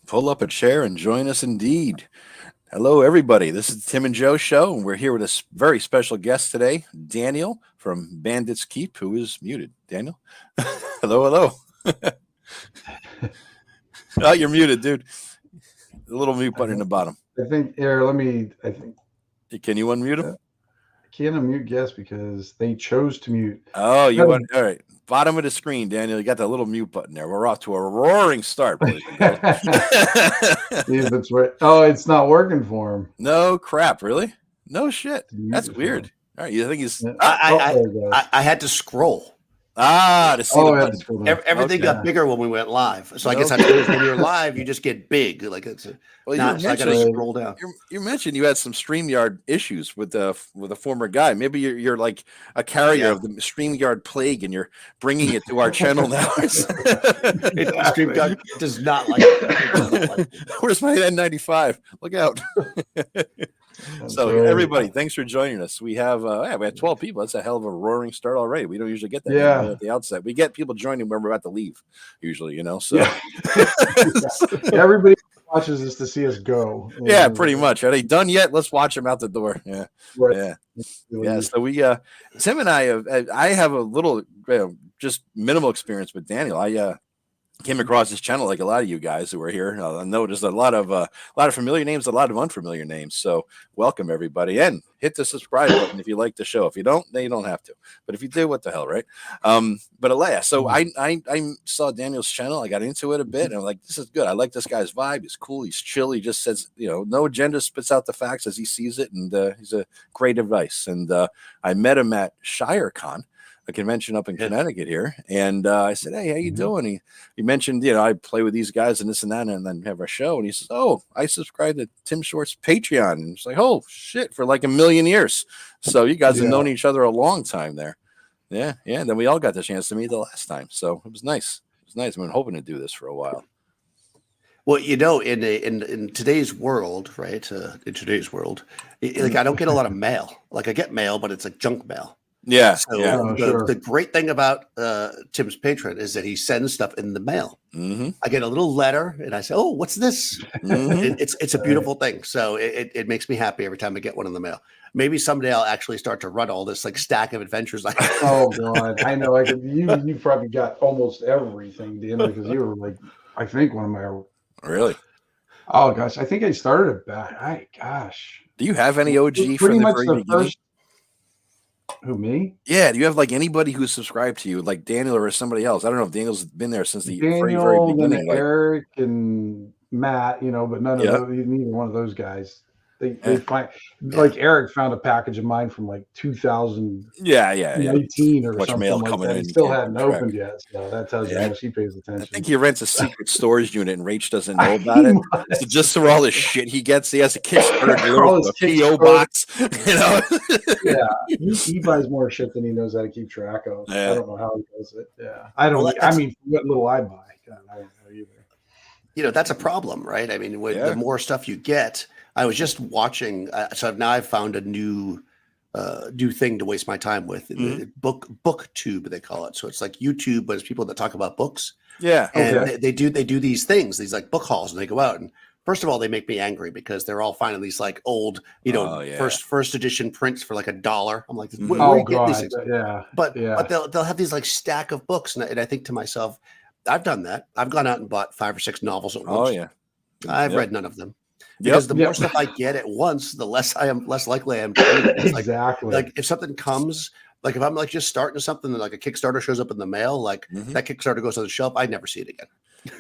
Pull up a chair and join us indeed. Hello, everybody. This is the Tim and Joe Show, and we're here with a very special guest today, Daniel from Bandit's Keep, who is muted. Daniel? Hello, hello. Oh, you're muted, dude. The little mute button in the bottom. I think here, I think Can you unmute him? I can't unmute guests because they chose to mute. Oh, you want all right. Bottom of the screen, Daniel. You got that little mute button there. We're off to a roaring start, boys and girls. See if it's right. Oh, it's not working for him. No crap, really? No shit. That's weird. All right, you think he's I had to scroll. To see the button. Everything got bigger when we went live. So I guess I suppose when you're live, you just get big. Like it's Well, not. So I got to scroll down. You mentioned you had some StreamYard issues with a former guy. Maybe you're like a carrier of the StreamYard plague, and you're bringing it to our channel now. StreamYard does not like it. Where's my N95? Look out! So everybody, thanks for joining us. We have we have 12 people. That's a hell of a roaring start already. We don't usually get that at the outset. We get people joining when we're about to leave, usually, So everybody watches us to see us go. Yeah, pretty much. Are they done yet? Let's watch them out the door. Yeah, right. Yeah. So we, Tim and I have a little, just minimal experience with Daniel. I came across this channel like a lot of you guys who are here. I noticed a lot of familiar names, a lot of unfamiliar names. So welcome everybody, and hit the subscribe button if you like the show. If you don't, then you don't have to. But if you do, what the hell, right? But Alea, so I saw Daniel's channel. I got into it a bit, and I'm like, this is good. I like this guy's vibe. He's cool. He's chill. He just says, no agenda, spits out the facts as he sees it, and he's a great advice. And I met him at ShireCon, a convention up in Connecticut here, and I said, "Hey, how you doing?" He mentioned, I play with these guys and this and that, and then have our show. And he says, "Oh, I subscribe to Tim Short's Patreon." And it's like, "Oh shit!" For like a million years. So you guys have known each other a long time there. Yeah. And then we all got the chance to meet the last time, so it was nice. I've been hoping to do this for a while. Well, in today's world, right? In today's world, like I don't get a lot of mail. Like I get mail, but it's like junk mail. Yeah. So the great thing about Tim's Patreon is that he sends stuff in the mail. Mm-hmm. I get a little letter, and I say, "Oh, what's this?" Mm-hmm. It's a beautiful thing. So it makes me happy every time I get one in the mail. Maybe someday I'll actually start to run all this like stack of adventures. Oh God, I know. You probably got almost everything, Dan, because you were like, I think one of my really. Oh gosh, I think I started it back. Gosh. Do you have any OG pretty from much the very the beginning? first? Who, me? Yeah. Do you have like anybody who's subscribed to you, like Daniel or somebody else? I don't know if Daniel's been there since the very beginning. Eric and Matt, but none of those, neither one of those guys. They find like Eric found a package of mine from like 2019 or something mail like coming that. in. It still hadn't opened yet, so that tells you how much he pays attention. I think he rents a secret storage unit, and Rach doesn't know about it. So just for all the shit he gets, he has a Kickstarter, a PO box. He buys more shit than he knows how to keep track of. Yeah. I don't know how he does it. Yeah, I don't. I mean, what little I buy, God, I don't know either. That's a problem, right? I mean, the more stuff you get. I was just watching, so now I've found a new thing to waste my time with. BookTube, they call it. So it's like YouTube, but it's people that talk about books. Yeah, and they do these things, these like book hauls, and they go out and first of all they make me angry because they're all finding these like old, first edition prints for like $1. I'm like, where are you getting these things? But they'll have these like stack of books, and I think to myself, I've done that. I've gone out and bought 5 or 6 novels at once. Oh yeah, I've read none of them. Because the more stuff I get at once, the less likely I am to read it. Exactly. Like if something comes, like if I'm like just starting something, like a Kickstarter shows up in the mail, like that Kickstarter goes on the shelf, I never see it again.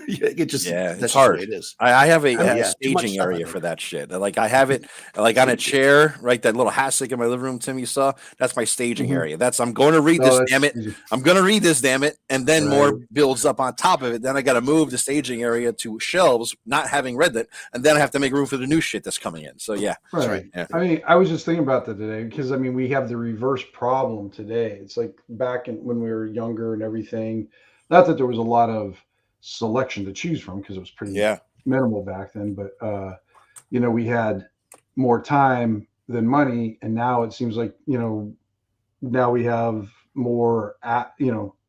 It just it's hard. Just the way it is. I have a staging area for that shit. Like I have it like on a chair, right? That little hassock in my living room, Tim, you saw. That's my staging area. I'm going to read this, damn it. I'm going to read this, damn it. And then more builds up on top of it. Then I got to move the staging area to shelves, not having read it, and then I have to make room for the new shit that's coming in. So yeah, right. Yeah. I mean, I was just thinking about that today because I mean, we have the reverse problem today. It's like back when we were younger and everything. Not that there was a lot of selection to choose from because it was pretty minimal back then, but we had more time than money, and now it seems like now we have more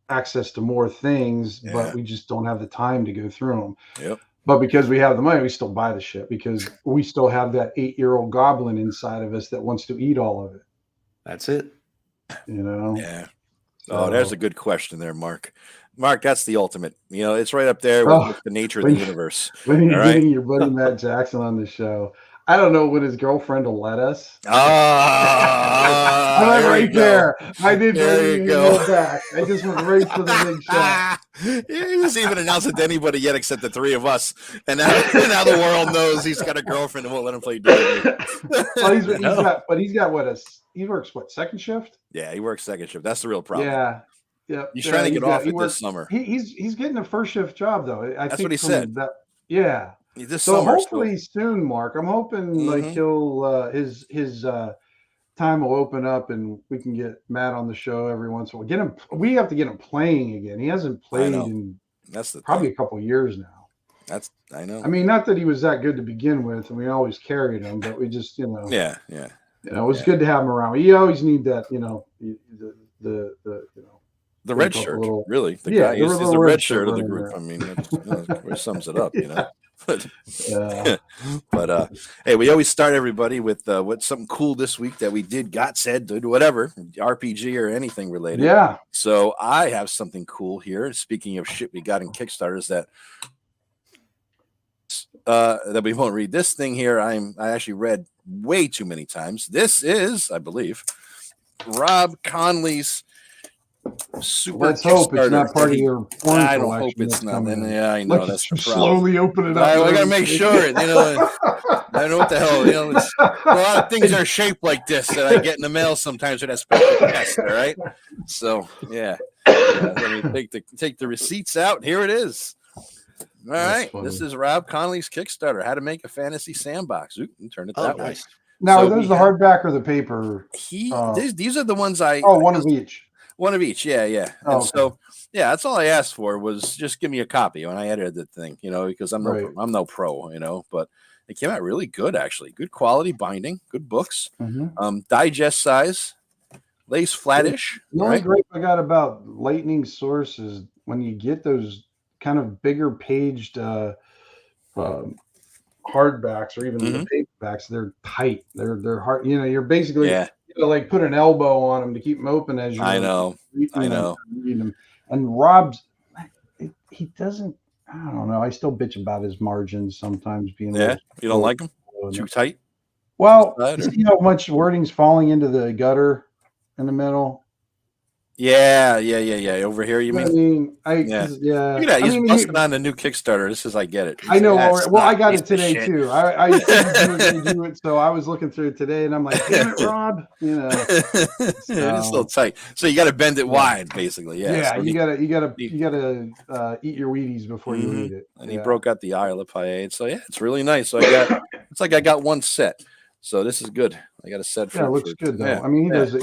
access to more things, but we just don't have the time to go through them. But because we have the money, we still buy the shit because we still have that 8-year-old goblin inside of us that wants to eat all of it. That's it. Yeah. So, there's a good question there, Mark. Mark, that's the ultimate. It's right up there with the nature of the universe. When you're getting your buddy Matt Jackson on the show, I don't know when his girlfriend will let us. I'm right there. I did go back. I just went right for the big shot. He doesn't even announce it to anybody yet except the three of us. And now the world knows he's got a girlfriend and won't let him play D&D. Well, he's got he works second shift? Yeah, he works second shift. That's the real problem. Yeah. He's trying to get off it this summer. He's getting a first shift job though. That's what he said. So hopefully soon, Mark. I'm hoping like he'll his time will open up and we can get Matt on the show every once in a while. We have to get him playing again. He hasn't played in probably a couple years now. I know. I mean, not that he was that good to begin with, and we always carried him, but we just Yeah. It was good to have him around. You always need that, the red shirt, really. The guy is the red shirt of the group. I mean, it sums it up, But hey, we always start everybody with what's something cool this week that we did, did whatever, RPG or anything related. Yeah. So I have something cool here. Speaking of shit we got in Kickstarters that we won't read. This thing here, I actually read way too many times. This is, I believe, Rob Conley's super. Let's hope it's not part of your porn I don't hope it's not. Yeah, I know that's the problem. Slowly open it up. I gotta make sure. I don't know what the hell. A lot of things are shaped like this that I get in the mail sometimes with that special test. All right. So yeah, let me take the receipts out. Here it is. All right. This is Rob Conley's Kickstarter. How to make a fantasy sandbox. Turn it that way. Now, are those the hardback or the paper? These are the ones one of each. One of each, yeah. Oh, and so, that's all I asked for was just give me a copy when I edited the thing, because I'm no pro, but it came out really good, actually. Good quality binding, good books, digest size, lays flattish. The only gripe I got about Lightning Source is when you get those kind of bigger paged hardbacks or even the paperbacks, they're tight. They're hard. You're basically like put an elbow on them to keep them open as you. I know. Reading them. And Rob's, he doesn't. I don't know. I still bitch about his margins sometimes being. Yeah, you don't like them too tight. Well, see how much wording's falling into the gutter in the middle. Yeah. Over here, you mean? Look at that. He's busting on the new Kickstarter. I get it. I know. Well, I got it today too. I do it, so I was looking through it today, and I'm like, "Damn it, Rob!" It's still tight. So you got to bend it wide, basically. Yeah. So you gotta eat your Wheaties before you eat it. And he broke out the Isle of Paiade. So it's really nice. So I got one set. So this is good. I got a set for. Yeah, it looks good though. I mean, he does.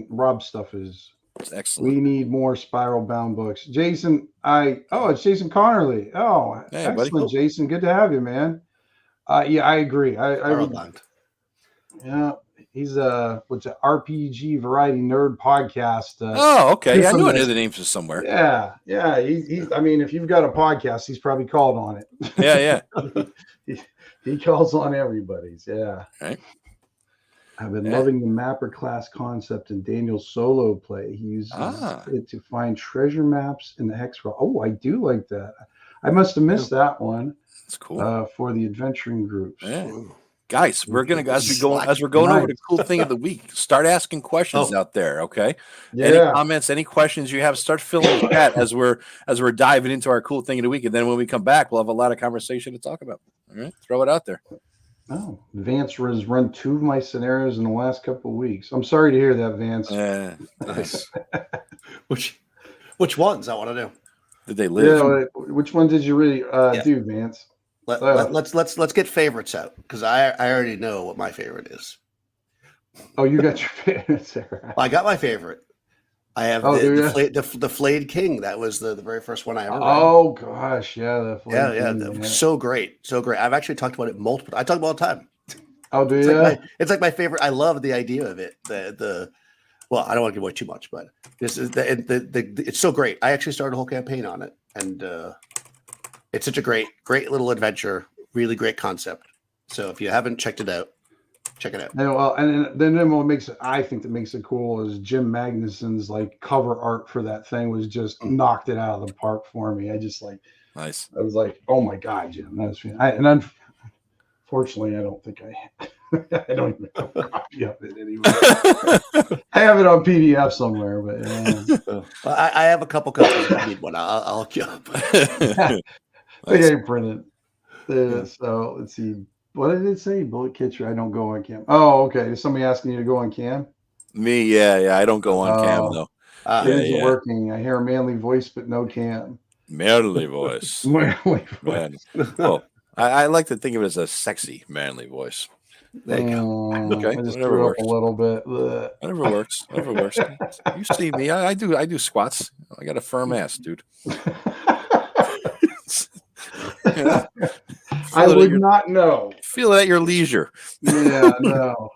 Rob's stuff is. It's excellent. We need more spiral bound books. Jason, it's Jason Connerly. Oh, hey, excellent, buddy. Jason. Good to have you, man. I agree. He's what's an RPG variety nerd podcast. Okay. I knew I knew the names somewhere. Yeah. I mean, if you've got a podcast, he's probably called on it. Yeah. he calls on everybody's. Yeah. Right. I've been loving the mapper class concept in Daniel's solo play. He uses it to find treasure maps in the hex roll. Oh, I do like that. I must have missed that one. That's cool. For the adventuring groups. Yeah. Guys, we're gonna as we're going over the cool thing of the week. Start asking questions out there. Okay. Yeah. Any comments, any questions you have, start filling the chat as we're diving into our cool thing of the week. And then when we come back, we'll have a lot of conversation to talk about. All right, throw it out there. Oh, Vance has run 2 of my scenarios in the last couple of weeks. I'm sorry to hear that, Vance. Nice. Which ones? I want to know. Did they live? Which one did you really do, Vance? Let's get favorites out because I already know what my favorite is. Oh, you got your favorites. Well, I got my favorite. I have the Flayed King. That was the very first one I ever read. Oh gosh, yeah, that was so great. I've actually talked about it multiple. I talk about it all the time. Oh, do you? It's like my favorite. I love the idea of it. Well, I don't want to give away too much, but this is it's so great. I actually started a whole campaign on it, and It's such a great little adventure. Really great concept. So if you haven't checked it out, check it out. Yeah, well, and then what makes it, I think that makes it cool is Jim Magnuson's like cover art for that thing was just knocked it out of the park for me. I just like, nice. I was like, oh my God, Jim, that's unfortunately, I don't think I don't even have a copy of it anyway. I have it on PDF somewhere, but well, I have a couple copies. If you need one, I'll hook you up. I think I printed. So let's see. What did it say? Bullet Kitcher. I don't go on cam. Oh, okay. Is somebody asking you to go on cam? Me, yeah. I don't go on cam though. It isn't working. I hear a manly voice, but no cam. Manly voice. Manly voice. Well, I like to think of it as a sexy, manly voice. There you go. Okay, I just threw up a little bit. Whatever works. Whatever works. You see me. I do squats. I got a firm ass, dude. I would not know. Feel it at your leisure. Yeah, no.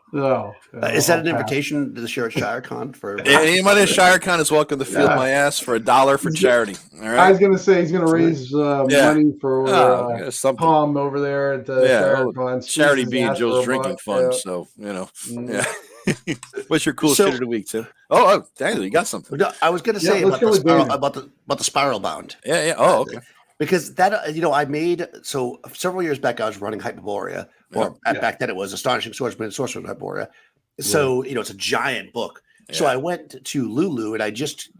Is that an invitation to the ShireCon for anybody at ShireCon is welcome to feel my ass for $1 for charity. All right. I was gonna say he's gonna raise money for Tom over there at the ShireCon. Charity being Joe's drinking fund. Yeah. So What's your cool shit of the week, Tim? Oh, Daniel, you got something. I was gonna say about the spiral bound. Yeah. Oh, okay. Because that, I made, so several years back, I was running Hyperborea, back then it was Astonishing Swordsman and Sorcerer of Hyperborea. So, it's a giant book. Yeah. So I went to Lulu and I just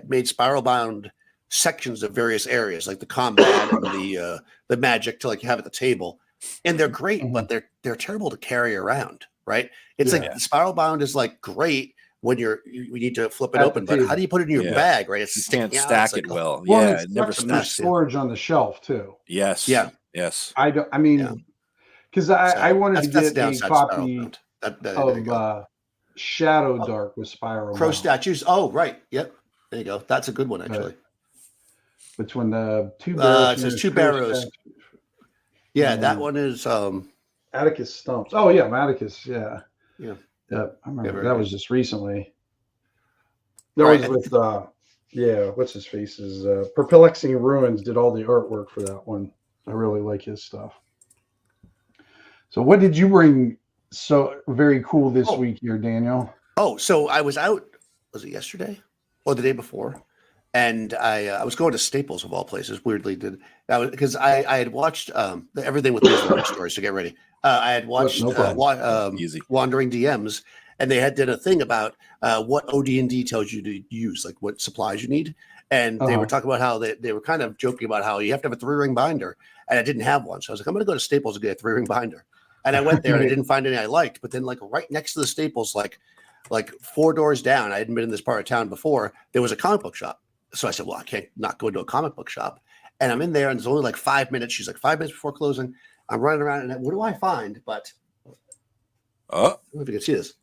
made spiral bound sections of various areas, like the combat and the magic to you have at the table. And they're great, but they're terrible to carry around, right? It's the spiral bound is great when you need to flip it open, but how do you put it in your bag, right? You can't stack it well. It never stacks. Storage on the shelf too. Yes. Yes. Because I wanted to get a copy of Shadow Dark with spiral Crow statues. Oh, right. Yep. There you go. That's a good one, actually. Between the two barrows. It says two barrows. Yeah, that one is Atticus Stumps. Oh yeah, Atticus. Yeah. I remember that was just recently. That was with what's his face is Perplexing Ruins did all the artwork for that one. I really like his stuff. So what did you bring so very cool this week here, Daniel? Oh, so I was out, was it yesterday or the day before? And I was going to Staples of all places, weirdly because I had watched everything with these stories, so get ready. I had watched Wandering DMs, and they did a thing about what OD&D tells you to use, like what supplies you need. And they were talking about how they were kind of joking about how you have to have a 3-ring binder, and I didn't have one. So I was like, I'm going to go to Staples and get a 3-ring binder. And I went there and I didn't find any I liked. But then right next to the Staples, like 4 doors down, I hadn't been in this part of town before, there was a comic book shop. So I said, well, I can't not go into a comic book shop. And I'm in there and it's only 5 minutes. She's 5 minutes before closing. I'm running around and what do I find? But I don't know if you can see this.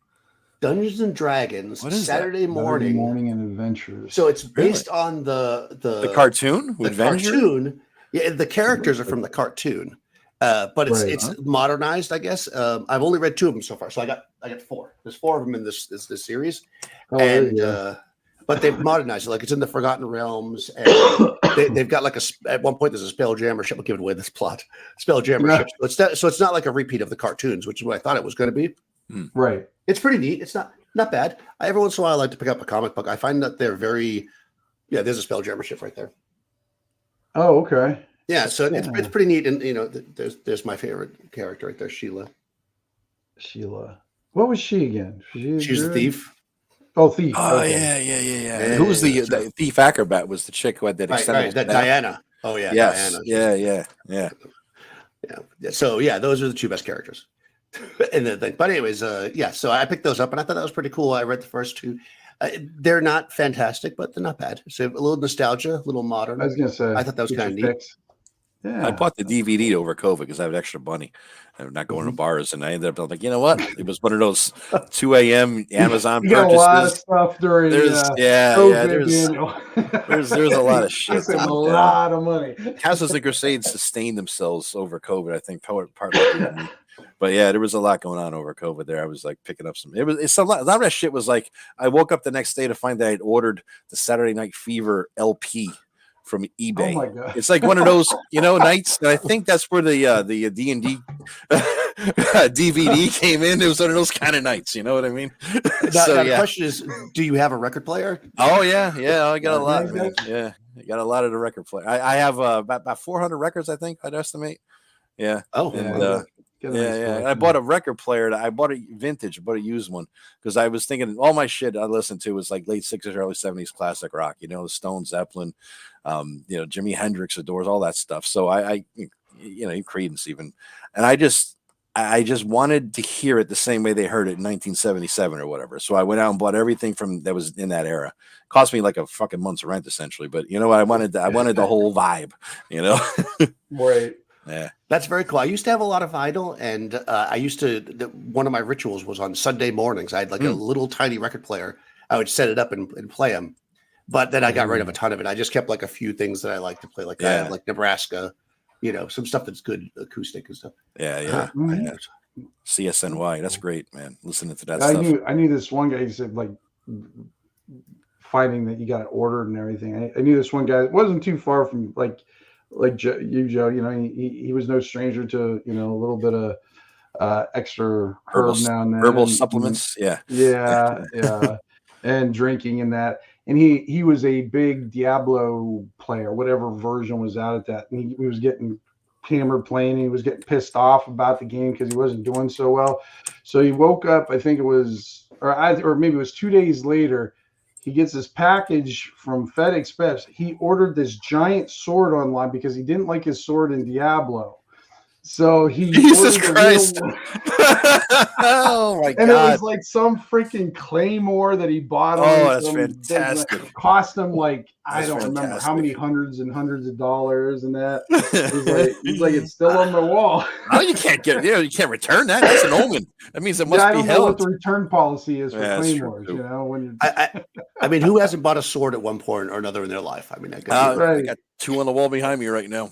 Dungeons and Dragons Saturday morning and Adventures. So it's based on the cartoon. The cartoon. Yeah, the characters are from the cartoon, but it's modernized, I guess. I've only read 2 of them so far, so I got 4. There's 4 of them in this series, but they've modernized it. It's in the Forgotten Realms, and they've got at one point there's a Spelljammer ship. I'll give away this plot. Spelljammer ship. So it's not like a repeat of the cartoons, which is what I thought it was going to be. Right. It's pretty neat. It's not bad. Every once in a while I like to pick up a comic book. I find that they're very there's a Spelljammer ship right there. Oh, okay. Yeah, so it's pretty neat, and there's my favorite character right there, Sheila. What was she again? She's the thief. Oh, thief. Oh, okay. Yeah. Who was the thief acrobat? Was the chick who had that extended that Diana. Oh yeah. Yes. Diana. Yeah. So those are the 2 best characters. And the thing, but anyways, so I picked those up and I thought that was pretty cool. I read the first 2. They're not fantastic, but they're not bad. So a little nostalgia, a little modern. I was gonna say, I thought that was kind of neat. Yeah. I bought the DVD over COVID because I had extra money. I'm not going to bars, and I ended up like, you know what? It was one of those 2 a.m. Amazon purchases. A lot of stuff during there's a lot of shit. A lot of money. Houses of the Crusade sustained themselves over COVID, I think, partly. But there was a lot going on over COVID there. I was picking up it's a lot of that shit was I woke up the next day to find that I'd ordered the Saturday Night Fever LP from eBay. Oh my God. It's like one of those, nights. And I think that's where the D&D DVD came in. It was one of those kind of nights. You know what I mean? Now the question is, do you have a record player? Oh yeah. I got a lot, man. Yeah, I got a lot of the record player. I have about 400 records, I think I'd estimate. Yeah. Oh, and I bought a record player. I bought a vintage, I bought a used one because I was thinking all my shit I listened to was like late 60s, early 70s classic rock. The Stones, Zeppelin, Jimi Hendrix, The Doors, all that stuff. So I Creedence even, and I just wanted to hear it the same way they heard it in 1977 or whatever. So I went out and bought everything from that was in that era. It cost me like a fucking month's rent essentially, but you know what? I wanted the whole vibe. Right. Yeah, that's very cool. I used to have a lot of vinyl, and one of my rituals was on Sunday mornings. I had like a little tiny record player. I would set it up and play them, but then I got rid of a ton of it. I just kept like a few things that I like to play, like I have like Nebraska, some stuff that's good acoustic and stuff. Yeah. CSNY, that's great, man. Listening to that stuff. I knew this one guy. He said like finding that you got it ordered and everything. I knew this one guy. It wasn't too far from like Joe, he was no stranger to a little bit of extra herb now and then, herbal supplements, yeah, and drinking and that. And he was a big Diablo player, whatever version was out at that. And he was getting hammered playing. And he was getting pissed off about the game because he wasn't doing so well. So he woke up. I think it was, or maybe it was 2 days later. He gets this package from FedEx Express. He ordered this giant sword online because he didn't like his sword in Diablo. So Jesus Christ. Oh my God. And it was like some freaking claymore that he bought. Oh, that's fantastic. That cost him like, I don't remember how many hundreds and hundreds of dollars and that. He's like, it's still on the wall. Oh, you can't get it. You can't return that. That's an omen. That means it must be held. I don't know what the return policy is for claymores, when I mean, who hasn't bought a sword at one point or another in their life? I mean, I got two on the wall behind me right now.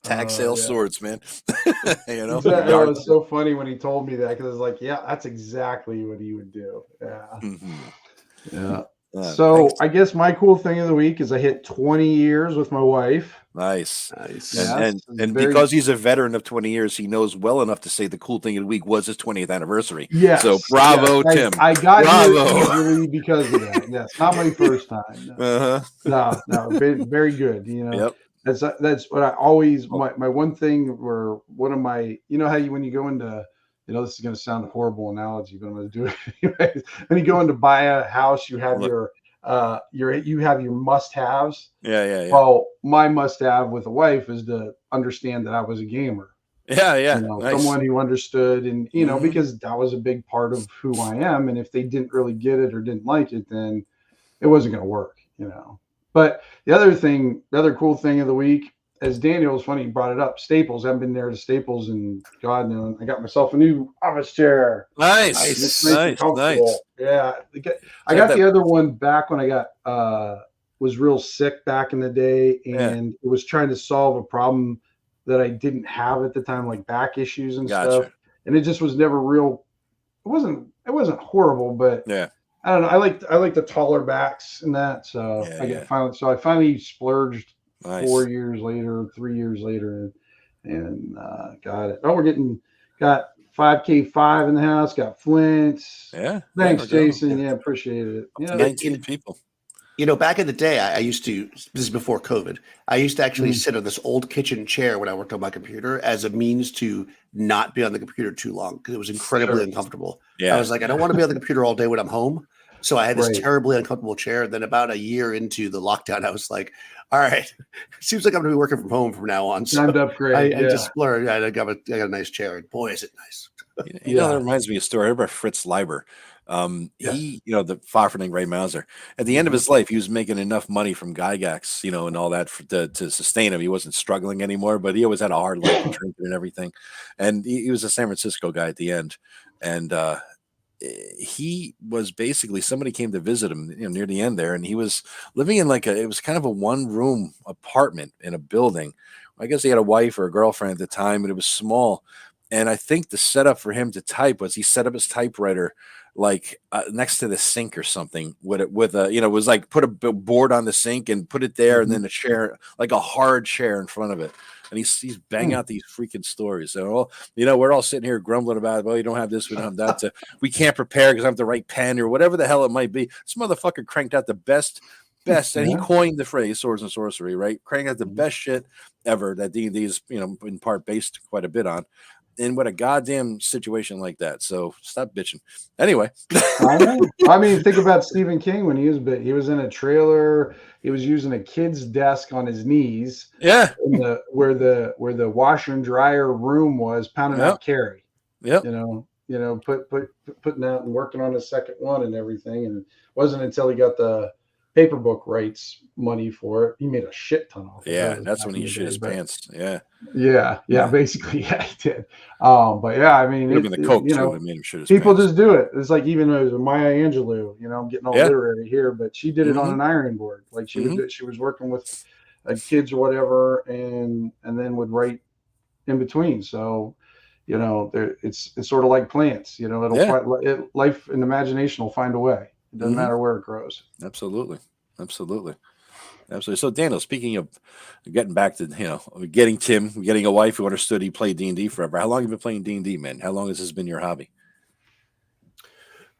Tag sale swords, man. It was so funny when he told me that because I was like, yeah, that's exactly what he would do. Yeah. Mm-hmm. Yeah. So I guess my cool thing of the week is I hit 20 years with my wife. Nice. Yeah, and because he's a veteran of 20 years, he knows well enough to say the cool thing of the week was his 20th anniversary. Yeah. So bravo, Tim. I got here because of that. Yes. Not my first time. No. No, very good. Yep. That's what I always, my one thing where one of my, how when you go into, this is going to sound a horrible analogy, but I'm going to do it anyways. When you go in to buy a house, you have your must-haves. Yeah. Well, my must-have with a wife is to understand that I was a gamer. Yeah. Nice. Someone who understood, and because that was a big part of who I am. And if they didn't really get it or didn't like it, then it wasn't going to work. But the other cool thing of the week, as Daniel was funny, he brought it up. Staples. I haven't been there to Staples, and God knows, I got myself a new office chair. Nice. Yeah, I got the other one back when I was real sick back in the day, and it was trying to solve a problem that I didn't have at the time, like back issues and stuff. And it just was never real. It wasn't horrible, but I don't know. I like the taller backs and that. So I finally splurged 4 years later, 3 years later, and got it. Oh, got 5K5 in the house. Got flints. Yeah. Thanks, Jason. Yeah, appreciate it. 19 people. Back in the day, I used to. This is before COVID. I used to actually sit on this old kitchen chair when I worked on my computer as a means to not be on the computer too long because it was incredibly uncomfortable. Yeah, I was like, I don't want to be on the computer all day when I'm home. So I had this terribly uncomfortable chair. Then about a year into the lockdown, I was like, all right, seems like I'm going to be working from home from now on. So time to upgrade. I just splurged. I got a nice chair. And boy, is it nice. That reminds me of a story. I remember Fritz Leiber. He, the Pfafferling Ray Mauser, at the end of his life, he was making enough money from Gygax, and all that to sustain him. He wasn't struggling anymore, but he always had a hard life and drinking and everything. And he was a San Francisco guy at the end. And, he was basically, somebody came to visit him, near the end there, and he was living in it was kind of a 1-room apartment in a building. I guess he had a wife or a girlfriend at the time, and it was small. And I think the setup for him to type was he set up his typewriter like next to the sink or something with a, it was like put a board on the sink and put it there, and then a chair, like a hard chair in front of it. And he's banging out these freaking stories. So, we're all sitting here grumbling about, well, you don't have this, we don't have that. We can't prepare because I have the right pen or whatever the hell it might be. This motherfucker cranked out the best, and he coined the phrase swords and sorcery, right? Cranked out the best shit ever that D&D is, in part based quite a bit on. And what a goddamn situation like that. So stop bitching. Anyway. I mean, think about Stephen King when he was in a trailer. He was using a kid's desk on his knees. Yeah. Where the washer and dryer room was, pounding out Carrie. Yeah. Putting out and working on his second one and everything. And it wasn't until he got the paper book rights money for it, he made a shit ton off. Yeah, that's when he shit his pants. Yeah, basically, he did. But yeah, I mean, the coke too. It made him shit his people pants. Just do it. It's like even Maya Angelou. I'm getting all literary here, but she did it on an ironing board. Like she was working with kids or whatever, and then would write in between. So, it's sort of like plants. It'll life and imagination will find a way. It doesn't matter where it grows. Absolutely. So, Daniel, speaking of getting back to, getting a wife who understood he played D&D forever. How long have you been playing D&D, man? How long has this been your hobby?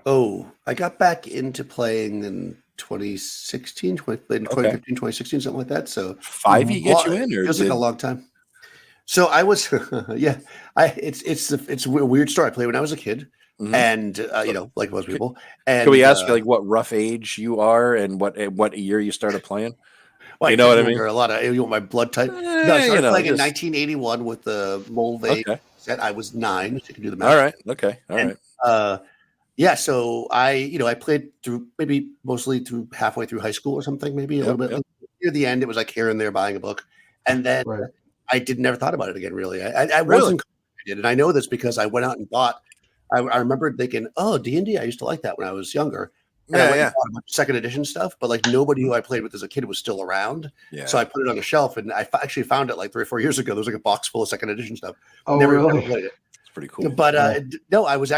Oh, I got back into playing in 2016, 2016, something like that. So 5 years get you in? Or it feels like a long time. So I was, it's a weird story. I played when I was a kid. And like most people. And can we ask like what rough age you are and what year you started playing? Well, you know what I mean? A lot of you want my blood type. No, I started playing in 1981 with the Molve set. I was 9, so you can do the math. All right. Okay. All right. So I played through mostly through halfway through high school or something, maybe a little bit near the end. It was like here and there buying a book, and then I never thought about it again. Really, I wasn't. And I know this because I went out and bought. I remember thinking, oh, D&D, I used to like that when I was younger. And I went and bought a bunch of second edition stuff, but like nobody who I played with as a kid was still around. Yeah. So I put it on a shelf, and I actually found it like 3 or 4 years ago. There was like a box full of second edition stuff. Oh, never really? played it. It's pretty cool. But no, I was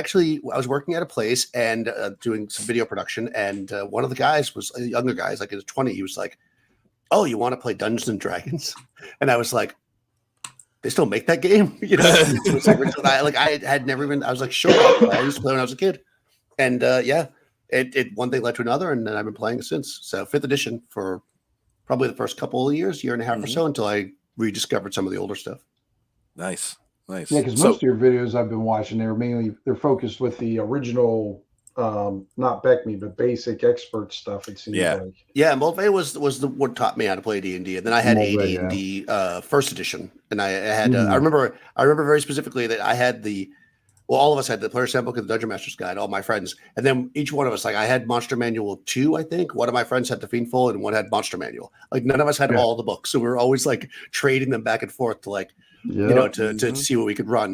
working at a place and doing some video production. And one of the guys was a younger guy, like in his 20s. He was like, oh, you want to play Dungeons and Dragons? And I was like, they still make that game, I had never even. I was like, sure. I used to play when I was a kid, and it one thing led to another, and then I've been playing it since. So 5th edition for probably the first couple of years, year and a half or so, until I rediscovered some of the older stuff. Nice. Yeah, because most of your videos I've been watching, they're focused with the original. Not Beckme, but basic expert stuff. It seems like. Yeah, Molve was what taught me how to play D&D, and then I had AD&D first edition, and I had. I remember very specifically that I had all of us had the Player's Handbook and the Dungeon Master's Guide, all my friends, and then each one of us, like I had Monster Manual 2, I think. One of my friends had the Fiendful, and one had Monster Manual. Like none of us had all the books, so we were always like trading them back and forth to to see what we could run,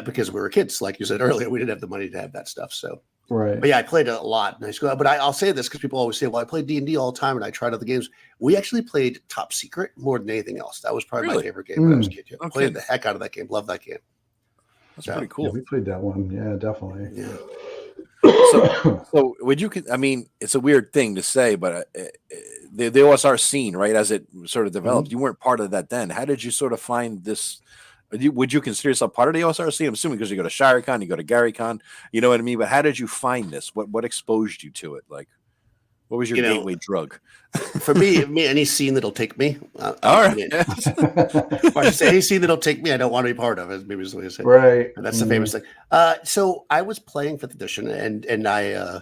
because we were kids, like you said earlier, we didn't have the money to have that stuff. So, but yeah, I played it a lot in high school. But I'll say this because people always say, "Well, I played D&D all the time, and I tried other games." We actually played Top Secret more than anything else. That was probably my favorite game when I was a kid. I played the heck out of that game. Love that game. That's pretty cool. Yeah, we played that one. Yeah, definitely. Yeah. So would you? I mean, it's a weird thing to say, but the OSR scene, right, as it sort of developed, you weren't part of that then. How did you sort of find this? Would you consider yourself part of the OSR scene? I'm assuming because you go to ShireCon, you go to GaryCon, you know what I mean? But how did you find this? What exposed you to it? Like, what was your gateway drug? For me, any scene that'll take me. All right. I say any scene that'll take me, I don't want to be part of it. Maybe is the way to say. Right. And that's the famous thing. So I was playing 5th edition, and I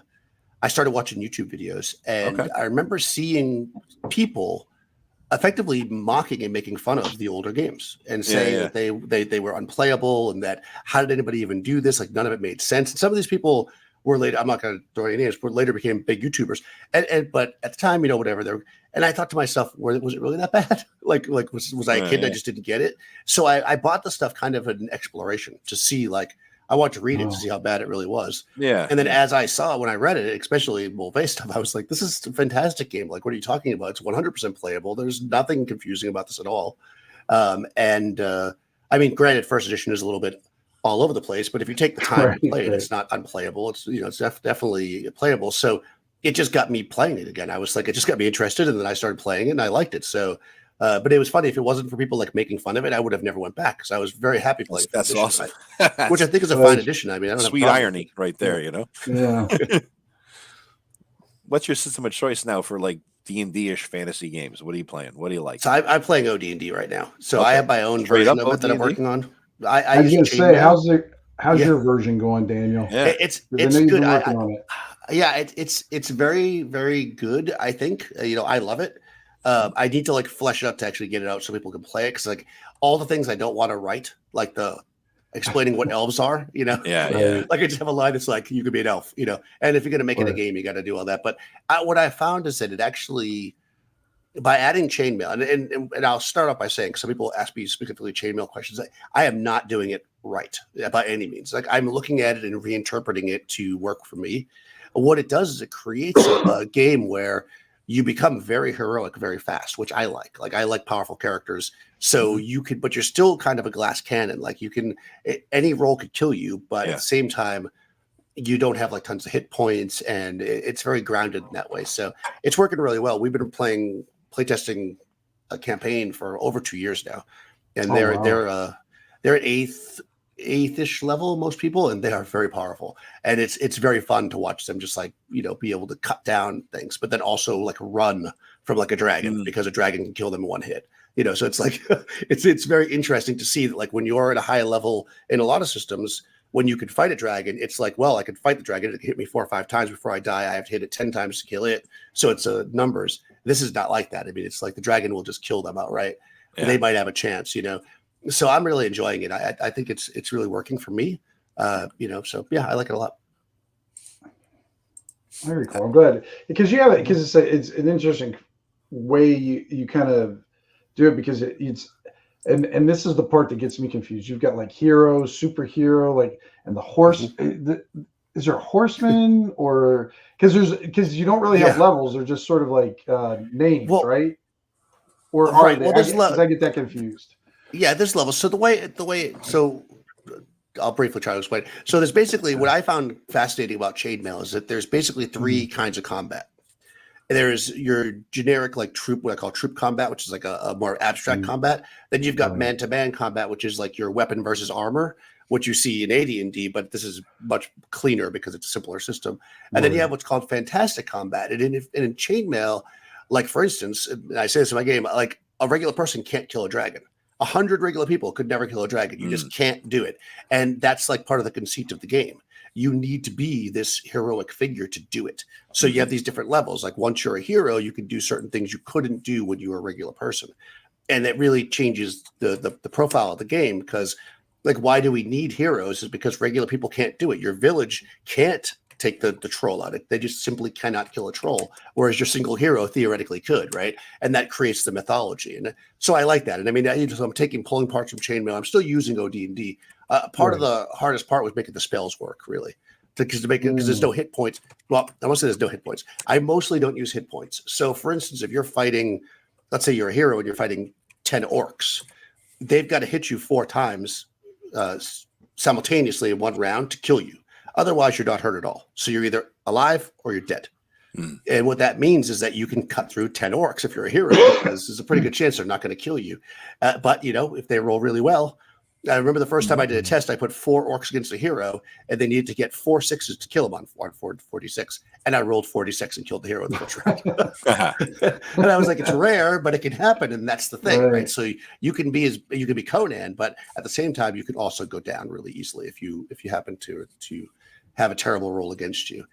started watching YouTube videos, and I remember seeing people effectively mocking and making fun of the older games and saying that they were unplayable, and that how did anybody even do this? Like none of it made sense. And some of these people were later, I'm not going to throw any names, but later became big YouTubers. But at the time, whatever. And I thought to myself, was it really that bad? like was I a kid and I just didn't get it? So I bought the stuff kind of an exploration to see, like, I wanted to read it to see how bad it really was. Yeah. And then as I saw, when I read it, especially Molve stuff, I was like, this is a fantastic game. Like, what are you talking about? It's 100% playable. There's nothing confusing about this at all. I mean, granted, first edition is a little bit all over the place. But if you take the time to play it, it's not unplayable. It's it's definitely playable. So it just got me playing it again. I was like, it just got me interested, and then I started playing it, and I liked it. So, but it was funny. If it wasn't for people like making fun of it, I would have never went back because I was very happy playing. That's awesome. Which I think is a fine addition. I mean, I don't sweet irony right there. Yeah. What's your system of choice now for like D&D-ish fantasy games? What are you playing? What do you like? So I'm playing OD&D right now. So I have my own version of it that I'm working on. I was going to say, how's your version going, Daniel? Yeah. It's good. It's very, very good. I think, I love it. I need to like flesh it up to actually get it out so people can play it. Cause like all the things I don't want to write, like the explaining what elves are, Yeah. Like I just have a line that's like, you could be an elf, and if you're going to make it a game, you got to do all that. But what I found is that it actually, by adding chainmail, and I'll start off by saying, some people ask me specifically chainmail questions. I am not doing it right by any means. Like I'm looking at it and reinterpreting it to work for me. What it does is it creates a game where you become very heroic very fast, which I like. Like I like powerful characters. So you could, but you're still kind of a glass cannon. Like any role could kill you, but at the same time, you don't have like tons of hit points, and it's very grounded in that way. So it's working really well. We've been playtesting a campaign for over 2 years now, and they're at eighth-ish level, most people, and they are very powerful. And it's very fun to watch them just like be able to cut down things, but then also like run from like a dragon because a dragon can kill them in one hit. So it's like it's very interesting to see that like when you're at a high level in a lot of systems, when you can fight a dragon, it's like, well, I can fight the dragon. It can hit me 4 or 5 times before I die. I have to hit it 10 times to kill it. So it's numbers. This is not like that. I mean, it's like the dragon will just kill them outright. Yeah. They might have a chance, So I'm really enjoying it. I think it's really working for me. So yeah, I like it a lot. Very cool. I'm glad because it's an interesting way you kind of do it because it's and this is the part that gets me confused. You've got like hero, superhero, like and the horse. Is there horsemen or because you don't really have levels? They're just sort of like names, right? Or are they? I get that confused. Yeah, there's levels. So the way I'll briefly try to explain. So there's basically what I found fascinating about chainmail is that there's basically 3 kinds of combat. There's your generic like troop, what I call troop combat, which is like a more abstract combat. Then you've got man-to-man combat, which is like your weapon versus armor, which you see in AD&D, but this is much cleaner because it's a simpler system. And then you have what's called fantastic combat. And in chainmail, like for instance, and I say this in my game, like a regular person can't kill a dragon. 100 regular people could never kill a dragon. You just can't do it. And that's like part of the conceit of the game. You need to be this heroic figure to do it. So you have these different levels. Like once you're a hero, you can do certain things you couldn't do when you were a regular person. And that really changes the profile of the game because like, why do we need heroes is because regular people can't do it. Your village can't take the troll out. They just simply cannot kill a troll, whereas your single hero theoretically could, right? And that creates the mythology. And so I like that. And I mean, I'm pulling parts from chainmail. I'm still using OD&D. Part of the hardest part was making the spells work, really, because there's no hit points. Well, I won't say there's no hit points. I mostly don't use hit points. So, for instance, if you're fighting, let's say you're a hero and you're fighting 10 orcs, they've got to hit you 4 times simultaneously in one round to kill you. Otherwise, you're not hurt at all. So you're either alive or you're dead. And what that means is that you can cut through 10 orcs if you're a hero, because there's a pretty good chance they're not going to kill you. But, if they roll really well, I remember the first time I did a test, I put 4 orcs against a hero, and they needed to get 4 6s to kill them on 46. And I rolled 46 and killed the hero in the first round. And I was like, it's rare, but it can happen, and that's the thing, right? So you can be Conan, but at the same time, you can also go down really easily if you happen to have a terrible roll against you.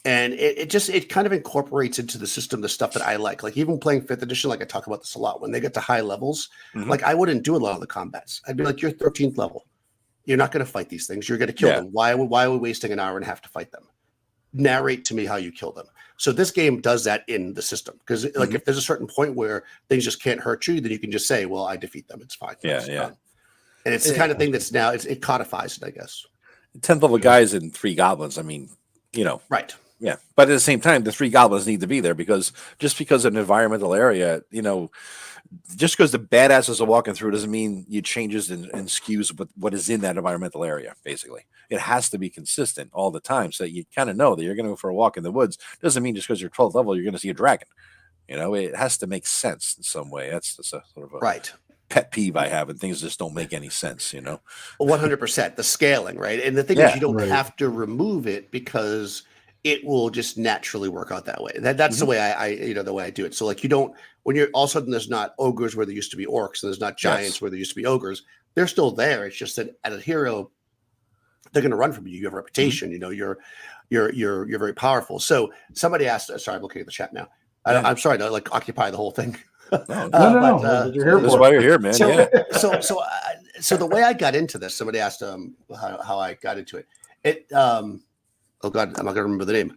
And it kind of incorporates into the system the stuff that I like. Like even playing 5th edition, like I talk about this a lot, when they get to high levels, like I wouldn't do a lot of the combats. I'd be like, you're 13th level. You're not going to fight these things. You're going to kill them. Why are we wasting an hour and a half to fight them? Narrate to me how you kill them. So this game does that in the system. Because like if there's a certain point where things just can't hurt you, then you can just say, well, I defeat them. It's fine. Done. And it's the kind of thing that's now, it codifies it, I guess. 10th level guys and 3 goblins. I mean, Right. Yeah, but at the same time, the 3 goblins need to be there because just because of an environmental area, just because the badasses are walking through doesn't mean you changes and skews what is in that environmental area. Basically, it has to be consistent all the time, so that you kind of know that you're going to go for a walk in the woods. Doesn't mean just because you're 12th level you're going to see a dragon. It has to make sense in some way. That's just a sort of a pet peeve I have, and things just don't make any sense. 100%. The scaling, right? And the thing is, you don't have to remove it because it will just naturally work out that way. That's the way I the way I do it. So like, you don't, when you're all of a sudden there's not ogres where there used to be orcs, and there's not giants where there used to be ogres. They're still there. It's just that at a hero, they're going to run from you. You have a reputation. You're very powerful. So somebody asked. Sorry, I'm looking at the chat now. I'm sorry to like occupy the whole thing. No. You're here. That's why you're here, man. So the way I got into this, somebody asked how I got into it. Oh God, I'm not gonna remember the name.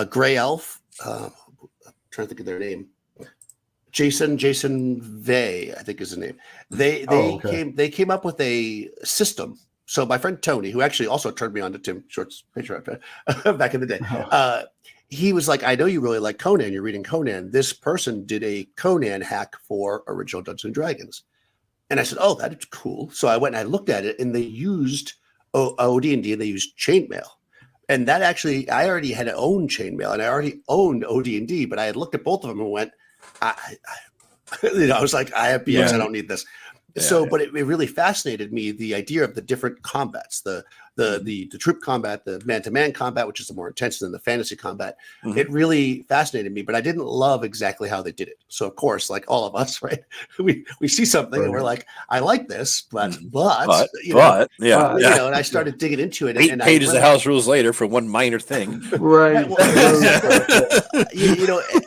Gray Elf. I'm trying to think of their name. Jason Vey, I think is the name. They came up with a system. So my friend Tony, who actually also turned me on to Tim Short's Patreon back in the day, he was like, I know you really like Conan. You're reading Conan. This person did a Conan hack for original Dungeons and Dragons. And I said, oh, that's cool. So I went and I looked at it, and they used OD&D, and they used chainmail. And that actually, I already had owned chainmail, and I already owned OD&D, but I had looked at both of them and went, I was like, I have BS. I don't need this. But it really fascinated me, the idea of the different combats, the troop combat, the man-to-man combat, which is the more intense than the fantasy combat. It really fascinated me, but I didn't love exactly how they did it. So of course, like all of us, right? We see something and we're like, I like this, but and I started digging into it. 8 pages of house rules later for one minor thing. Right.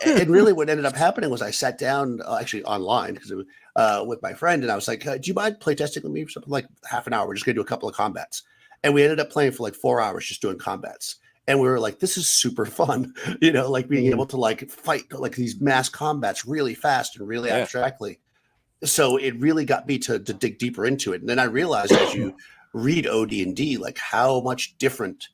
And really what ended up happening was I sat down actually online because it was with my friend, and I was like, do you mind playtesting with me for something like half an hour? We're just going to do a couple of combats. And we ended up playing for like 4 hours just doing combats. And we were like, this is super fun, like being able to like fight like these mass combats really fast and really abstractly. So it really got me to dig deeper into it. And then I realized as you read OD&D, like how much different,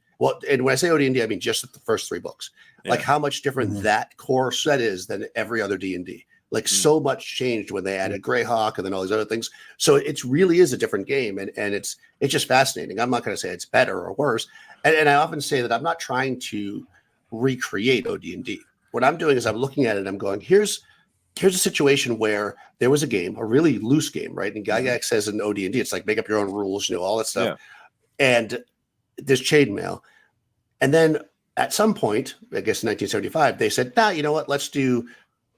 and when I say OD&D, I mean just the first 3 books, like how much different that core set is than every other D&D. Like so much changed when they added Greyhawk and then all these other things. So it really is a different game, and it's just fascinating. I'm not going to say it's better or worse, and I often say that I'm not trying to recreate OD&D. What I'm doing is I'm looking at it and I'm going, here's a situation where there was a game, a really loose game, right? And Gygax says in OD&D, it's like make up your own rules, all that stuff. And there's chainmail, and then at some point, I guess in 1975, they said, you know what? Let's do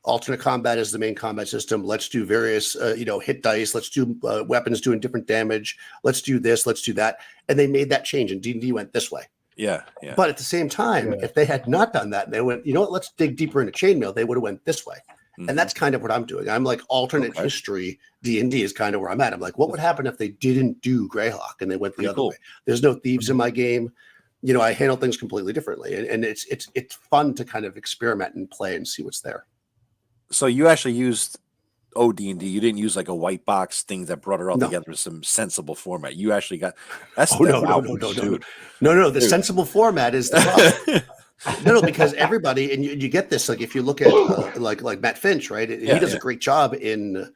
alternate combat as the main combat system. Let's do various, hit dice. Let's do weapons doing different damage. Let's do this. Let's do that. And they made that change, and D&D went this way. Yeah. But at the same time, if they had not done that, and they went, you know what? Let's dig deeper into chainmail. They would have went this way. And that's kind of what I'm doing. I'm like alternate history. D&D is kind of where I'm at. I'm like, what would happen if they didn't do Greyhawk and they went the other way? There's no thieves in my game. I handle things completely differently, and it's fun to kind of experiment and play and see what's there. So you actually used OD&D. You didn't use like a white box thing that brought it all together in some sensible format. You actually got that's no. The sensible format is the problem. No, because everybody, and you get this, like if you look at like Matt Finch, right? He does a great job in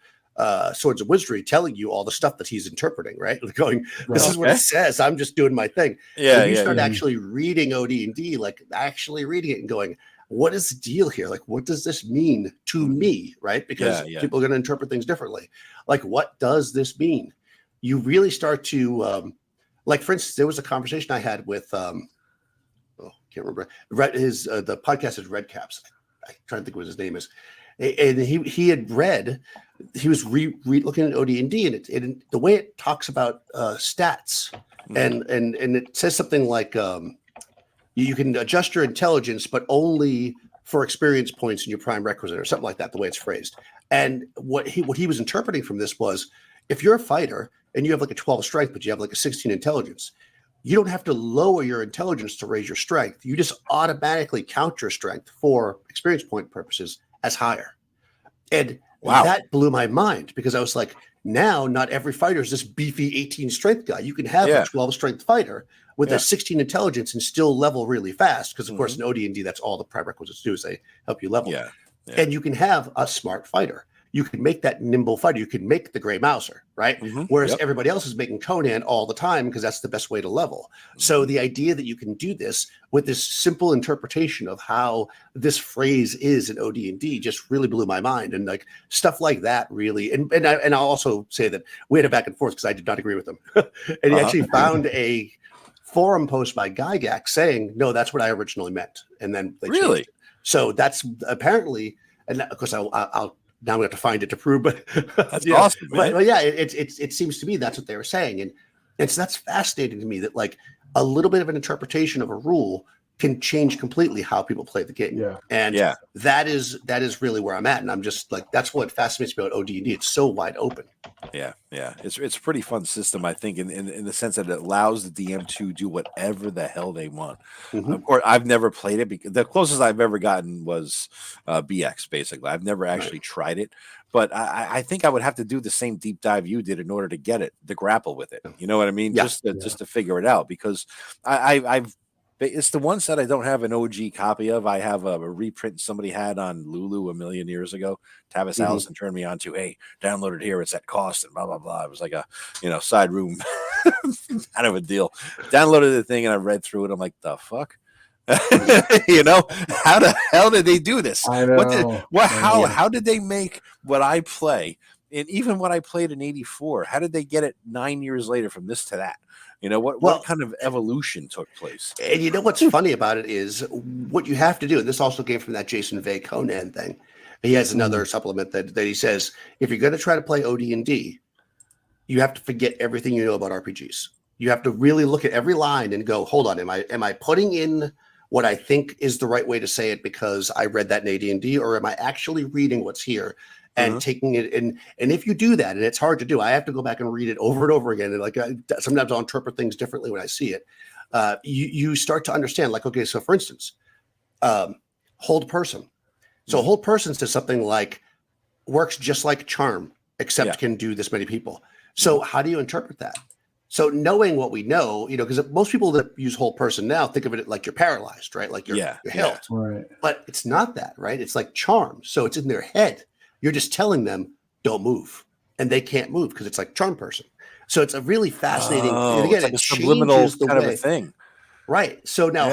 Swords of Wizardry telling you all the stuff that he's interpreting, right? Going, this is what it says. I'm just doing my thing. You start actually reading OD&D, like actually reading it and going, what is the deal here? Like, what does this mean to me? Right? Because people are going to interpret things differently. Like, what does this mean? You really start to, like, for instance, there was a conversation I had with, can't remember. The podcast is Red Caps. I'm trying to think what his name is. And he had read, he was looking at OD&D, and the way it talks about stats, and it says something like, you can adjust your intelligence, but only for experience points in your prime requisite or something like that, the way it's phrased. And what he was interpreting from this was, if you're a fighter and you have like a 12 strength, but you have like a 16 intelligence, you don't have to lower your intelligence to raise your strength. You just automatically count your strength for experience point purposes as higher. And that blew my mind, because I was like, now not every fighter is this beefy 18 strength guy. You can have a 12 strength fighter with a 16 intelligence and still level really fast. Because of course in OD&D, that's all the prerequisites do, is they help you level. And you can have a smart fighter. you can make that nimble fighter. You can make the Gray Mouser, right? Whereas everybody else is making Conan all the time because that's the best way to level. So the idea that you can do this with this simple interpretation of how this phrase is in OD&D just really blew my mind. And like stuff like that really, and I'll also say that we had a back and forth because I did not agree with him. And he actually found a forum post by Gygax saying, no, that's what I originally meant. And then they changed it. So that's apparently, and of course I'll now we have to find it to prove, but that's awesome, man. But yeah, it seems to me that's what they were saying. And so that's fascinating to me that like a little bit of an interpretation of a rule can change completely how people play the game. Yeah. And that is really where I'm at. And I'm just like, that's what fascinates me about OD&D. It's so wide open. Yeah. It's a pretty fun system, I think, in the sense that it allows the DM to do whatever the hell they want. Of course, I've never played it because the closest I've ever gotten was BX, basically. I've never actually tried it. But I think I would have to do the same deep dive you did in order to get it, to grapple with it. You know what I mean? Yeah. Just to figure it out, because it's the one set I don't have an OG copy of. I have a reprint somebody had on Lulu a million years ago. Tavis Allison turned me on to, hey, download it here. It's at cost and blah, blah, blah. It was like a, side room kind of a deal. Downloaded the thing and I read through it. I'm like, the fuck? How the hell did they do this? I know. How did they make what I play and even what I played in 84? How did they get it 9 years later from this to that? What kind of evolution took place? And you know what's funny about it is what you have to do, and this also came from that Jason Vay Conan thing. He has another supplement that he says, if you're going to try to play OD&D, you have to forget everything you know about RPGs. You have to really look at every line and go, hold on, am I putting in what I think is the right way to say it because I read that in AD&D, or am I actually reading what's here and taking it in? And if you do that, and it's hard to do, I have to go back and read it over and over again. And like sometimes I'll interpret things differently when I see it. You start to understand, like, okay, so for instance, hold person. So hold person says something like works just like charm, except can do this many people. So how do you interpret that? So knowing what we know, because most people that use whole person now think of it like you're paralyzed, right? Like you're held. Right. But it's not that, right? It's like charm. So it's in their head. You're just telling them don't move, and they can't move because it's like charm person. So it's a really fascinating. And again, it's like it a subliminal changes the kind way. of a thing, right? So now,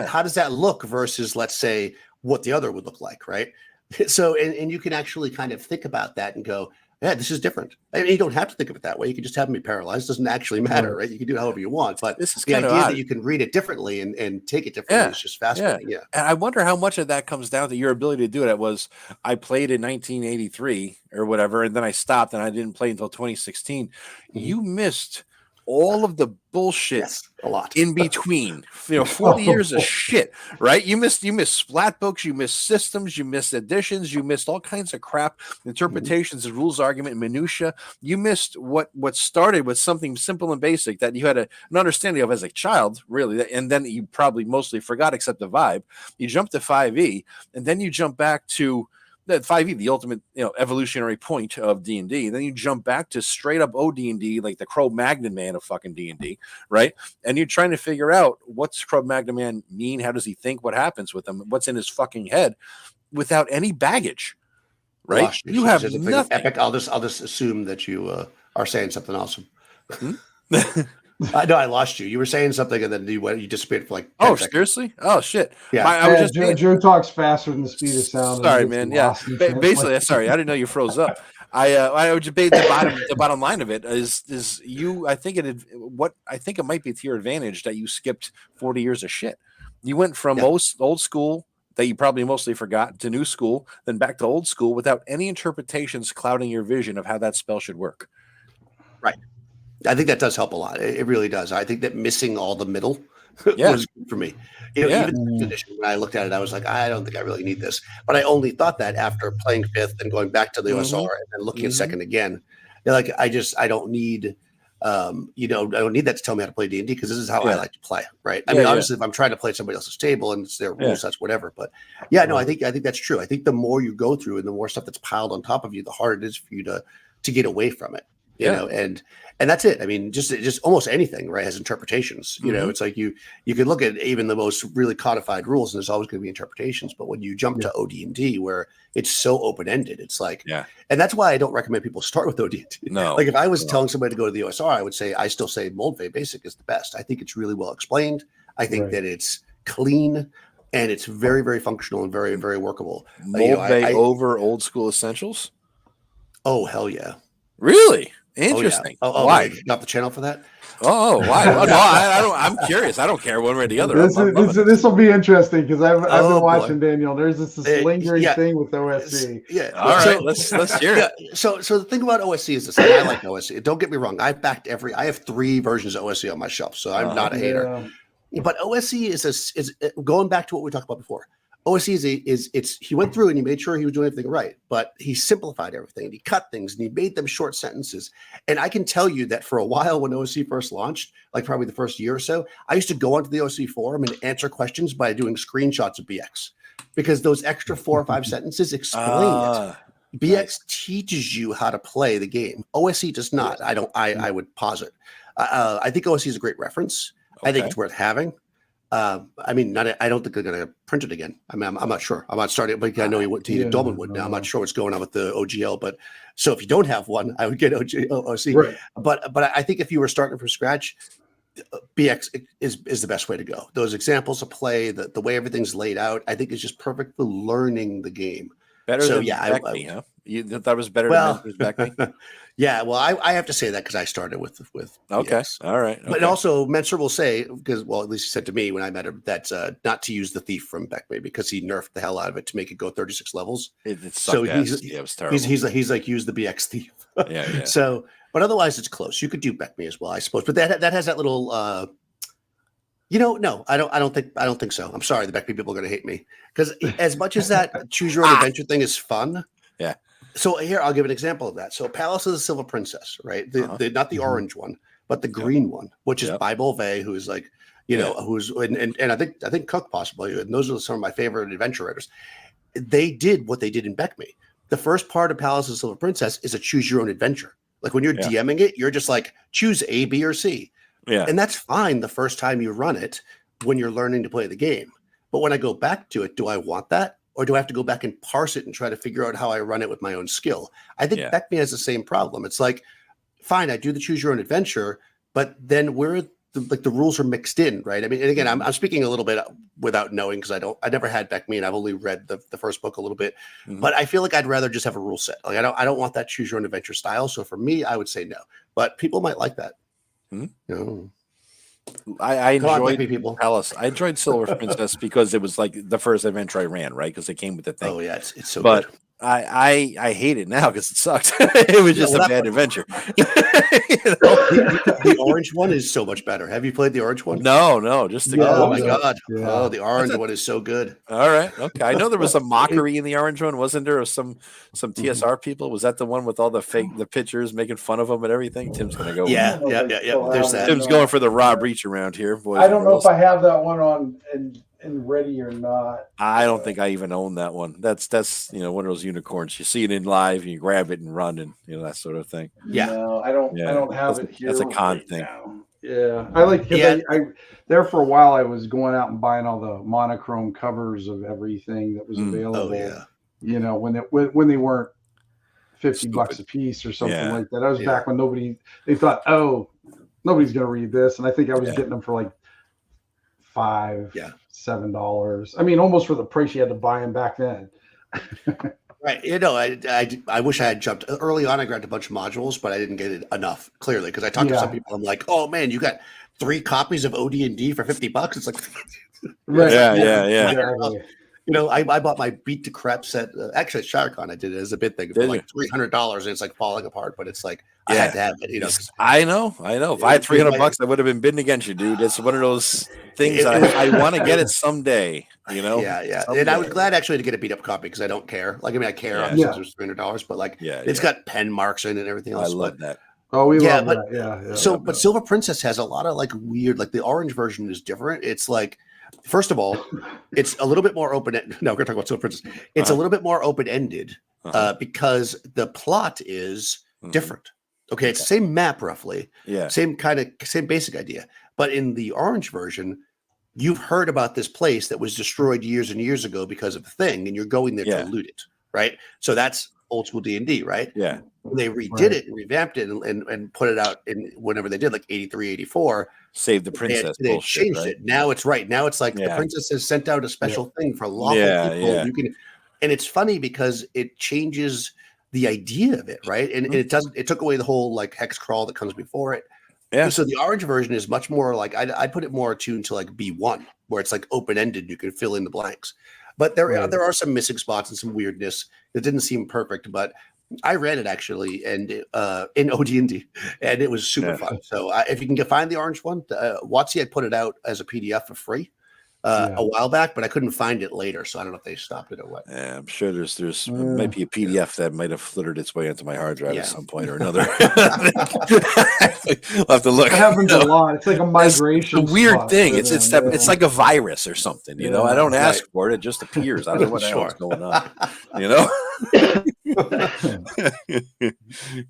how does that look versus, let's say, what the other would look like, right? So and you can actually kind of think about that and go, yeah, this is different. I mean, you don't have to think of it that way. You can just have them be paralyzed. It doesn't actually matter, right? You can do it however you want. But this is the kind idea of that you can read it differently and take it differently is just fascinating. Yeah. And I wonder how much of that comes down to your ability to do it. Was I played in 1983 or whatever, and then I stopped and I didn't play until 2016. You missed all of the bullshit a lot in between. 40 years of shit, right? You missed splat books, you missed systems, you missed additions, you missed all kinds of crap, interpretations of rules, argument, minutia. You missed what started with something simple and basic that you had an understanding of as a child, really, and then you probably mostly forgot except the vibe. You jump to 5e, and then you jump back to that 5e, the ultimate, evolutionary point of D&D. Then you jump back to straight up OD&D, like the Cro-Magnon man of fucking D&D, right? And you're trying to figure out what's Cro-Magnon man mean? How does he think? What happens with him? What's in his fucking head without any baggage, right? You have nothing. Epic. I'll just assume that you are saying something awesome. I know I lost you. You were saying something, and then you disappeared for like 10 seconds. Seriously? Oh, shit. Yeah. I was just Joe talks faster than the speed of sound. Sorry, man. Yeah. Basically, sorry. I didn't know you froze up. I would debate the bottom line of it is you. I think it might be to your advantage that you skipped 40 years of shit. You went from old school that you probably mostly forgot to new school, then back to old school without any interpretations clouding your vision of how that spell should work. Right. I think that does help a lot. It really does. I think that missing all the middle was good for me. Even the edition, when I looked at it, I was like, I don't think I really need this. But I only thought that after playing 5th and going back to the OSR and then looking at 2nd again. Like I don't need, I don't need that to tell me how to play D&D because this is how I like to play. Right. I mean, obviously, if I'm trying to play somebody else's table and it's their rules, that's whatever. But I think that's true. I think the more you go through and the more stuff that's piled on top of you, the harder it is for you to get away from it. you know, and that's it. I mean, just almost anything, right, has interpretations. You know, it's like you could look at even the most really codified rules, and there's always going to be interpretations. But when you jump to OD&D, where it's so open ended, it's like, and that's why I don't recommend people start with OD&D. No, like if I was telling somebody to go to the OSR, I still say Moldvay Basic is the best. I think it's really well explained. I think that it's clean and it's very, very functional and very, very workable. Moldvay over Old School Essentials. Oh hell yeah! Really? Interesting. Why? You got the channel for that? Oh, why? No, I don't. I'm curious. I don't care one way or the other. This will be interesting because I've been watching Daniel. There's this lingering thing with OSC. All right. Let's hear it. So the thing about OSC is this. I like OSC. Don't get me wrong. I have 3 versions of OSC on my shelf, so I'm not a hater. But OSC is going back to what we talked about before. OSC is he went through and he made sure he was doing everything right, but he simplified everything and he cut things and he made them short sentences. And I can tell you that for a while when OSC first launched, like probably the first year or so, I used to go onto the OSC forum and answer questions by doing screenshots of BX because those extra 4 or 5 sentences explain it. BX teaches you how to play the game. OSC does not. I would posit. I think OSC is a great reference. Okay. I think it's worth having. I mean, I don't think they're going to print it again. I mean, I'm not sure. I'm not starting, but I know you went to Dolman would now. I'm not sure what's going on with the OGL, but so if you don't have one, I would get OC. Right. But I think if you were starting from scratch, BX is the best way to go. Those examples of play, the way everything's laid out, I think is just perfect for learning the game. Better than Beckme, huh? You thought it was better than Beckme? Yeah, well, I have to say that because I started with okay, BX. all right. Okay. But also, Menser will say, because, well, at least he said to me when I met him, that not to use the Thief from Beckme because he nerfed the hell out of it to make it go 36 levels. It so it was terrible. He's like, use the BX Thief. Yeah. So, but otherwise, it's close. You could do Beckme as well, I suppose. But that has that little, no, I don't think so. I'm sorry, the Beckme people are going to hate me because as much as that choose your own adventure thing is fun. Yeah. So here, I'll give an example of that. So Palace of the Silver Princess, right? Not the orange one, but the green one, which is by Beauvais, who's like, who's and I think Cook possibly, and those are some of my favorite adventure writers. They did what they did in Beckme. The first part of Palace of the Silver Princess is a choose your own adventure. Like when you're DMing it, you're just like choose A, B, or C. Yeah. And that's fine the first time you run it when you're learning to play the game. But when I go back to it, do I want that? Or do I have to go back and parse it and try to figure out how I run it with my own skill? I think Beckme has the same problem. It's like, fine, I do the choose your own adventure, but then the rules are mixed in, right? I mean, and again, I'm speaking a little bit without knowing because I never had Beckme and I've only read the first book a little bit, but I feel like I'd rather just have a rule set. Like I don't want that choose your own adventure style. So for me, I would say no, but people might like that. I enjoyed Palace. I enjoyed Silver Princess because it was like the first adventure I ran, right? Because it came with the thing. Oh yeah, it's so but good. I hate it now because it sucked. It was just a bad adventure. The orange one is so much better. Have you played the orange one? No, just the oh my god! Yeah. Oh, the orange one is so good. All right, okay. I know there was some mockery in the orange one, wasn't there? Of some TSR people. Was that the one with all the pictures making fun of them and everything? Tim's gonna go. Yeah. There's that. Tim's going for the Rob Reach around here. Boys I don't know if I have that one on and ready or not. I don't think I even own that one. That's one of those unicorns. You see it in live, and you grab it and run, and that sort of thing. Yeah, no, I don't have it here. That's a con thing. Now. Yeah, I like I there for a while. I was going out and buying all the monochrome covers of everything that was available. Oh, yeah. When they weren't $50 a piece or something like that. I was back when they thought, oh, nobody's gonna read this, and I think I was getting them for like $5, $7. I mean, almost for the price you had to buy them back then. Right. I wish I had jumped early on. I grabbed a bunch of modules, but I didn't get it enough clearly because I talked to some people. I'm like, oh man, you got 3 copies of OD&D for $50. It's like, right. Yeah. I bought my Beat to Crap set. Actually, at ShireCon, I did it as a bid thing for like $300, and it's like falling apart. But it's like I had to have it. I know. If I had $300, I would have been bidding against you, dude. It's one of those things. I want to get it someday. Yeah. Someday. And I was glad actually to get a beat up copy because I don't care. Like, I mean, I care obviously it was $300, but like, it's got pen marks in it and everything else. I love that. Oh, we love that. Yeah. So, but Silver Princess has a lot of like weird. Like the orange version is different. It's like. First of all, it's a little bit more open. No, we're going to talk about Silver Princess. It's a little bit more open-ended because the plot is different. Okay, it's the same map roughly. Yeah. Same basic idea. But in the orange version, you've heard about this place that was destroyed years and years ago because of a thing, and you're going there to loot it, right? So that's old school D&D, right? Yeah. They redid it and revamped it and put it out in whenever they did, like 83, 84. Save the princess. They changed it. Now it's right. Now it's like the princess has sent out a special thing for lawful people. Yeah. You can, and it's funny because it changes the idea of it, right? And it took away the whole like hex crawl that comes before it. Yeah. So the orange version is much more like I'd put it more attuned to like B1, where it's like open ended. You can fill in the blanks, but there are some missing spots and some weirdness that didn't seem perfect. But I read it actually, and in OD&D, and it was super fun. So if you can find the orange one, WotC had put it out as a PDF for free a while back, but I couldn't find it later, so I don't know if they stopped it or what. Yeah, I'm sure there's might be a PDF that might have flittered its way into my hard drive at some point or another. I'll have to look. It happens a lot. It's like a migration. It's a weird thing. It's like a virus or something. You know, I don't ask for it; it just appears. I don't know what the hell's going on. You know.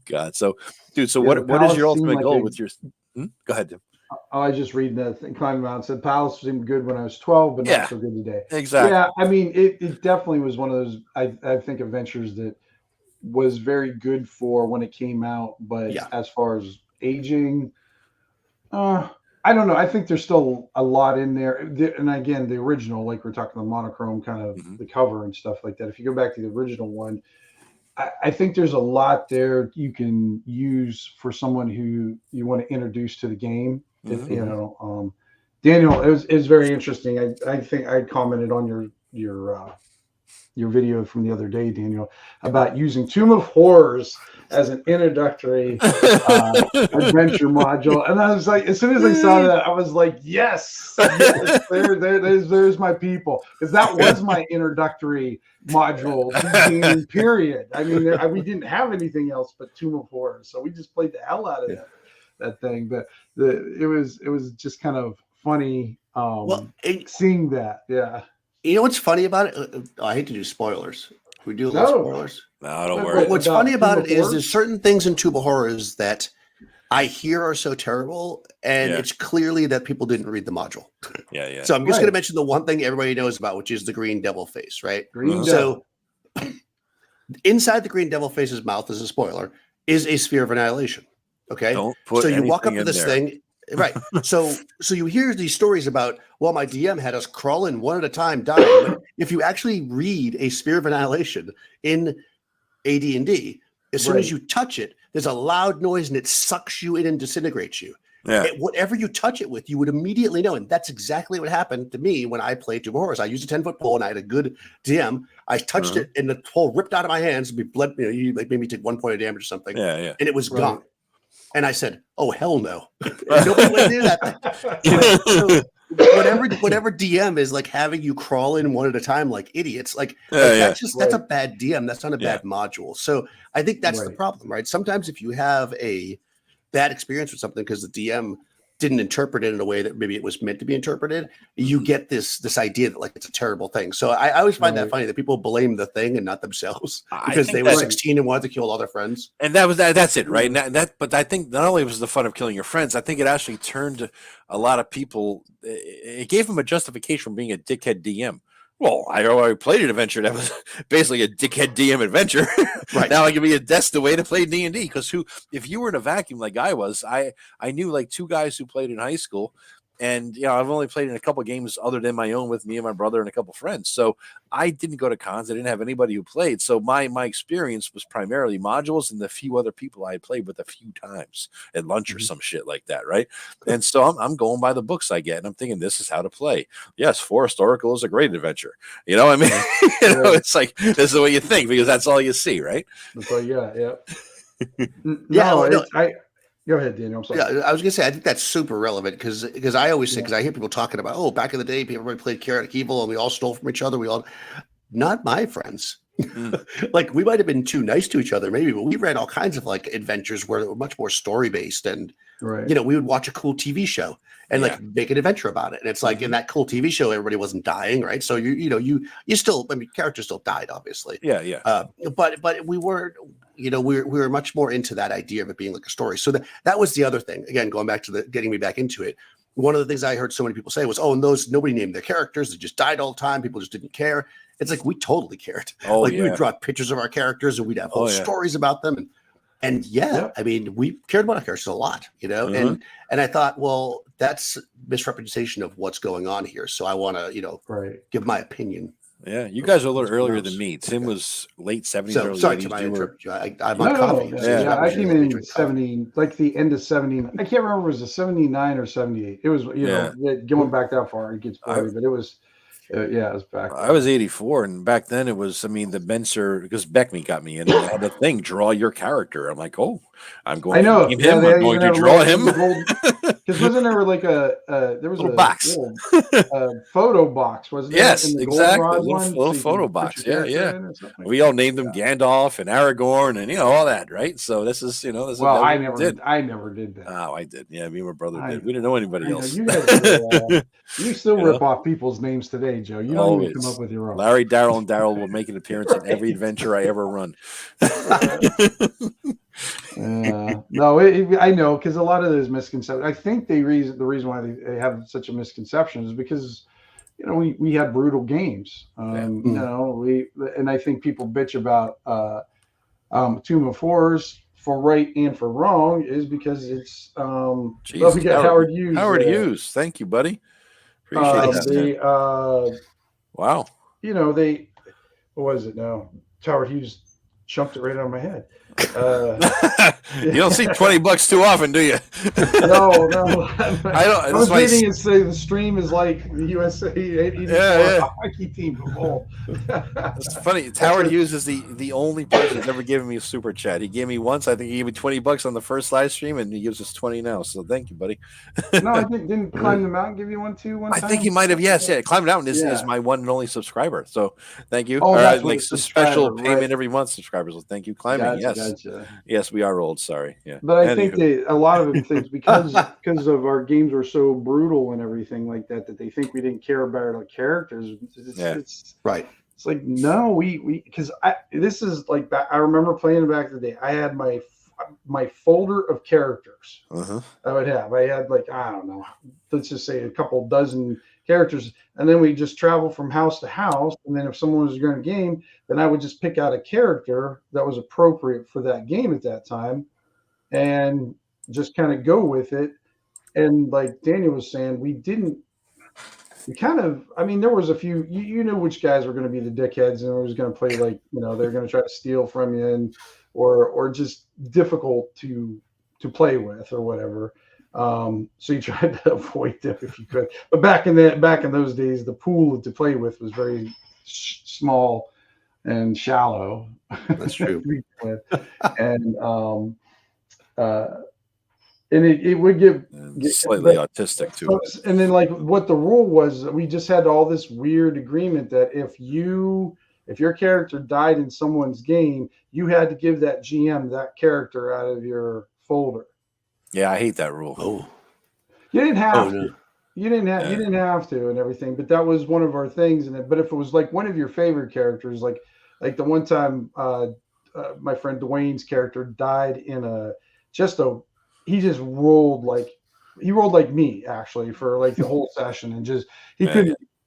God. So, dude. So what is your ultimate goal with your? Go ahead, Tim. I just read that thing climbing around. Said Palace seemed good when I was 12, but not so good today. Exactly. Yeah, I mean, it definitely was one of those. I think adventures that was very good for when it came out, but as far as aging, I don't know. I think there's still a lot in there. And again, the original, like we're talking the monochrome kind of the cover and stuff like that. If you go back to the original one, I think there's a lot there you can use for someone who you want to introduce to the game. You know, Daniel, it was very interesting. I think I commented on your video from the other day, Daniel, about using Tomb of Horrors as an introductory adventure module, and I was like, as soon as I saw that, I was like, yes, there's my people, because that was my introductory module to gaming, period. I mean, we didn't have anything else but Tomb of Horrors, so we just played the hell out of that thing. But it was just kind of funny seeing that. Yeah. You know what's funny about it? I hate to do spoilers. We do spoilers. No, don't worry. What's funny about it is there's certain things in Tomb of Horrors that I hear are so terrible, and it's clearly that people didn't read the module. Yeah. So I'm just going to mention the one thing everybody knows about, which is the green devil face, right? So inside the green devil face's mouth, as a spoiler, is a sphere of annihilation. Okay. So you walk up to this thing. Right. So you hear these stories about, well, my DM had us crawl in one at a time, dying. But if you actually read a sphere of annihilation in AD&D, as soon as you touch it, there's a loud noise and it sucks you in and disintegrates you. Yeah. Whatever you touch it with, you would immediately know. And that's exactly what happened to me when I played Tomb of Horrors. I used a 10-foot pole and I had a good DM. I touched it and the pole ripped out of my hands. Blood, you made me take 1 point of damage or something. Yeah. And it was gone. And I said, "Oh hell no!" Nobody would do that. So whatever DM is like having you crawl in one at a time like idiots, that's a bad DM. That's not a bad module. So I think that's the problem, right? Sometimes if you have a bad experience with something because the DM didn't interpret it in a way that maybe it was meant to be interpreted, you get this idea that like it's a terrible thing. So I always find that funny that people blame the thing and not themselves because they were 16 and wanted to kill all their friends. And that was that's it, right? But I think not only was the fun of killing your friends, I think it actually turned a lot of people. It gave them a justification for being a dickhead DM. Well, I already played an adventure that was basically a dickhead DM adventure. Right. Now I can be the way to play D&D, because if you were in a vacuum like I was, I knew like 2 guys who played in high school, and I've only played in a couple games other than my own with me and my brother and a couple friends. So I didn't go to cons. I didn't have anybody who played. So my experience was primarily modules and the few other people I had played with a few times at lunch or some shit like that, right? And so I'm going by the books I get, and I'm thinking this is how to play. Yes, Forest Oracle is a great adventure. You know what I mean? It's like this is the way you think because that's all you see, right? That's all you got. Yeah. Go ahead, Daniel. I'm sorry. Yeah, I was going to say, I think that's super relevant because I always say, because I hear people talking about, back in the day, everybody played Chaotic Evil and we all stole from each other. Not my friends. Like we might have been too nice to each other, maybe, but we ran all kinds of like adventures where they were much more story based, and we would watch a cool TV show and like make an adventure about it. And it's like in that cool TV show, everybody wasn't dying, right? So you still, characters still died, obviously. Yeah. But we were we were much more into that idea of it being like a story. So that was the other thing. Again, going back to getting me back into it. One of the things I heard so many people say was, "Oh, and nobody named their characters. They just died all the time. People just didn't care." It's like we totally cared. We would draw pictures of our characters and we'd have whole stories about them. And I mean, we cared about our characters a lot, and I thought, well, that's misrepresentation of what's going on here. So I want to, give my opinion. Yeah, you guys are a little earlier than me. Tim was late 70s, early sorry 80s. to interrupt you. I'm on coffee. I came in 70, like the end of 70. I can't remember if it was a 79 or 78. It was, going back that far, it gets blurry, but it was. It was back then. I was 84, and back then it was, the Benser, because Beckme got me in, and had a thing, draw your character. I'm like, I'm going to name him. I'm going to draw him. Because wasn't there like there was little box, photo box, wasn't there? Yes, exactly, little photo box. Yeah. We all named them Gandalf and Aragorn and all that, right? So this is, well, I never did that. Oh, I did. Yeah, me and my brother did. We didn't know anybody else. You guys, you still rip off people's names today, Joe. You don't even come up with your own. Larry, Daryl, and Daryl will make an appearance in every adventure I ever run. No, I know, because a lot of those misconceptions. I think the reason why they have such a misconception is because we had brutal games. And I think people bitch about Tomb of Horrors for right and for wrong is because it's we got Howard Hughes. Howard Hughes, thank you, buddy. Appreciate that. Wow. What was it now? Howard Hughes chunked it right out of my head. You don't see $20 too often, do you? No. I was reading it say the stream is like the USA 84 hockey team. It's funny. Howard Hughes is the only person who's ever given me a super chat. He gave me once. I think he gave me $20 on the first live stream, and he gives us 20 now. So thank you, buddy. No, I think didn't Climb the Mountain give you one too? One time? I think he might have. Yes, Climb the Mountain is my one and only subscriber. So thank you. That's like special payment every month subscribers. So thank you, Climbing. Gotcha. Yes, we are old. Sorry. Yeah. But I think a lot of it things because of our games were so brutal and everything like that they think we didn't care about our characters. It's right. It's like no, we because this is like I remember playing back in the day. I had my folder of characters. I would have. I had like I don't know. Let's just say a couple dozen characters, and then we just travel from house to house. And then if someone was going to game, then I would just pick out a character that was appropriate for that game at that time, and just kind of go with it. And like Daniel was saying, there was a few, you knew which guys were going to be the dickheads and was going to play like, they're going to try to steal from you and, or just difficult to play with or whatever. So you tried to avoid them if you could. But back in those days, the pool to play with was very small and shallow. That's true. And it would get slightly autistic too. And then like what the rule was, we just had all this weird agreement that if your character died in someone's game, you had to give that GM that character out of your folder. Yeah, I hate that rule. Oh, you didn't have to. No. You didn't have to and everything, but that was one of our things. But if it was like one of your favorite characters, like the one time my friend Dwayne's character died in he just rolled like me actually for like the whole session and just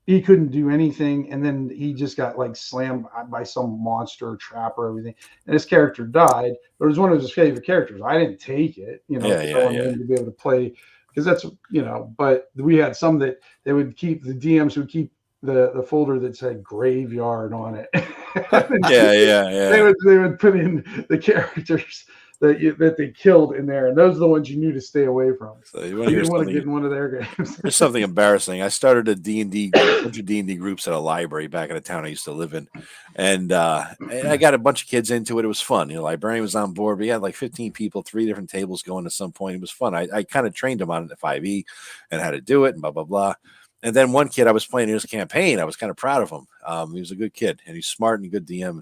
he couldn't do anything, and then he just got like slammed by some monster trap or everything, and his character died. But it was one of his favorite characters. I didn't take it, to be able to play because that's But we had some that they would keep the DMs would keep the folder that said graveyard on it. They would put in the characters that they killed in there, and those are the ones you knew to stay away from. So you didn't want to get in one of their games. There's something embarrassing. I started a bunch of D&D groups at a library back in the town I used to live in, and I got a bunch of kids into it. It was fun. Librarian was on board. We had like 15 people, 3 different tables going at some point. It was fun. I kind of trained them on it at 5e and how to do it and blah blah blah. And then one kid I was playing in his campaign, I was kind of proud of him. He was a good kid, and he's smart and a good DM.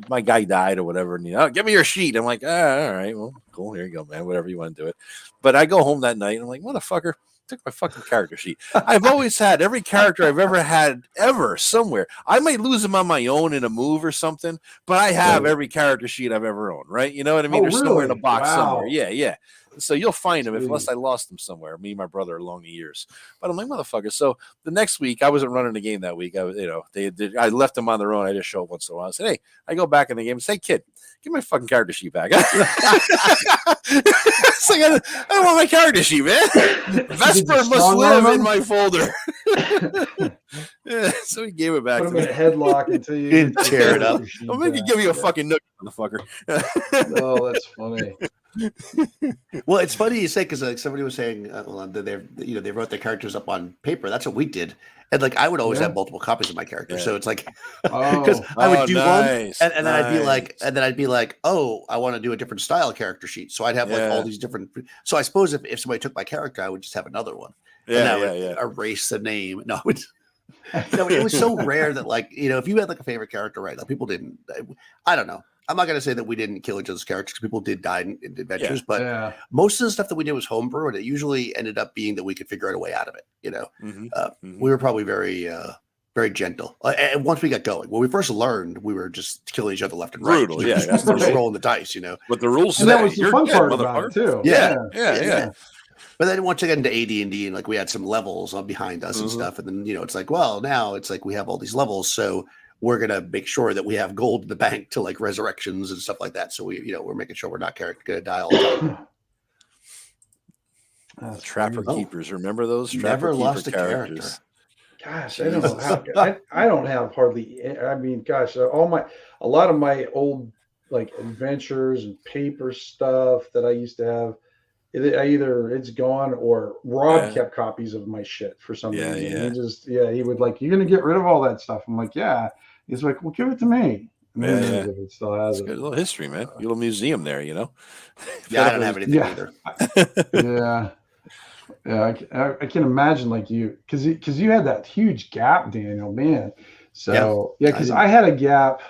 My guy died or whatever, and give me your sheet. I'm like, all right, well, cool, here you go, man, whatever you want to do it. But I go home that night, and I'm like, motherfucker, took my fucking character sheet. I've always had every character I've ever had somewhere. I might lose them on my own in a move or something, but I have every character sheet I've ever owned, right? You know what I mean? They're somewhere in a box somewhere. Yeah. So you'll find them unless I lost them somewhere. Me and my brother along the years. But I'm like, motherfucker. So the next week, I wasn't running the game that week. I left them on their own. I just show up once in a while. I said, hey, I go back in the game and say, kid, give my fucking character sheet back. It's like, I don't want my character sheet, man. Vesper must live in my folder. Yeah, so he gave it back. Put him in a headlock until you tear it up. I'll maybe give you a fucking nook, motherfucker. Oh, that's funny. Well, it's funny you say, because like somebody was saying, they wrote their characters up on paper. That's what we did, and like I would always have multiple copies of my character. So it's like, because I would do one, and then I'd be like, oh, I want to do a different style character sheet. So I'd have like all these different. So I suppose if somebody took my character, I would just have another one. Erase the name. No, it was so rare that, like, if you had like a favorite character, right? Like people didn't. I don't know. I'm not going to say that we didn't kill each other's characters, because people did die in adventures, but most of the stuff that we did was homebrew, and it usually ended up being that we could figure out a way out of it. We were probably very, very gentle. And once we got going, when we first learned, we were just killing each other left and right. Brutal, just rolling the dice, But the rules, and that was the fun part about it too. Yeah. But then once I got into AD&D, and like we had some levels on behind us and stuff, and then it's like, well, now it's like we have all these levels, so we're gonna make sure that we have gold in the bank to like resurrections and stuff like that. So we're making sure we're not gonna die all the time. Trapper keepers, remember those? Never lost a character. Gosh, I don't know how. I don't have hardly. I mean, gosh, a lot of my old like adventures and paper stuff that I used to have, either it's gone or Rob kept copies of my shit for some reason. He would like, you're gonna get rid of all that stuff. I'm like, yeah. He's like, well, give it to me. It still has it. A little history, man. A little museum there, Yeah, I don't have anything either. I can imagine, like, you, because you had that huge gap, Daniel, man. So because I had a gap.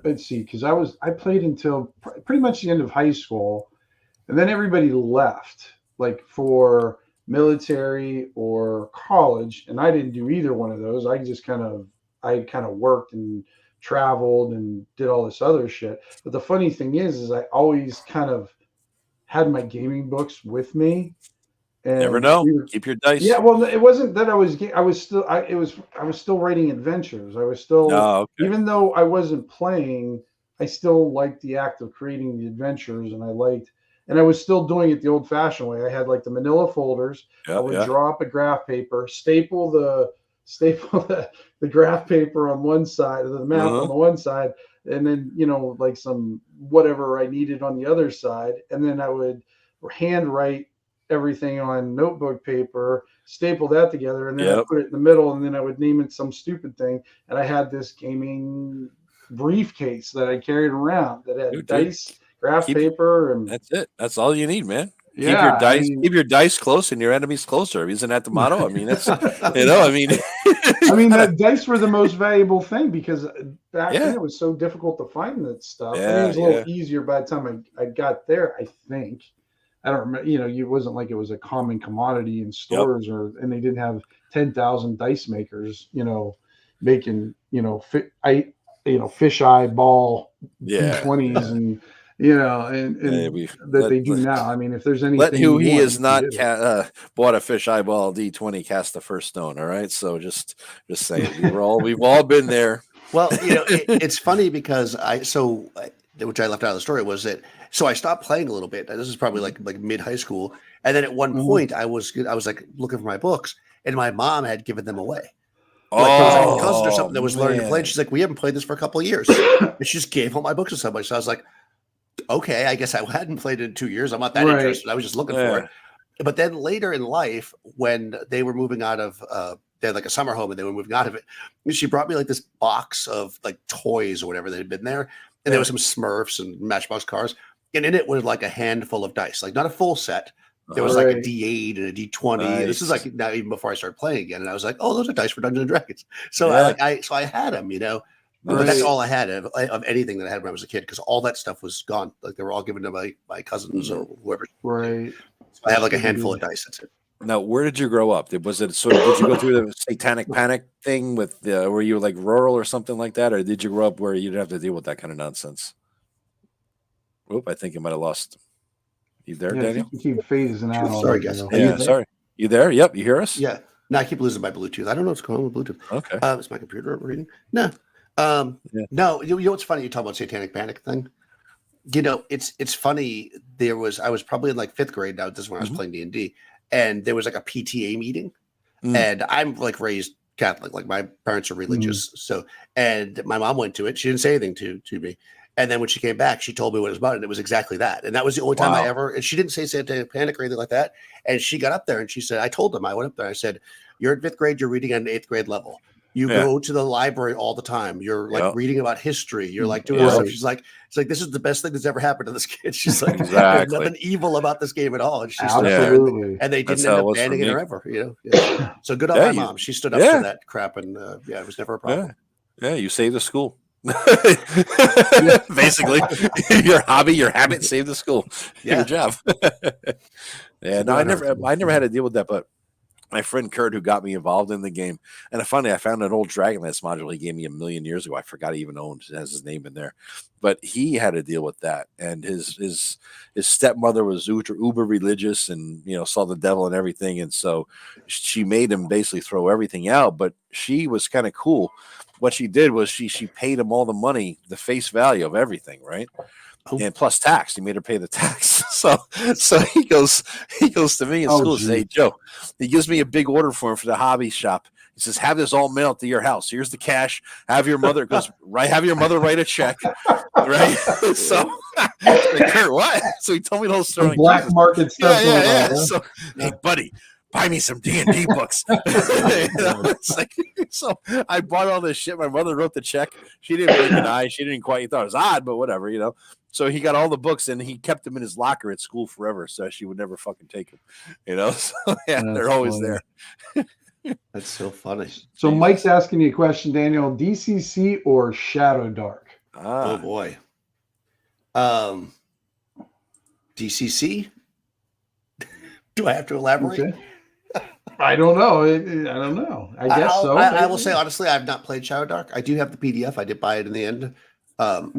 Let's see, because I played until pretty much the end of high school, and then everybody left, like for military or college, and I didn't do either one of those. I kind of worked and traveled and did all this other shit. But the funny thing is I always kind of had my gaming books with me. And never know. Keep your dice. Yeah, well, it wasn't that I was still writing adventures. I was still, even though I wasn't playing, I still liked the act of creating the adventures, and I was still doing it the old-fashioned way. I had like the manila folders. I would draw up a graph paper, staple the graph paper on one side, the map on the one side, and then like some whatever I needed on the other side, and then I would handwrite everything on notebook paper, staple that together, and then I put it in the middle, and then I would name it some stupid thing. And I had this gaming briefcase that I carried around that had dice, graph paper, and that's it. That's all you need, man. Keep your dice close and your enemies closer. Isn't that the motto? I mean, that's the dice were the most valuable thing, because back then it was so difficult to find that stuff. It was a little easier by the time I got there, I think. I don't remember, it wasn't like it was a common commodity in stores, and they didn't have 10,000 dice makers, making, fish eye ball D20s and, they do now. I mean, if there's anything, let who he has not bought a fish eyeball D20 cast the first stone. All right. So just saying, we've all been there. Well, it's funny because which I left out of the story was that. So I stopped playing a little bit. This is probably like mid high school, and then at one point I was like looking for my books, and my mom had given them away. Like a cousin or something that was learning to play. And she's like, "We haven't played this for a couple of years," and she just gave all my books to somebody. So I was like, "Okay, I guess I hadn't played it in 2 years. I'm not that interested. I was just looking for it." But then later in life, when they were moving out of, they had like a summer home, and they were moving out of it, she brought me like this box of like toys or whatever that had been there, and there was some Smurfs and Matchbox cars. And in it was like a handful of dice, like not a full set. There was like a D8 and a D20. Nice. This is like now even before I started playing again. And I was like, oh, those are dice for Dungeons and Dragons. So I had them, but that's all I had of anything that I had when I was a kid, because all that stuff was gone. Like they were all given to my cousins or whoever. Right. So I have like a handful of dice. That's it. Now, where did you grow up? Was it sort of? Did you go through the satanic panic thing with? Were you like rural or something like that, or did you grow up where you didn't have to deal with that kind of nonsense? Oop, I think you might have lost. You there, Daniel? You keep phasing out. Sorry, guys. Yeah, sorry. You there? Yep. You hear us? Yeah. No, I keep losing my Bluetooth. I don't know what's going on with Bluetooth. Okay. Is my computer reading? No. No. You know what's funny? You talk about satanic panic thing. You know, it's funny. I was probably in like 5th grade. Now this is when I was playing D&D, and there was like a PTA meeting, and I'm like raised Catholic. Like my parents are religious, so and my mom went to it. She didn't say anything to me. And then when she came back, she told me what it was about, and it was exactly that. And that was the only time I ever. And she didn't say satanic panic or anything like that. And she got up there and she said, "I told them." I went up there. I said, "You're in 5th grade. You're reading at an 8th grade level. You go to the library all the time. You're like reading about history. You're like doing stuff." She's like, "It's like this is the best thing that's ever happened to this kid." She's like, "There's nothing evil about this game at all." And she stood up there, and they didn't end up banning it or ever. You know, so good on my mom. She stood up to that crap, and it was never a problem. Yeah, you saved the school. Basically, your habit saved the school. Good job. No, I never had to deal with that, but my friend Kurt, who got me involved in the game, and funny, I found an old Dragonlance module he gave me 1,000,000 years ago. I forgot he even owned it, has his name in there, but he had to deal with that, and his stepmother was uber religious, and saw the devil and everything, and so she made him basically throw everything out. But she was kind of cool. What she did was she paid him all the money, the face value of everything, right? And plus tax. He made her pay the tax. So he goes to me in school and says, "Hey, Joe," he gives me a big order form for the hobby shop. He says, "Have this all mailed to your house. Here's the cash. Have your mother write a check." Right? So Kurt, what? So he told me the whole story. Black market stuff. Yeah. So, hey, buddy, buy me some D&D books. So I bought all this shit. My mother wrote the check. She didn't blink an eye. She didn't quite. Thought it was odd, but whatever, So he got all the books, and he kept them in his locker at school forever, so she would never fucking take them. So they're always there. That's so funny. So Mike's asking you a question, Daniel: DCC or Shadow Dark? Oh boy. DCC. Do I have to elaborate? Okay. I don't know. I guess so. I will say honestly, I've not played Shadow Dark. I do have the PDF. I did buy it in the end.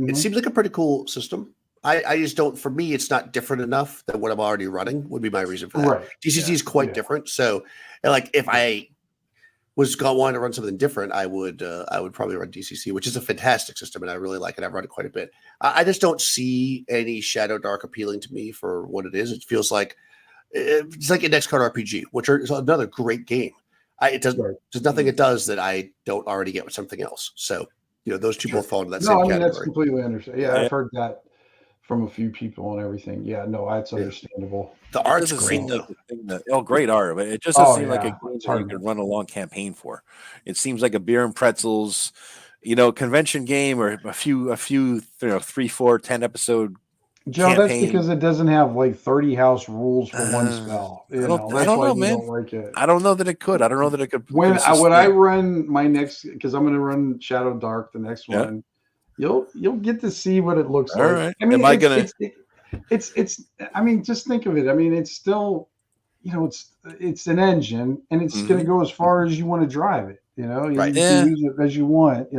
It seems like a pretty cool system. I just don't. For me, it's not different enough that what I'm already running would be my reason for that. Right. DCC is quite different. So, like, if I was wanting to run something different, I would probably run DCC, which is a fantastic system, and I really like it. I've run it quite a bit. I just don't see any Shadow Dark appealing to me for what it is. It feels like it's like Index Card RPG, which is another great game. There's nothing it does that I don't already get with something else. So, those two both fall into that same category. That's completely understandable. Yeah, I've heard that from a few people and everything. Yeah, no, that's understandable. The art's great, though. Great art, but it just doesn't seem like a game you could run a long campaign for. It seems like a beer and pretzels, convention game, or a few 3, 4, 10 episode Joe, campaign. That's because it doesn't have like 30 house rules for one spell. I don't know, man. I don't know that it could. I don't know that it could. When I run my next, because I'm going to run Shadow Dark, the next one, you'll get to see what it looks like. All right. I mean, it's. I mean, just think of it. I mean, it's still, it's an engine, and it's going to go as far as you want to drive it. You can use it as you want.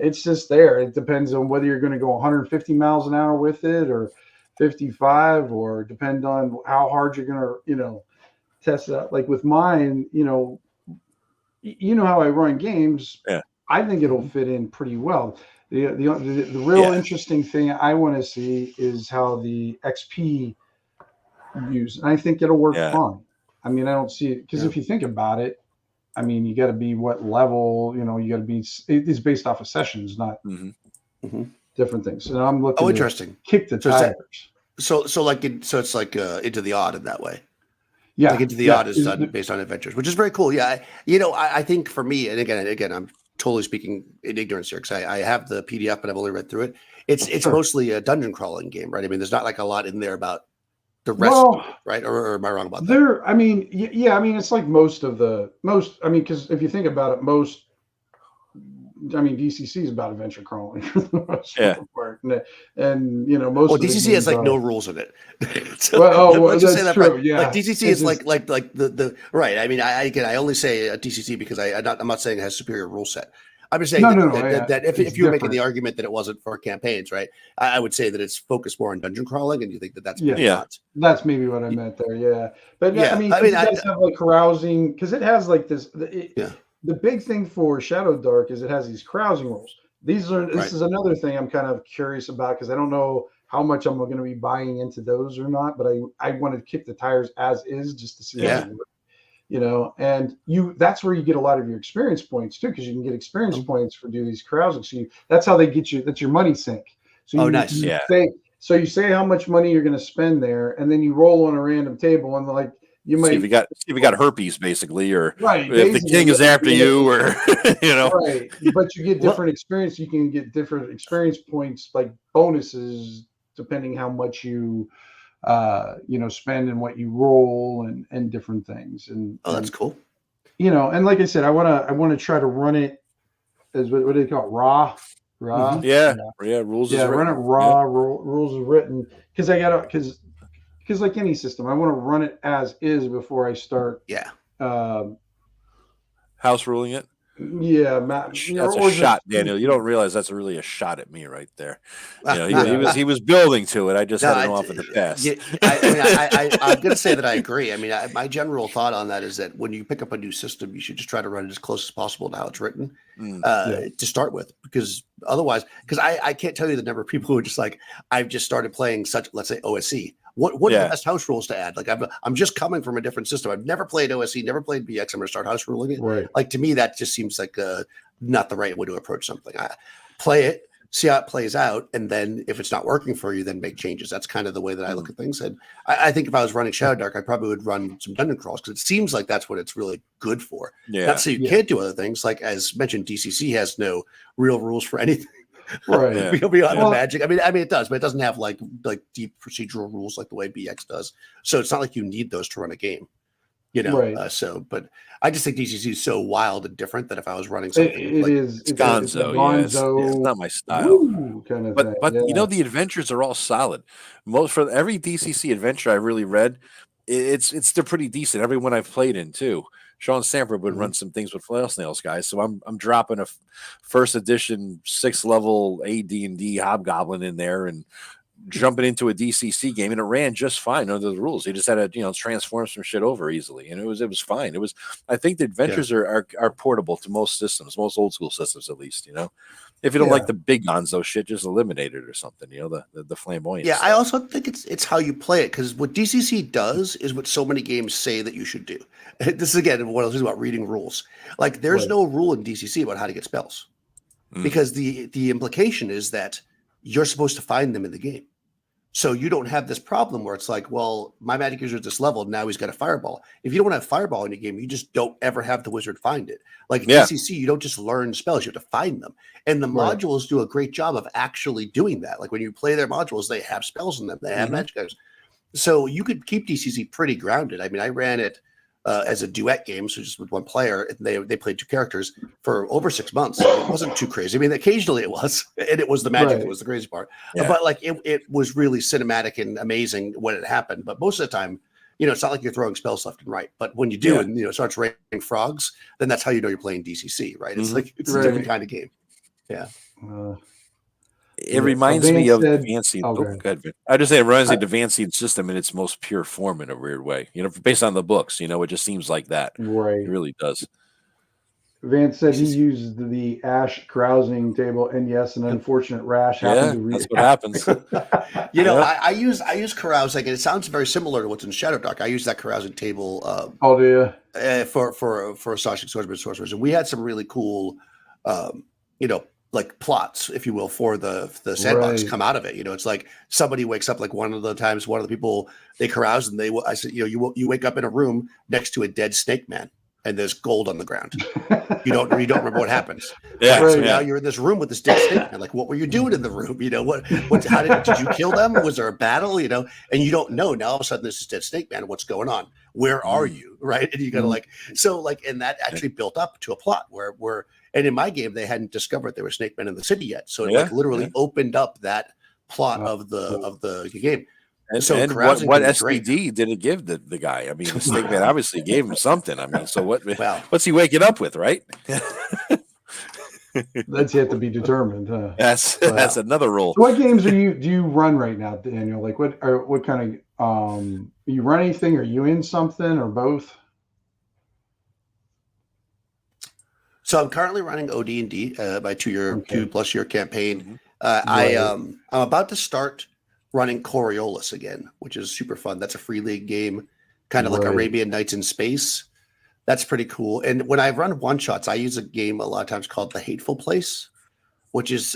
It's just there. It depends on whether you're going to go 150 miles an hour with it or 55, or depend on how hard you're going to, test it out. Like with mine, how I run games. Yeah. I think it'll fit in pretty well. The real interesting thing I want to see is how the XP use, and I think it'll work fine. I mean, I don't see it because if you think about it, I mean, you got to be what level, you got to be. It's based off of sessions, not different things. So I'm looking. Oh, interesting. Kick the tires. So it's like Into the Odd in that way. Yeah, like Into the Odd is done based on adventures, which is very cool. Yeah, I think for me, and again, I'm totally speaking in ignorance here because I have the PDF, but I've only read through it. It's mostly a dungeon crawling game, right? I mean, there's not like a lot in there about the rest, right? Or am I wrong about that? I mean, it's like most. I mean, because if you think about it, I mean, DCC is about adventure crawling for the most part, and most. Well, DCC has like no rules in it. So, let's just say that true. Right. Yeah, like DCC is just, like the right. I mean, I only say DCC because I'm not saying it has superior rule set. I'm just saying that if you're making the argument that it wasn't for campaigns, right? I would say that it's focused more on dungeon crawling, and you think that that's not. That's maybe what I meant there. Yeah, but I mean, it does have like carousing because it has like this. The big thing for Shadow Dark is it has these carousing rules. This is another thing I'm kind of curious about because I don't know how much I'm going to be buying into those or not, but I want to kick the tires as is just to see how they work. And that's where you get a lot of your experience points too, because you can get experience points for doing these carousing. So that's how they get you. That's your money sink. So nice. You say how much money you're going to spend there, and then you roll on a random table, and like you might if you got herpes basically, or if the king is after you, or right. But you get different experience. You can get different experience points, like bonuses, depending how much you spend and what you roll and different things. And that's cool. And like I said, I want to try to run it as what do they call it? Raw. Rules. Run it raw. Rules is written because like any system, I want to run it as is before I start. House ruling it. Yeah, that's a shot, Daniel. You don't realize that's really a shot at me right there. He was building to it. I just had it off in the past. I'm going to say that I agree. I mean, my general thought on that is that when you pick up a new system, you should just try to run it as close as possible to how it's written to start with, because otherwise, I can't tell you the number of people who are just like, I've just started playing let's say OSC. What are the best house rules to add? Like I'm just coming from a different system. I've never played OSC, never played BX. I'm going to start house ruling it. Right. Like to me, that just seems like not the right way to approach something. I play it, see how it plays out, and then if it's not working for you, then make changes. That's kind of the way that I look at things. And I think if I was running Shadow Dark, I probably would run some dungeon crawls because it seems like that's what it's really good for. Yeah. Not so you can't do other things. Like as mentioned, DCC has no real rules for anything. Right. Beyond the magic. I mean, it does, but it doesn't have like deep procedural rules like the way BX does. So it's not like you need those to run a game, Right. But I just think DCC is so wild and different that if I was running something, it's gonzo. It's not my style. Kind of but the adventures are all solid. For every DCC adventure I really read, they're pretty decent. Everyone I've played in too. Sean Sanford would run some things with Flail Snails guys, so I'm dropping a first edition 6th level AD&D Hobgoblin in there and jumping into a DCC game, and it ran just fine under the rules. He just had to transform some shit over easily, and it was fine. I think the adventures are portable to most systems, most old school systems at least. If you don't like the big gonzo shit, just eliminate it or something. The flamboyance. Yeah, I also think it's how you play it, because what DCC does is what so many games say that you should do. This is again one of those things about reading rules. Like there's no rule in DCC about how to get spells, because the implication is that you're supposed to find them in the game. So you don't have this problem where it's like, well, my magic user at this level, now he's got a fireball. If you don't have fireball in your game, you just don't ever have the wizard find it. Like DCC, you don't just learn spells, you have to find them. And the modules do a great job of actually doing that. Like when you play their modules, they have spells in them, they have magic items. So you could keep DCC pretty grounded. I mean, I ran it as a duet game, so just with one player, and they played 2 characters for over 6 months. It wasn't too crazy. I mean, occasionally it was, and it was the magic that was the crazy part. But like it was really cinematic and amazing when it happened. But most of the time, it's not like you're throwing spells left and right. But when you do, and it starts raining frogs, then that's how you know you're playing DCC, right? It's like it's a different kind of game. Yeah. It reminds me of Vancian. I just say it reminds me of the Vancian system in its most pure form in a weird way. Based on the books, it just seems like that. Right. It really does. Vance said he used the ash carousing table, and yes, an unfortunate rash happened to that's what happens. I use carousing, and it sounds very similar to what's in Shadow Dark. I use that carousing table. For Astonishing Swordsmen and Sorcerers, and we had some really cool, like plots, if you will, for the sandbox come out of it. It's like somebody wakes up, like one of the times, one of the people, they carouse and I said, you wake up in a room next to a dead snake man and there's gold on the ground. You don't remember what happens. Now you're in this room with this dead snake man. Like, what were you doing in the room? How did you kill them? Was there a battle? And you don't know. Now all of a sudden this is dead snake man. What's going on? Where are you? Right. And you gotta and that actually built up to a plot where And in my game, they hadn't discovered there were snake men in the city yet. So it like literally opened up that plot of the game. And, so and what SPD did it give the guy? I mean, the snake man obviously gave him something. I mean, so what's he waking up with, right? That's yet to be determined, huh? That's another rule. So what games do you run right now, Daniel? Like what kind of you run anything? Are you in something or both? So I'm currently running OD&D, my 2+ year campaign. I'm about to start running Coriolis again, which is super fun. That's a free league game, kind of like Arabian Nights in space. That's pretty cool. And when I run one shots, I use a game a lot of times called The Hateful Place, which is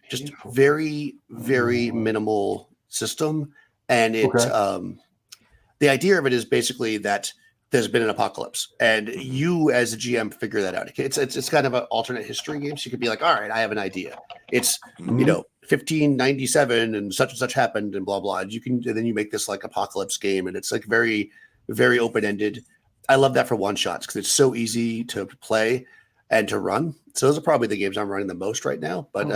just very, very minimal system. And it the idea of it is basically that there's been an apocalypse, and you as a GM figure that out. It's kind of an alternate history game. So you could be like, all right, I have an idea. It's 1597 and such happened and blah blah. And then you make this like apocalypse game, and it's like very, very open ended. I love that for one shots because it's so easy to play and to run. So those are probably the games I'm running the most right now. But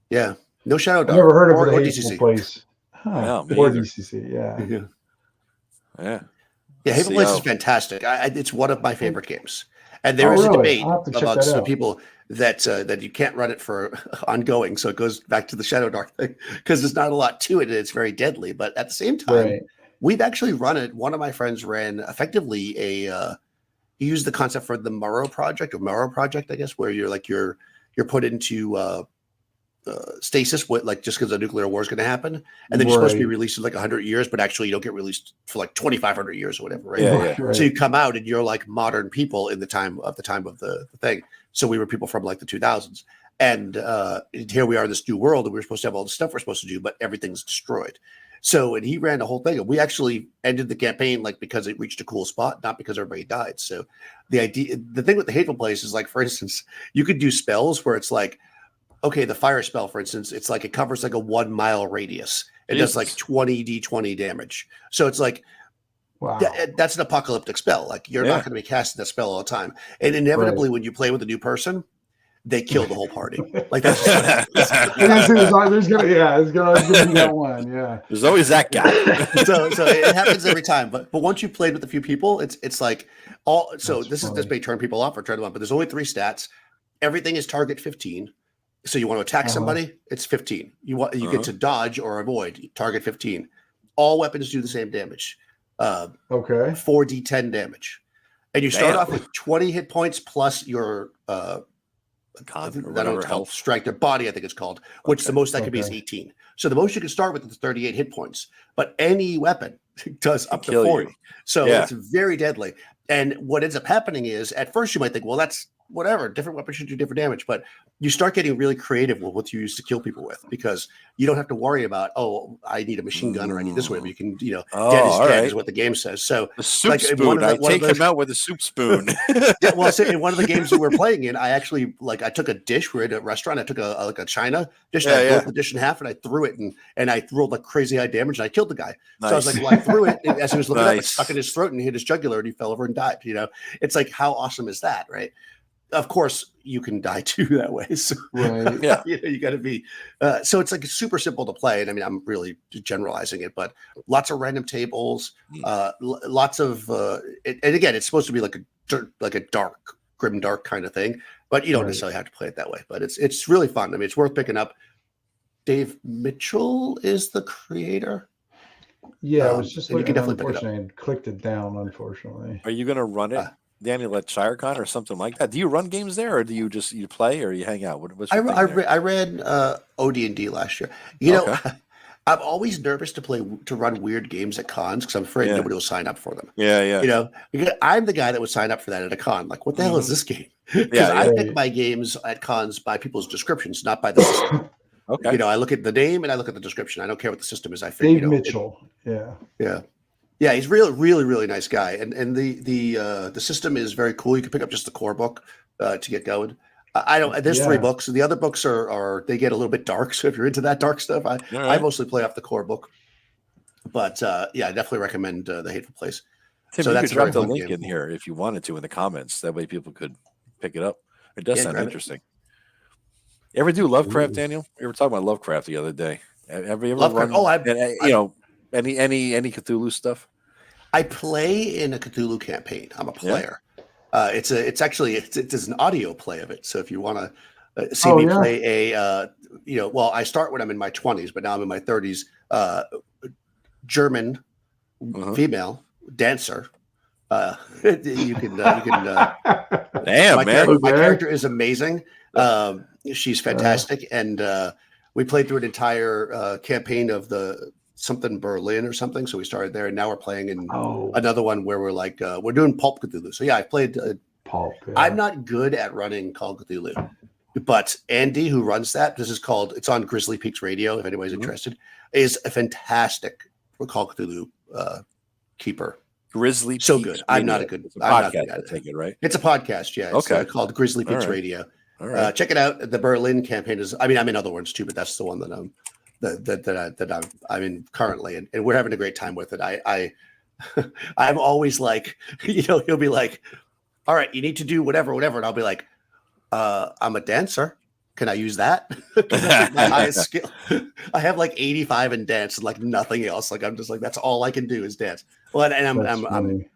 yeah, no Shadow Dog. I've never heard of or the DCC. Place. Huh. Or DCC, yeah. Hateful Place is fantastic. It's one of my favorite games. And there is a debate amongst some people that you can't run it for ongoing. So it goes back to the Shadow Dark thing because there's not a lot to it and it's very deadly. But at the same time, we've actually run it. One of my friends ran effectively he used the concept for the Morrow Project, I guess, where you're put into stasis with like just because a nuclear war is going to happen, and then you're supposed to be released in like 100 years, but actually you don't get released for like 2,500 years or whatever, right? So you come out and you're like modern people in the time of the thing. So we were people from like the 2000s, and here we are in this new world, and we were supposed to have all the stuff we're supposed to do, but everything's destroyed. So, and he ran the whole thing, and we actually ended the campaign like because it reached a cool spot, not because everybody died. So the thing with the Hateful Place is like, for instance, you could do spells where it's like, okay, the fire spell, for instance, it's like it covers like a 1 mile radius. It does like 20 d20 damage. So it's like, that's an apocalyptic spell. Like you're not going to be casting that spell all the time. And inevitably, when you play with a new person, they kill the whole party. Like that's there's gonna be that one. Yeah, there's always that guy. so it happens every time. But once you've played with a few people, it's like all. So this may turn people off or turn them on. But there's only 3 stats. Everything is target 15. So you want to attack somebody, it's 15. You get to dodge or avoid, target 15. All weapons do the same damage. 4d10 damage. And you start off with 20 hit points plus your health strength or body, I think it's called, which the most that could be is 18. So the most you can start with is 38 hit points. But any weapon does up to 40. So it's very deadly. And what ends up happening is at first you might think, well, that's whatever, different weapons should do different damage, but you start getting really creative with what you use to kill people with, because you don't have to worry about, I need a machine gun or I need this way, but you can, dead is dead is what the game says. So the soup spoon, I take him out with a soup spoon. In one of the games that we're playing in, I actually I took a dish. We're at a restaurant. I took a china dish. And I broke the dish in half and I threw it and I rolled like crazy high damage and I killed the guy. Nice. So I was like, I threw it as he was looking up, it stuck in his throat and hit his jugular and he fell over and died. It's like, how awesome is that, right? Of course, you can die too that way. So, you got to be. So it's like super simple to play, and I mean, I'm really generalizing it, but lots of random tables, lots of, and again, it's supposed to be like a dark, grim, dark kind of thing, but you don't necessarily have to play it that way. But it's really fun. I mean, it's worth picking up. Dave Mitchell is the creator. Yeah, I was just looking. Unfortunately, I clicked it down. Unfortunately, are you going to run it? Daniel at ShireCon or something like that. Do you run games there, or do you just play, or you hang out? I ran OD&D last year. Know, I'm always nervous to run weird games at cons because I'm afraid nobody will sign up for them. Because I'm the guy that would sign up for that at a con. Like, what the hell is this game? Because I pick my games at cons by people's descriptions, not by the system. Okay. I look at the name and I look at the description. I don't care what the system is. I think Dave Mitchell. Yeah, he's really, really, really nice guy, and the system is very cool. You can pick up just the core book to get going. There's 3 books. The other books are they get a little bit dark. So if you're into that dark stuff, I mostly play off the core book. But I definitely recommend The Hateful Place. Tim, so you could drop the link in here if you wanted to in the comments. That way people could pick it up. It does sound interesting. You ever do Lovecraft, Daniel? You ever talk about Lovecraft the other day? Have you ever Lovecraft? run? Any Cthulhu stuff? I play in a Cthulhu campaign. I'm a player. Yeah. It's an audio play of it. So if you want to see me play I start when I'm in my 20s, but now I'm in my 30s. German female dancer. You can. Damn, my character is amazing. She's fantastic, and we played through an entire campaign of the something Berlin or something. So we started there, and now we're playing in another one where we're like we're doing Pulp Cthulhu. So yeah, I played Pulp. Yeah. I'm not good at running Call of Cthulhu, but Andy, who runs that, it's on Grizzly Peaks Radio. If anybody's interested, is a fantastic Call of Cthulhu keeper. Grizzly Peaks so good. I'm not a good podcast. I take it, right? It's a podcast. Yeah. It's called Grizzly Peaks Radio. All right. Check it out. The Berlin campaign is. I'm in other ones too, but that's the one that I'm in currently, and we're having a great time with it. I'm always like, he'll be like, "All right, you need to do whatever," and I'll be like, "I'm a dancer. Can I use that?" That's my highest skill. I have like 85 in dance and like nothing else. Like I'm just like that's all I can do is dance. Well, and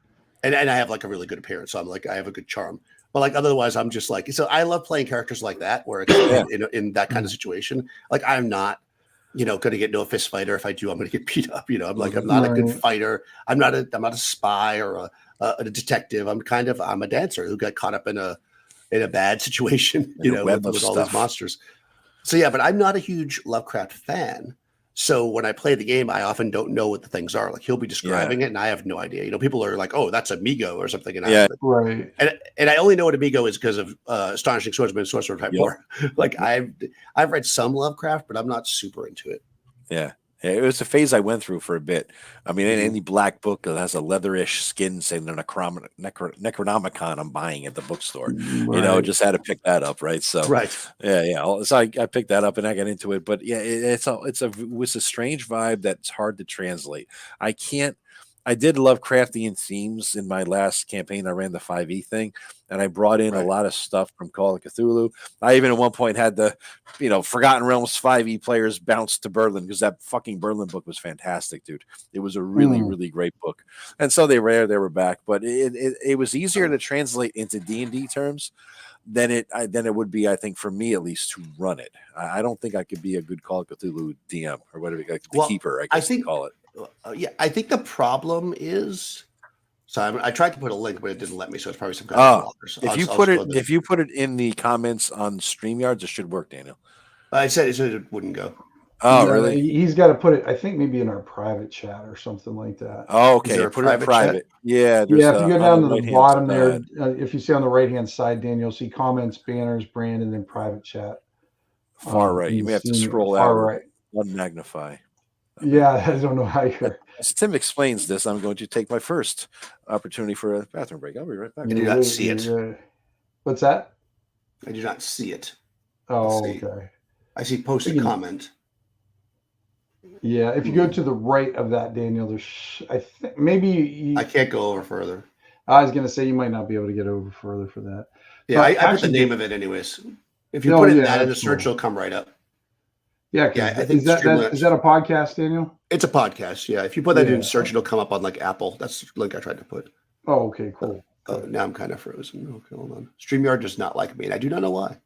I have like a really good appearance, so I'm like I have a good charm. But like otherwise, I'm just like so. I love playing characters like that, where it's in that kind of situation. Like I'm not, going to get into a fist fight, or if I do, I'm going to get beat up. I'm like I'm not a good fighter. I'm not a spy or a detective. I'm a dancer who got caught up in a bad situation, with all these monsters. So yeah, but I'm not a huge Lovecraft fan. So when I play the game, I often don't know what the things are. Like he'll be describing it, and I have no idea. People are like, "Oh, that's Amigo" or something, and right. And I only know what Amigo is because of Astonishing Swordsman and Sorcerer Type 4. Like I've read some Lovecraft, but I'm not super into it. Yeah. It was a phase I went through for a bit. I mean, any black book that has a leatherish skin saying the Necronomicon, I'm buying at the bookstore. Right. Just had to pick that up, right? So, yeah. So I picked that up and I got into it. But yeah, it was a strange vibe that's hard to translate. I did Lovecraftian themes in my last campaign. I ran the 5e thing, and I brought in a lot of stuff from Call of Cthulhu. I even at one point had the, Forgotten Realms 5e players bounce to Berlin because that fucking Berlin book was fantastic, dude. It was a really, really great book. And so they were back, but it was easier to translate into D&D terms than it would be, I think, for me at least to run it. I don't think I could be a good Call of Cthulhu DM or whatever, the keeper, I guess you call it. I think the problem is. So I tried to put a link, but it didn't let me. So it's probably some kind of blockers. If you put it in the comments on StreamYard, it should work, Daniel. I said it wouldn't go. Oh, really? He's got to put it. I think maybe in our private chat or something like that. Oh, okay. Put it in private. Yeah. If you go down to the bottom there, if you see on the right hand side, Daniel, you'll see comments, banners, brand, and then private chat. Far right. You may have to scroll out. Far right. Unmagnify. Yeah, I don't know how you're. As Tim explains this, I'm going to take my first opportunity for a bathroom break. I'll be right back. I do not see it. What's that? I do not see it. Oh, okay. I see posted comment. Yeah, if you go to the right of that, Daniel, there's I think maybe I can't go over further. I was going to say you might not be able to get over further for that. Yeah, I put the name of it anyways. If you put it in that in the search, it'll come right up. Yeah, I think is that a podcast, Daniel? It's a podcast. Yeah, if you put that in search, it'll come up on like Apple. That's the link I tried to put. Oh, okay, cool. Now I'm kind of frozen. Okay, hold on. StreamYard does not like me, and I do not know why.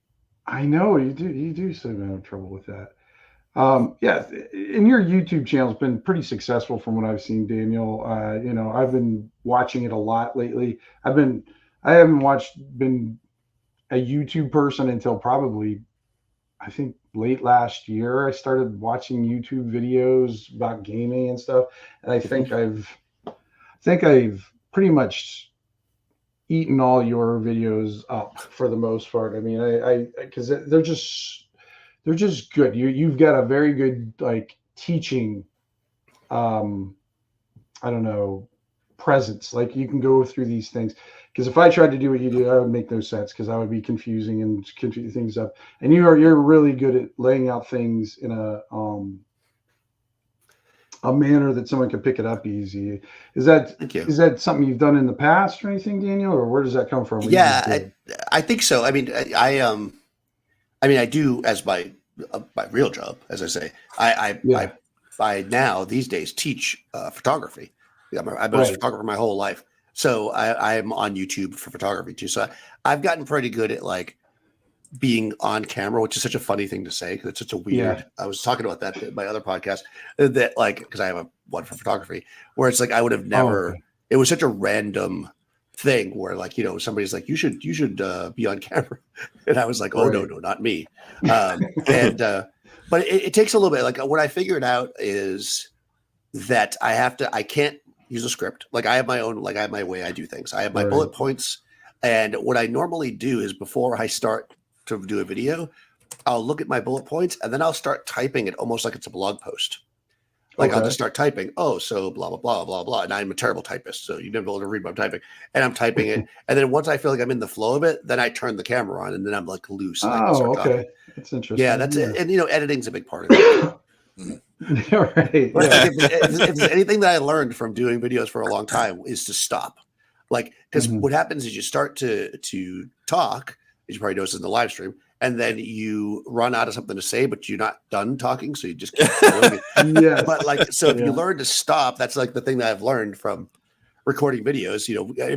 I know you do. You do seem to have trouble with that. Yeah, and your YouTube channel's been pretty successful from what I've seen, Daniel. I've been watching it a lot lately. I haven't been a YouTube person until probably, I think, late last year. I started watching YouTube videos about gaming and stuff, and I think I've pretty much eaten all your videos up for the most part. I mean, because they're just good. You've got a very good teaching, presence. Like you can go through these things. Because if I tried to do what you do, I would make no sense because I would be confusing and confusing things up. And you're really good at laying out things in a manner that someone can pick it up easy. Is that something you've done in the past or anything, Daniel, or where does that come from? Yeah, I think so. I mean, I do as my real job, as I say. I now these days teach photography. I've been a photographer my whole life, so I'm on YouTube for photography too. So I've gotten pretty good at like being on camera, which is such a funny thing to say because it's such a weird. I was talking about that in my other podcast that like because I have one for photography where it's like I would have never. It was such a random thing where like somebody's like you should be on camera, and I was like no, not me. But it takes a little bit. Like what I figured out is that I can't use a script. Like I have my own, like I have my way I do things. I have my bullet points. And what I normally do is before I start to do a video, I'll look at my bullet points and then I'll start typing it almost like it's a blog post. Like I'll just start typing, so blah, blah, blah, blah, blah. And I'm a terrible typist. So you've never been able to read what I'm typing. And I'm typing it. And then once I feel like I'm in the flow of it, then I turn the camera on and then I'm like loose. And That's interesting. Yeah, that's it. And editing's a big part of it. Right. If there's anything that I learned from doing videos for a long time is to stop. Like, because what happens is you start to talk, as you probably noticed in the live stream, and then you run out of something to say, but you're not done talking, so you just keep going. But like, so if you learn to stop, that's like the thing that I've learned from recording videos.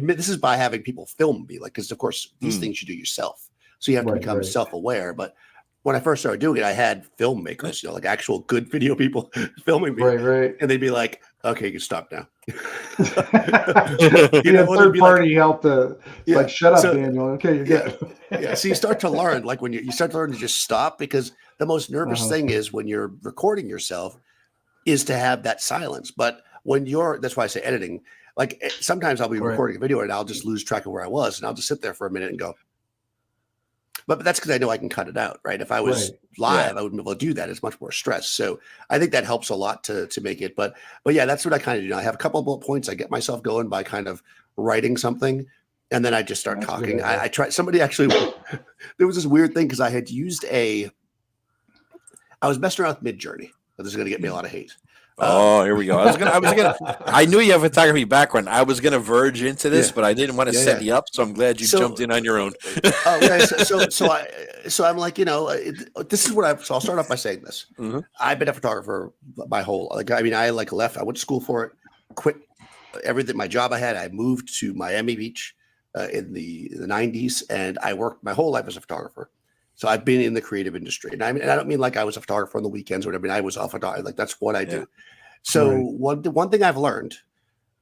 This is by having people film me, like, because of course these things you do yourself, so you have to become self-aware. But when I first started doing it, I had filmmakers, like actual good video people filming me, and they'd be like, "Okay, you can stop now." Third party help to like, shut up, Daniel. Okay, you're good. So you start to learn, like when you start to learn to just stop, because the most nervous thing is when you're recording yourself is to have that silence. But when that's why I say editing. Like sometimes I'll be recording a video and I'll just lose track of where I was, and I'll just sit there for a minute and go. But that's because I know I can cut it out, right? If I was live, I wouldn't be able to do that. It's much more stress. So I think that helps a lot to make it. But yeah, that's what I kind of do. I have a couple of bullet points. I get myself going by kind of writing something, and then I just start talking. I tried. Somebody actually, there was this weird thing because I had used I was messing around with Midjourney. This is going to get me a lot of hate. Here we go. I knew you have a photography background. I was gonna verge into this, but I didn't want to set you up. So I'm glad you jumped in on your own. So I'm like, this is what so I'll start off by saying this. I've been a photographer my whole, I left. I went to school for it, quit everything. My job I had. I moved to Miami Beach in the 90s, and I worked my whole life as a photographer. So I've been in the creative industry, and I don't mean like I was a photographer on the weekends or whatever. I was a photographer. Like that's what I do. So one thing I've learned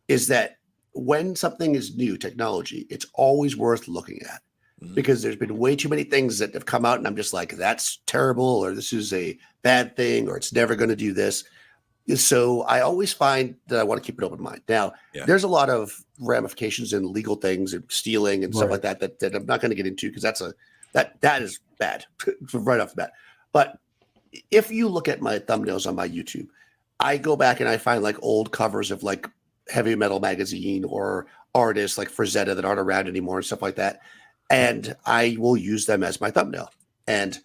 is that when something is new technology, it's always worth looking at because there's been way too many things that have come out, and I'm just like, that's terrible, or this is a bad thing, or it's never going to do this. So I always find that I want to keep an open mind. Now, there's a lot of ramifications in legal things and stealing and stuff like that I'm not going to get into because that is bad right off the bat. But if you look at my thumbnails on my YouTube, I go back and I find like old covers of like Heavy Metal magazine or artists like Frazetta that aren't around anymore and stuff like that. And I will use them as my thumbnail. And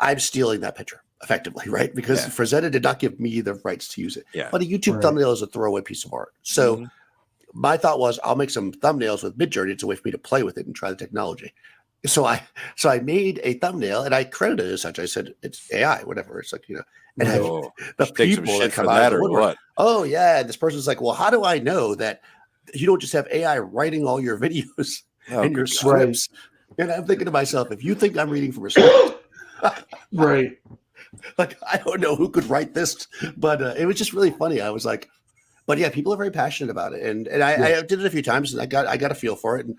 I'm stealing that picture effectively, right? Because Frazetta did not give me the rights to use it. But a YouTube thumbnail is a throwaway piece of art. So my thought was I'll make some thumbnails with Midjourney. It's a way for me to play with it and try the technology. So I made a thumbnail and I credited it as such. I said it's AI, whatever. It's like, and the people that come out of the woodwork, this person's like, well, how do I know that you don't just have AI writing all your videos and your scripts? And I'm thinking to myself, if you think I'm reading from a script, like I don't know who could write this, but it was just really funny. I was like, but yeah, people are very passionate about it, and I did it a few times, and I got a feel for it. And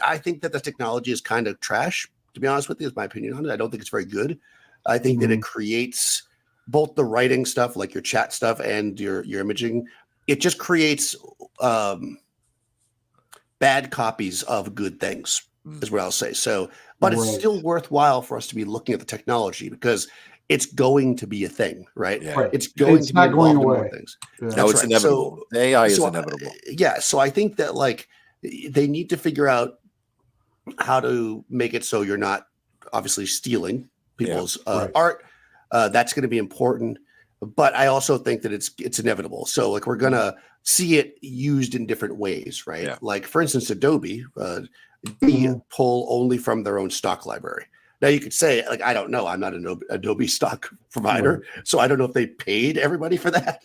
I think that the technology is kind of trash, to be honest with you, is my opinion on it. I don't think it's very good. I think that it creates both the writing stuff, like your chat stuff, and your imaging. It just creates bad copies of good things, is what I'll say. So, but it's still worthwhile for us to be looking at the technology because it's going to be a thing, right? It's not going away. Things. No, it's inevitable. So, AI is inevitable. So I think that like they need to figure out how to make it so you're not obviously stealing people's art. That's going to be important. but I also think that it's inevitable. So like we're gonna see it used in different ways, right? Yeah. Like for instance, Adobe pull only from their own stock library. Now you could say, like, I don't know, I'm not an Adobe stock provider, so I don't know if they paid everybody for that.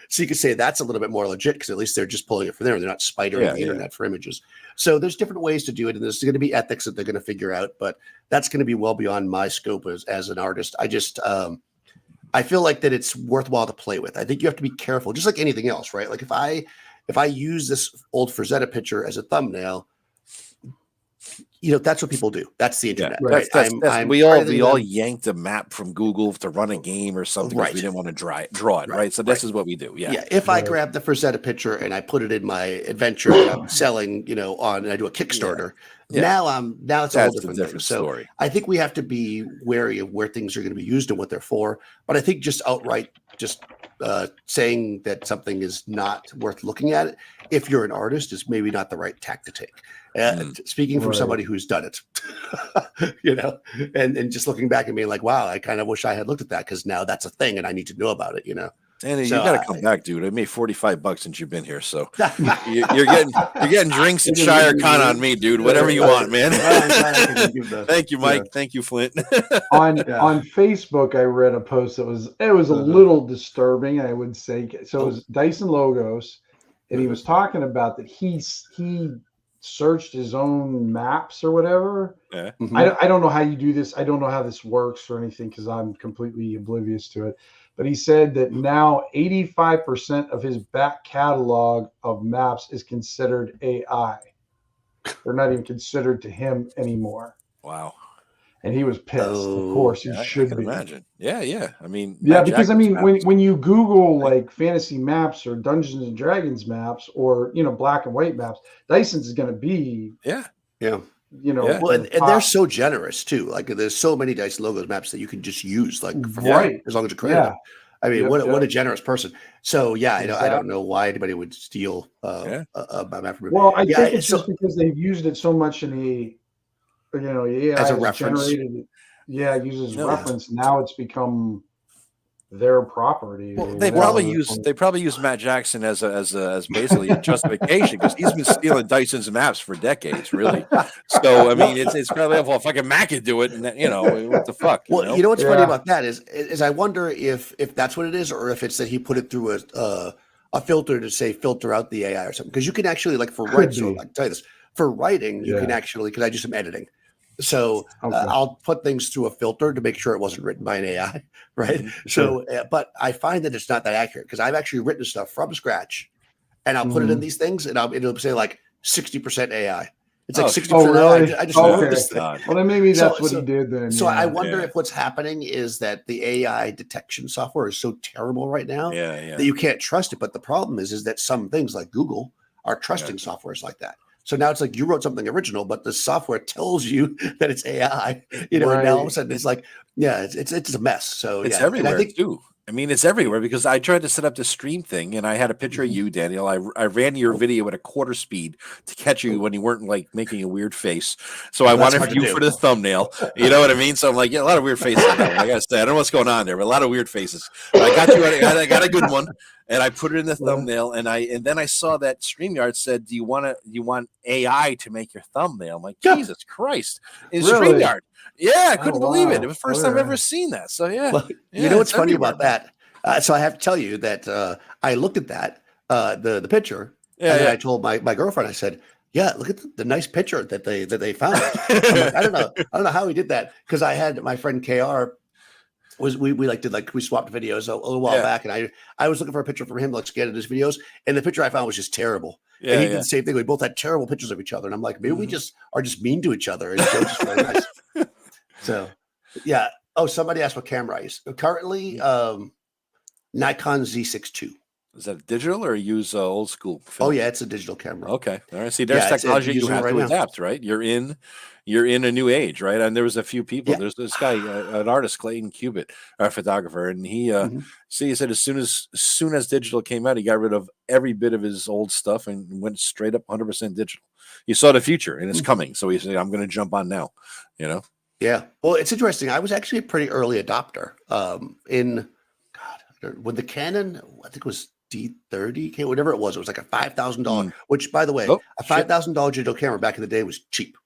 So you could say that's a little bit more legit because at least they're just pulling it from there. They're not spidering the internet for images. So there's different ways to do it, and there's going to be ethics that they're going to figure out, but that's going to be well beyond my scope as an artist. I just I feel like that it's worthwhile to play with. I think you have to be careful, just like anything else, right? Like if I use this old Frazetta picture as a thumbnail, that's what people do. That's the internet, right? We all yanked a map from Google to run a game or something because we didn't want to draw it, right? So this is what we do. Yeah. If I grab the Frazetta picture and I put it in my adventure that I'm selling, and I do a Kickstarter, now it's a whole different story. So I think we have to be wary of where things are going to be used and what they're for. But I think just outright saying that something is not worth looking at, if you're an artist, is maybe not the right tack to take. Speaking from somebody who's done it, and just looking back and being like, wow, I kind of wish I had looked at that because now that's a thing and I need to know about it, Danny, you got to come back, dude. I made $45 since you've been here, so you're getting drinks and Shire Con on me, dude. Whatever you want, man. Thank you, Mike. Thank you, Flint. on Facebook, I read a post that was a little disturbing, I would say. So it was Dyson Logos, and he was talking about that he searched his own maps or whatever. Yeah. I don't know how you do this. I don't know how this works or anything because I'm completely oblivious to it. But he said that now 85% of his back catalog of maps is considered AI. They're not even considered to him anymore. Wow. And he was pissed. Of course, he should be. Imagine. Yeah. I mean, because when you Google like fantasy maps or Dungeons and Dragons maps or black and white maps, Dyson's is going to be well, and they're so generous too. Like there's so many Dyson Logos maps that you can just use like for free as long as you create them. I mean, what a generous person. So I don't know why anybody would steal a map from me. Well, I think it's just because they've used it so much in the as a reference. Uses reference. Now it's become their property. Well, they probably use Matt Jackson as basically a justification because he's been stealing Dyson's maps for decades, really. So I mean, it's probably if I can Mac could do it, and what the fuck? Well, what's funny about that is I wonder if that's what it is, or if it's that he put it through a filter to say filter out the AI or something. Because you can actually for writing, you can actually because I do some editing. So I'll put things through a filter to make sure it wasn't written by an AI, right? Mm-hmm. So, but I find that it's not that accurate because I've actually written stuff from scratch, and I'll put it in these things, and it'll say like 60% AI. It's like 60%. Really? I just wrote this thing. Well, then maybe that's what he did then. So I wonder if what's happening is that the AI detection software is so terrible right now that you can't trust it. But the problem is that some things like Google are trusting softwares like that. So now it's like you wrote something original, but the software tells you that it's AI, and now all of a sudden it's like, it's a mess. So it's everywhere too. I mean, it's everywhere because I tried to set up the stream thing and I had a picture of you, Daniel. I ran your video at a quarter speed to catch you when you weren't like making a weird face. So I wanted you for the thumbnail. You know what I mean? So I'm like, a lot of weird faces. I gotta say, I don't know what's going on there, but a lot of weird faces. But I got you. I got a good one. And I put it in the thumbnail, and then I saw that StreamYard said, "Do you want AI to make your thumbnail?" I'm like, Jesus Christ! In StreamYard, I couldn't believe it. It was the first time I've ever seen that. So well, you know what's funny about that? So I have to tell you that I looked at that the picture, and then I told my girlfriend. I said, "Yeah, look at the nice picture that they found." I'm like, I don't know how he did that because I had my friend KR. We swapped videos a little while back, and I was looking for a picture from him to scan his videos, and the picture I found was just terrible. And he did the same thing. We both had terrible pictures of each other, and I'm like, maybe we just are just mean to each other. And it's just very nice. So, Oh, somebody asked what camera I use. Currently, Nikon Z6 II. Is that digital or use old school film? Oh yeah, it's a digital camera. Okay, all right. See, there's technology you have to adapt, right? You're in a new age, right? And there was a few people. Yeah. There's this guy, an artist, Clayton Cubitt, a photographer, and he he said as soon as digital came out, he got rid of every bit of his old stuff and went straight up 100% digital. He saw the future and it's coming, so he said, "I'm going to jump on now." Yeah. Well, it's interesting. I was actually a pretty early adopter. In when the Canon, I think it was D30, whatever it was like a $5,000, which by the way, a $5,000 digital camera back in the day was cheap.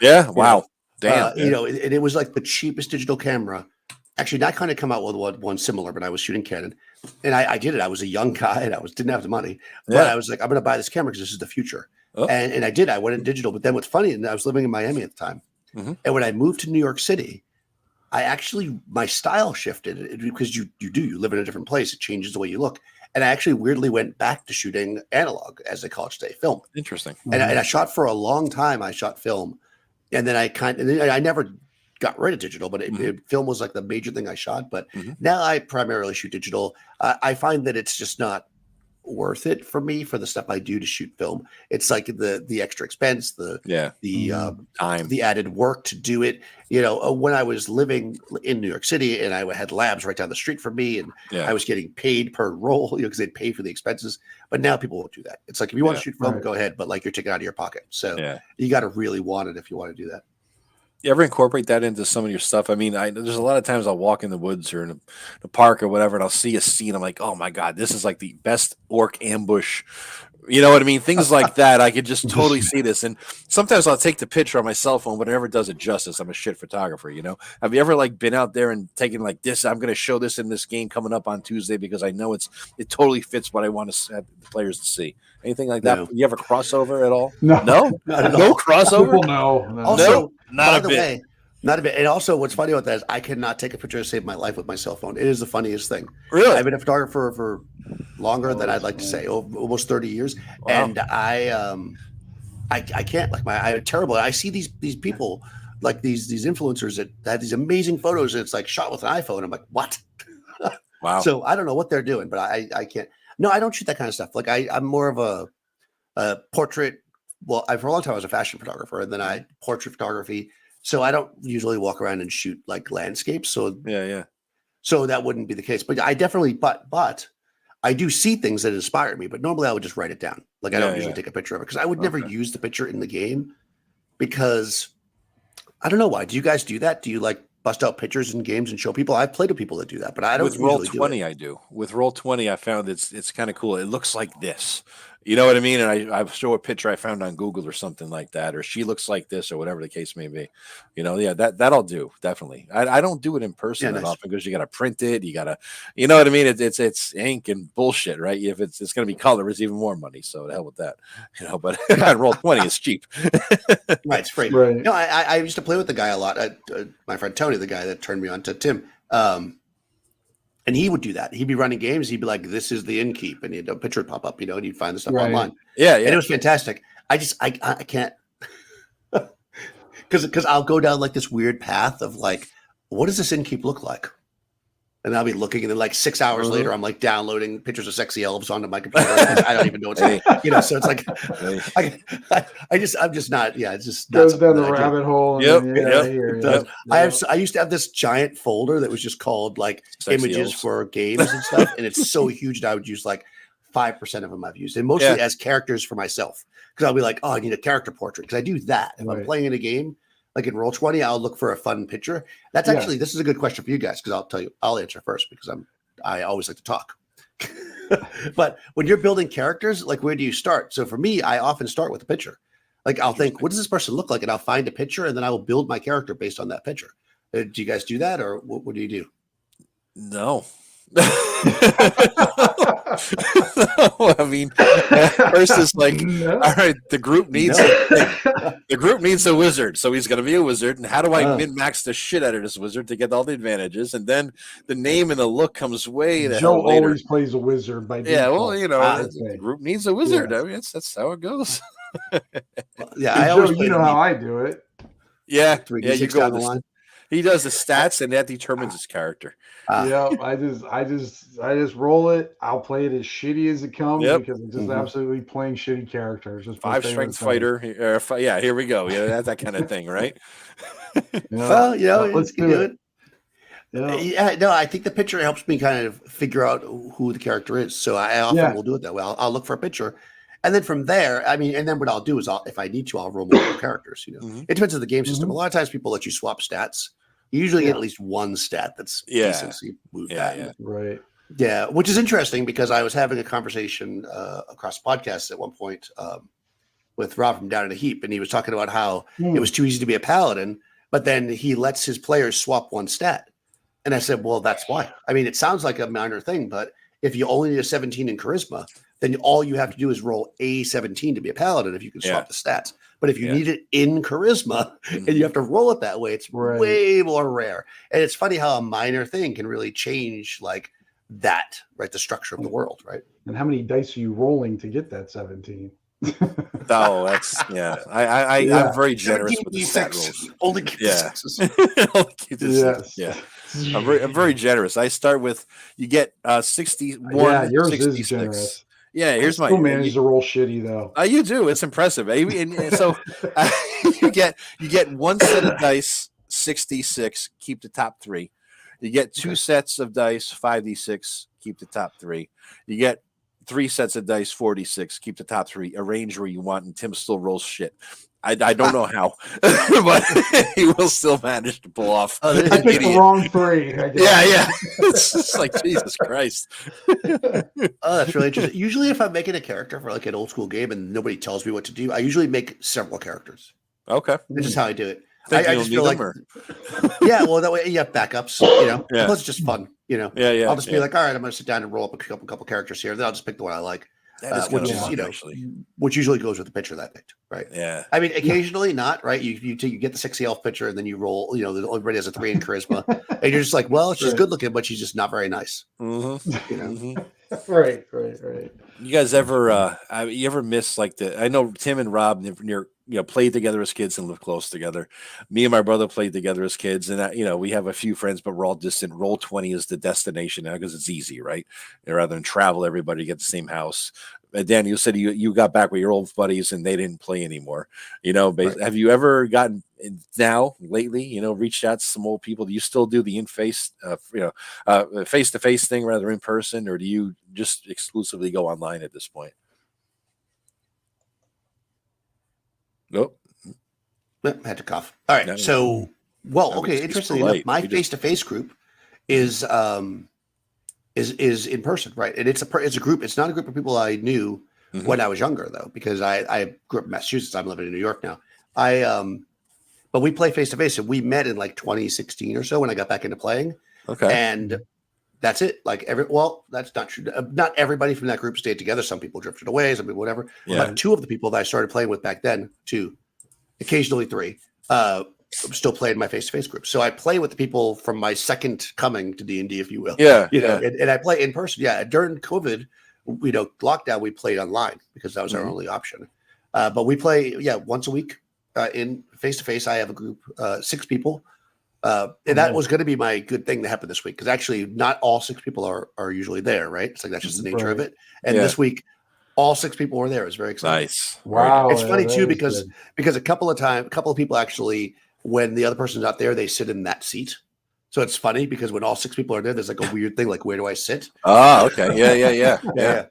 Yeah. Wow. Damn. And it was like the cheapest digital camera. Actually, Nikon had come out with one similar, but I was shooting Canon, and I did it. I was a young guy, and didn't have the money, but I was like, I'm going to buy this camera because this is the future. And I did. I went in digital, but then what's funny, and I was living in Miami at the time, and when I moved to New York City, my style shifted because you live in a different place. It changes the way you look. And I actually weirdly went back to shooting analog, as they call it today, film. Interesting. And I shot for a long time. I shot film, and then I never got rid of digital, but film was like the major thing I shot. But now I primarily shoot digital. I find that it's just not worth it for me for the stuff I do to shoot film. It's like the extra expense, the time, the added work to do it. When I was living in New York City and I had labs right down the street from me, and I was getting paid per roll, because they'd pay for the expenses. But now people won't do that. It's like, if you want to shoot film, go ahead, but like, you're taking it out of your pocket. So you got to really want it if you want to do that. You ever incorporate that into some of your stuff? I mean, there's a lot of times I'll walk in the woods or in the park or whatever, and I'll see a scene. I'm like, oh my God, this is like the best orc ambush. You know what I mean? Things like that. I could just totally see this. And sometimes I'll take the picture on my cell phone, but it never does it justice. I'm a shit photographer, Have you ever like been out there and taken like this? I'm going to show this in this game coming up on Tuesday because I know it totally fits what I want to have the players to see. Anything like that? No. You ever crossover at all? No, no crossover. No. Also, not a bit. Not a bit. And also, what's funny about that is I cannot take a picture to save my life with my cell phone. It is the funniest thing. Really? I've been a photographer for longer than I'd like to say, almost 30 years. Wow. And I can't, like, I'm terrible. I see these people, like these influencers that have these amazing photos, and it's like shot with an iPhone. I'm like, what? Wow. So I don't know what they're doing, but I can't. No, I don't shoot that kind of stuff. Like I'm more of a portrait. Well, for a long time I was a fashion photographer, and then portrait photography. So I don't usually walk around and shoot like landscapes. So So that wouldn't be the case. But I definitely, but I do see things that inspire me. But normally I would just write it down. Like I don't usually take a picture of it, because I would never use the picture in the game, because I don't know why. Do you guys do that? Do you like bust out pictures in games and show people? I've played with people that do that, but I don't. With Roll20, I do. With Roll20, I found it's kind of cool. It looks like this. You know what I mean? And I show a picture I found on Google or something like that, or she looks like this, or whatever the case may be. That I'll do, definitely. I don't do it in person that often, because you got to print it. You got to, you know what I mean? It's ink and bullshit, right? If it's going to be color, it's even more money. So the hell with that, But on Roll20, it's cheap. Right, it's free. Right. No, I used to play with the guy a lot. My friend Tony, the guy that turned me on to Tim. And he would do that. He'd be running games. He'd be like, "This is the innkeep," and a picture would pop up, and you'd find the stuff online. Yeah. And it was fantastic. I can't, because I'll go down like this weird path of like, what does this innkeep look like? And I'll be looking, and then like 6 hours later, I'm like downloading pictures of sexy elves onto my computer. I don't even know what's So it's like, I'm just not. Yeah, it's just goes down the rabbit hole. Yep. I used to have this giant folder that was just called like sexy images elves for games and stuff, and it's so huge that I would use like 5% of them I've used, and mostly as characters for myself, because I'll be like, oh, I need a character portrait, because I do that if I'm playing in a game. Like in Roll20, I'll look for a fun picture. That's actually, this is a good question for you guys, because I'll answer first, because I always like to talk. But when you're building characters, like, where do you start? So for me, I often start with a picture. Like, I'll think, what does this person look like? And I'll find a picture, and then I will build my character based on that picture. Do you guys do that, or what do you do? No. I mean, first is like, all right, the group needs a wizard, so he's going to be a wizard. And how do I min-max the shit out of this wizard to get all the advantages? And then the name and the look comes way the Joe hell later. Always plays a wizard by default. Yeah, well, the group needs a wizard. I mean, that's how it goes. I always how I do it. Yeah, you go with the he does the stats, and that determines his character. I just roll it. I'll play it as shitty as it comes, because I'm just absolutely playing shitty characters. Just 5 strength fighter. Here we go. That's that kind of thing, right? Well, let's do it. I think the picture helps me kind of figure out who the character is. So I often will do it that way. I'll look for a picture. And then from there, and then what I'll do is if I need to, I'll roll multiple characters. It depends on the game system. A lot of times people let you swap stats. You usually get at least one stat that's decent, so you move that. Right. Yeah, which is interesting because I was having a conversation across podcasts at one point with Rob from Down in a Heap, and he was talking about how it was too easy to be a paladin, but then he lets his players swap one stat. And I said, well, that's why. I mean, it sounds like a minor thing, but if you only need a 17 in charisma, then all you have to do is roll a 17 to be a paladin if you can swap the stats. But if you need it in charisma and you have to roll it that way, it's way more rare. And it's funny how a minor thing can really change like that, right? The structure of the world, right? And how many dice are you rolling to get that 17? Oh, that's I'm very generous with the stat rolls. Only keep the sixes. I'm very generous. I start with you get 61. Yeah, yours 66. is generous. Yeah, here's my. Still manage to roll shitty though. You do. It's impressive. And so you get one set of dice, 66. Keep the top 3. You get 2 sets of dice, 5d6. Keep the top 3. You get 3 sets of dice, 46. Keep the top 3. Arrange where you want, and Tim still rolls shit. I don't know how, but he will still manage to pull off. I picked the wrong 3. Yeah. It's just like Jesus Christ. That's really interesting. Usually, if I'm making a character for like an old school game and nobody tells me what to do, I usually make several characters. Okay, this is how I do it. I just feel like, well, that way you have backups. Plus it's just fun. Yeah. I'll just be like, all right, I'm going to sit down and roll up a couple characters here. Then I'll just pick the one I like. Which usually goes with the picture that I picked, right? Yeah. I mean, occasionally not, right? You get the sexy elf picture and then you roll, everybody has a 3 in charisma. And you're just like, well, she's good looking, but she's just not very nice. Mm-hmm. Right. You guys ever miss like I know Tim and Rob played together as kids and lived close together. Me and my brother played together as kids, and we have a few friends, but we're all distant. Roll20 is the destination now because it's easy, right? Rather than travel everybody to get the same house. Dan, you said you got back with your old buddies and they didn't play anymore. Right. Have you ever gotten lately, reached out to some old people? Do you still do the face-to-face thing rather in person, or do you just exclusively go online at this point? Nope. I had to cough. All right. Interestingly enough, my face-to-face group is in person, right? And it's a group. It's not a group of people I knew when I was younger, though, because I grew up in Massachusetts. I'm living in New York now. But we play face to face, and we met in like 2016 or so when I got back into playing. Okay, and that's it. That's not true. Not everybody from that group stayed together. Some people drifted away. Some people whatever. Yeah. But 2 of the people that I started playing with back then, 2, occasionally 3. I'm still playing my face-to-face group. So I play with the people from my second coming to D&D, if you will. Yeah. And I play in person. Yeah. During COVID, lockdown, we played online because that was our only option. But we play, once a week in face-to-face. I have a group, 6 people. And that was going to be my good thing to happen this week. Because actually not all 6 people are usually there, right? It's like, that's just the nature of it. And this week, all 6 people were there. It was very exciting. Nice. Wow. It's funny too, because a couple of people actually, when the other person's not there, they sit in that seat. So it's funny because when all 6 people are there, there's like a weird thing, like, where do I sit? Oh, okay. Yeah.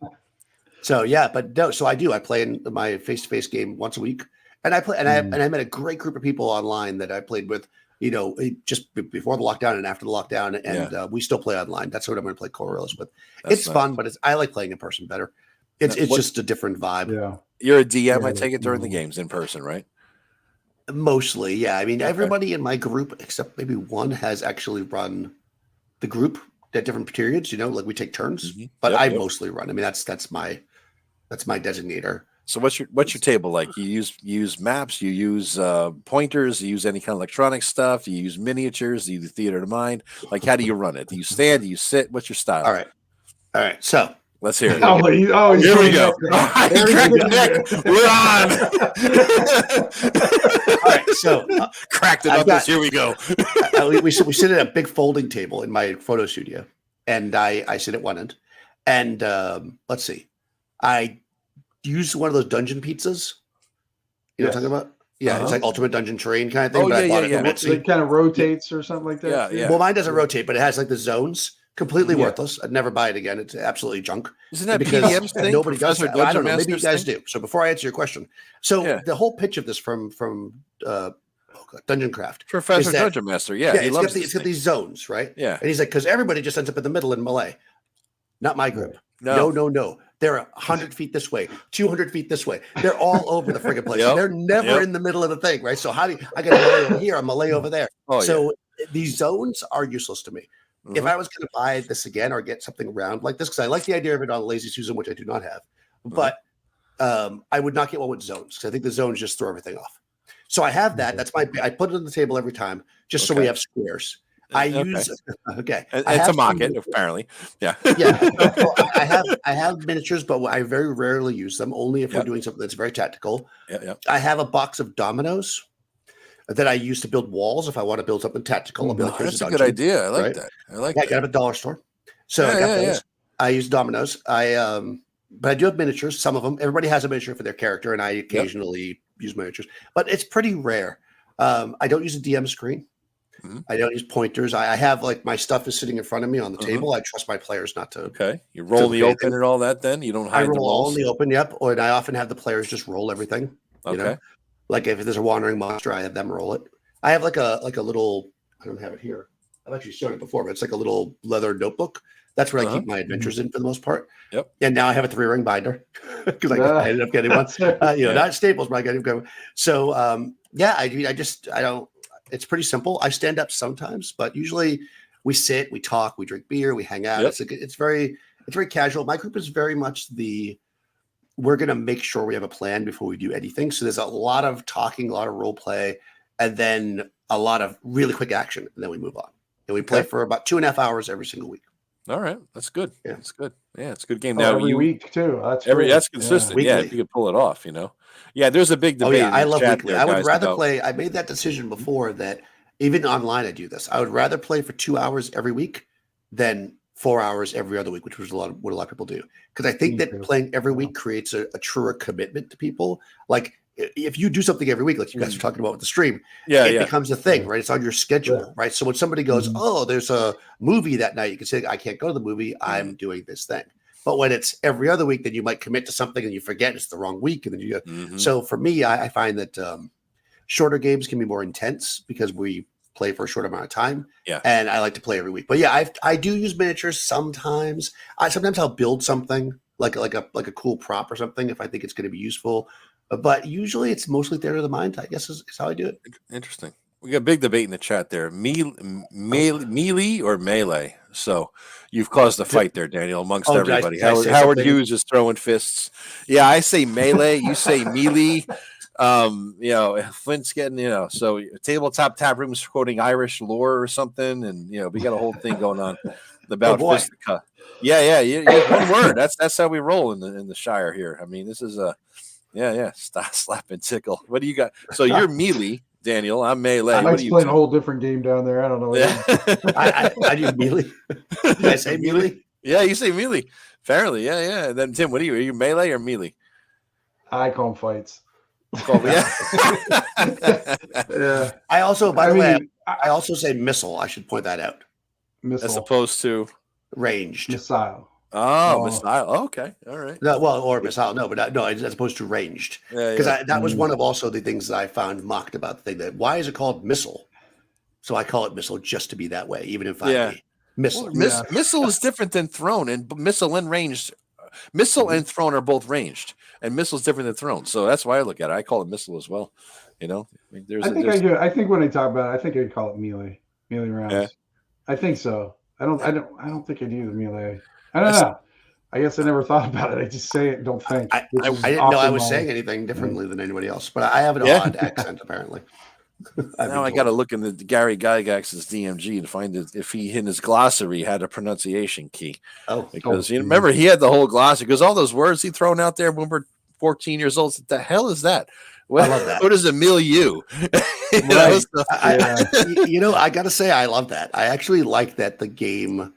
So but no, so I do. I play in my face-to-face game once a week, and I play, and I met a great group of people online that I played with, just before the lockdown and after the lockdown, and we still play online. That's what I'm going to play Coriolis with. It's fun, but I like playing in person better. It's just a different vibe. Yeah, you're a DM. I take it during the games in person, right? Mostly, yeah. I mean, everybody in my group except maybe one has actually run the group at different periods. Like we take turns, but I mostly run. I mean, that's my designator. So what's your table like? You use maps, you use pointers, you use any kind of electronic stuff, do you use miniatures, do you do theater of mind? Like, how do you run it? Do you stand? Do you sit? What's your style? All right. So let's hear it. Here we go. We're on. All right. So cracked it up. Here we go. we sit at a big folding table in my photo studio, and I sit at one end. And let's see, I use one of those dungeon pizzas. You know what I'm talking about? Yeah, it's like Ultimate Dungeon Terrain kind of thing. It kind of rotates or something like that. Yeah. Well, mine doesn't rotate, but it has like the zones. Completely worthless. I'd never buy it again. It's absolutely junk. Isn't that PDM's thing? Nobody does that. I don't know. Maybe you guys do. So before I answer your question, the whole pitch of this from Dungeon Craft, Professor Dungeon Master. Yeah, it's got these zones, right? Yeah, and he's like, because everybody just ends up in the middle in melee. not my group. No. They're 100 feet this way, 200 feet this way. They're all over the friggin' place. They're never in the middle of the thing, right? So I got to lay over here, I'm gonna lay over there. These zones are useless to me. If I was going to buy this again or get something round like this, because I like the idea of it on Lazy Susan, which I do not have, but I would not get one with zones because I think the zones just throw everything off. So I have that. That's I put it on the table every time just so we have squares. Use it's a market apparently. Yeah. I have miniatures, but I very rarely use them. Only if we're doing something that's very tactical. I have a box of dominoes that I use to build walls. If I want to build something tactical, that's a good idea. I like that. I like that. I got a dollar store, so I got those. I use dominoes. But I do have miniatures. Some of them. Everybody has a miniature for their character, and I occasionally use miniatures, but it's pretty rare. I don't use a DM screen. I don't use pointers. I have my stuff is sitting in front of me on the table. I trust my players not to. Okay, you roll the open and all that. Then you don't hide. I roll all in the open. Yep. Or I often have the players just roll everything. You know? Like if there's a wandering monster, I have them roll it. I have like a little. I don't have it here. I've actually shown it before, but it's like a little leather notebook. That's where I keep my adventures in for the most part. Yep. And now I have a 3-ring binder because I ended up getting one. Not Staples, but I got him. So I don't. It's pretty simple. I stand up sometimes, but usually we sit, we talk, we drink beer, we hang out. It's very casual. My group is very much we're going to make sure we have a plan before we do anything. So there's a lot of talking, a lot of role play, and then a lot of really quick action, and then we move on. And we play for about 2.5 hours every single week. All right, that's good. Yeah, that's good. Yeah, it's a good game. Now every week too. That's consistent. Yeah, if you could pull it off, Yeah, there's a big debate. I love weekly. I would rather play. I made that decision before that even online I do this. I would rather play for 2 hours every week than 4 hours every other week, which was what a lot of people do. Because I think that playing every week creates a truer commitment to people. Like if you do something every week, like you guys are talking about with the stream, it becomes a thing, right? It's on your schedule, right? So when somebody goes, oh, there's a movie that night, you can say, I can't go to the movie. I'm doing this thing. But when it's every other week, then you might commit to something and you forget it's the wrong week. And then you go. So for me, I find that shorter games can be more intense because we play for a short amount of time. Yeah. And I like to play every week. But I do use miniatures sometimes. Sometimes I'll build something like a cool prop or something if I think it's going to be useful. But usually it's mostly theater of the mind, I guess is how I do it. Interesting. We got a big debate in the chat there. Melee or melee? So you've caused a fight there, Daniel, amongst everybody. Howard Hughes is throwing fists. Yeah, I say melee. You say melee. Flint's getting, so tabletop tap room's quoting Irish lore or something. And, we got a whole thing going on about fisticuff. Yeah. One word. That's how we roll in the Shire here. I mean, this is stop, slap, and tickle. What do you got? So you're melee, Daniel. I'm melee. I might play a whole different game down there. I don't know. I do melee. Did I say melee? Yeah, you say melee. Apparently, yeah. And then Tim, what are you? Are you melee or melee? I call them fights. Yeah. I also, by the way, I also say missile. I should point that out. Missile. As opposed to ranged. Missile. Oh, missile. Okay, all right. No, or missile. No, but no, as opposed to ranged. Because that was one of also the things that I found mocked about the thing. That why is it called missile? So I call it missile just to be that way, even if missile. Well, missile is different than thrown, and missile and ranged. Missile and thrown are both ranged, and missile is different than thrown. So that's why I look at it. I call it missile as well. I do. I think when I talk about it, I think I'd call it melee rounds. Yeah. I think so. I don't think I'd use melee. I don't know. I guess I never thought about it. I just say it, don't think. I didn't know I was saying anything differently than anybody else, but I have an odd accent apparently. Now I got to look in the Gary Gygax's DMG to find if he in his glossary had a pronunciation key. Because you remember he had the whole glossary because all those words he thrown out there when we're 14 years old. What the hell is that? I love that. What is a milieu? I got to say I love that. I actually like that the game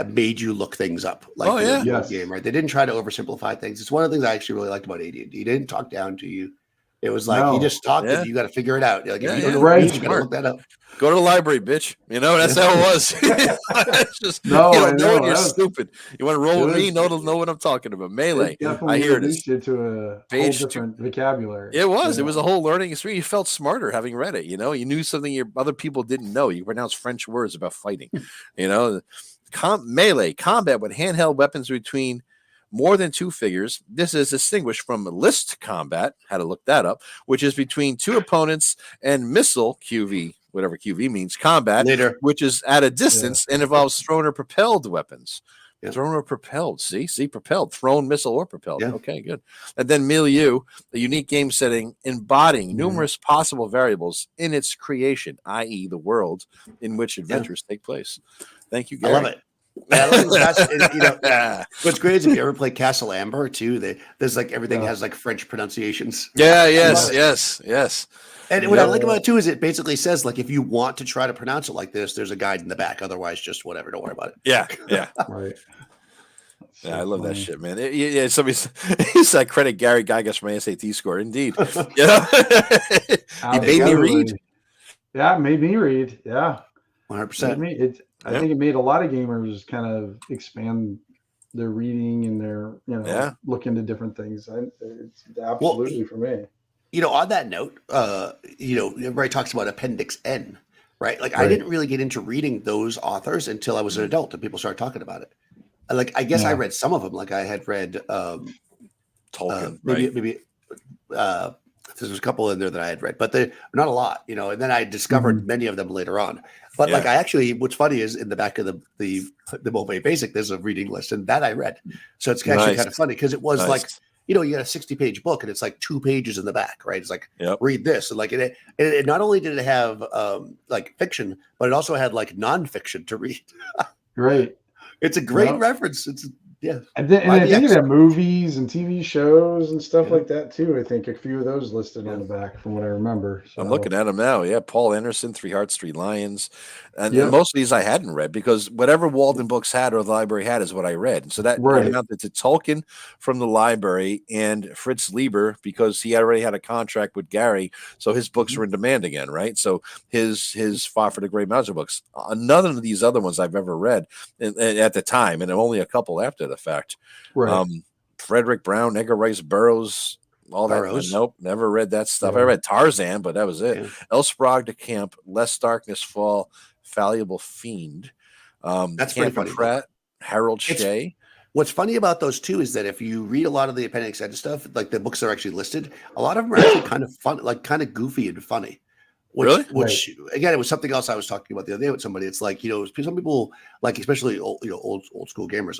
made you look things up. Game, right? They didn't try to oversimplify things. It's one of the things I actually really liked about AD&D. He didn't talk down to you. It was like he just talked and you got to figure it out. Like, if you don't know what it means, you got to look that up. Go to the library, bitch. That's how it was. It's just you're stupid. You want to roll with me? Know what I'm talking about. Melee. I hear this. Into a whole different vocabulary. It was. It was a whole learning experience. You felt smarter having read it. You knew something other people didn't know. You pronounced French words about fighting. melee combat with handheld weapons between more than 2 figures. This is distinguished from list combat, had to look that up, which is between 2 opponents, and missile QV, whatever QV means, combat, which is at a distance and involves thrown or propelled weapons. Yeah. Thrown or propelled. See, propelled, thrown, missile, or propelled. Yeah. Okay, good. And then milieu, a unique game setting embodying numerous possible variables in its creation, i.e., the world in which adventures take place. Thank you, Gary. I love it. Yeah, what's great is if you ever play Castle Amber too, there's like everything has like French pronunciations. Yeah, yes. And what I like about it too is it basically says like if you want to try to pronounce it like this, there's a guide in the back. Otherwise, just whatever. Don't worry about it. Yeah. Right. So I love that shit, man. Somebody's I credit Gary Gygas for my SAT score. Indeed. He made me read. Yeah, it made me read. Yeah. 100%. I think it made a lot of gamers kind of expand their reading and their, look into different things. It's absolutely for me. On that note, everybody talks about Appendix N, right? Like I didn't really get into reading those authors until I was an adult and people started talking about it. Like, I guess I read some of them. Like I had read Tolkien, maybe there's a couple in there that I had read, but not a lot, and then I discovered many of them later on. But like what's funny is in the back of the Mobile Basic, there's a reading list, and that I read. So it's actually kind of funny because it was like, you got a 60-page book and it's like 2 pages in the back, right? It's like, read this. And like, it not only did it have like fiction, but it also had like nonfiction to read. Right. It's a great reference. It's And I think it had movies and TV shows and stuff like that too. I think a few of those listed on the back from what I remember. So. I'm looking at them now. Yeah, Paul Anderson, 3 Hearts, 3 Lions. And most of these I hadn't read because whatever Walden Books had or the library had is what I read. And so that amounted to Tolkien from the library and Fritz Lieber because he already had a contract with Gary. So his books were in demand again, right? So his Fought for the Great Mountain books. None of these other ones I've ever read at the time, and only a couple after the fact. Right. Frederick Brown, Edgar Rice Burroughs, all that. Nope, never read that stuff. I read Tarzan, but that was it. Elsprog de Camp, Lest Darkness Fall, Fallible Fiend. That's pretty funny. Pratt, Harold Shea. What's funny about those two is that if you read a lot of the Appendix N stuff, like the books that are actually listed, a lot of them are actually kind of fun, like kind of goofy and funny. Which again, it was something else I was talking about the other day with somebody. It's like, some people like, especially old school gamers,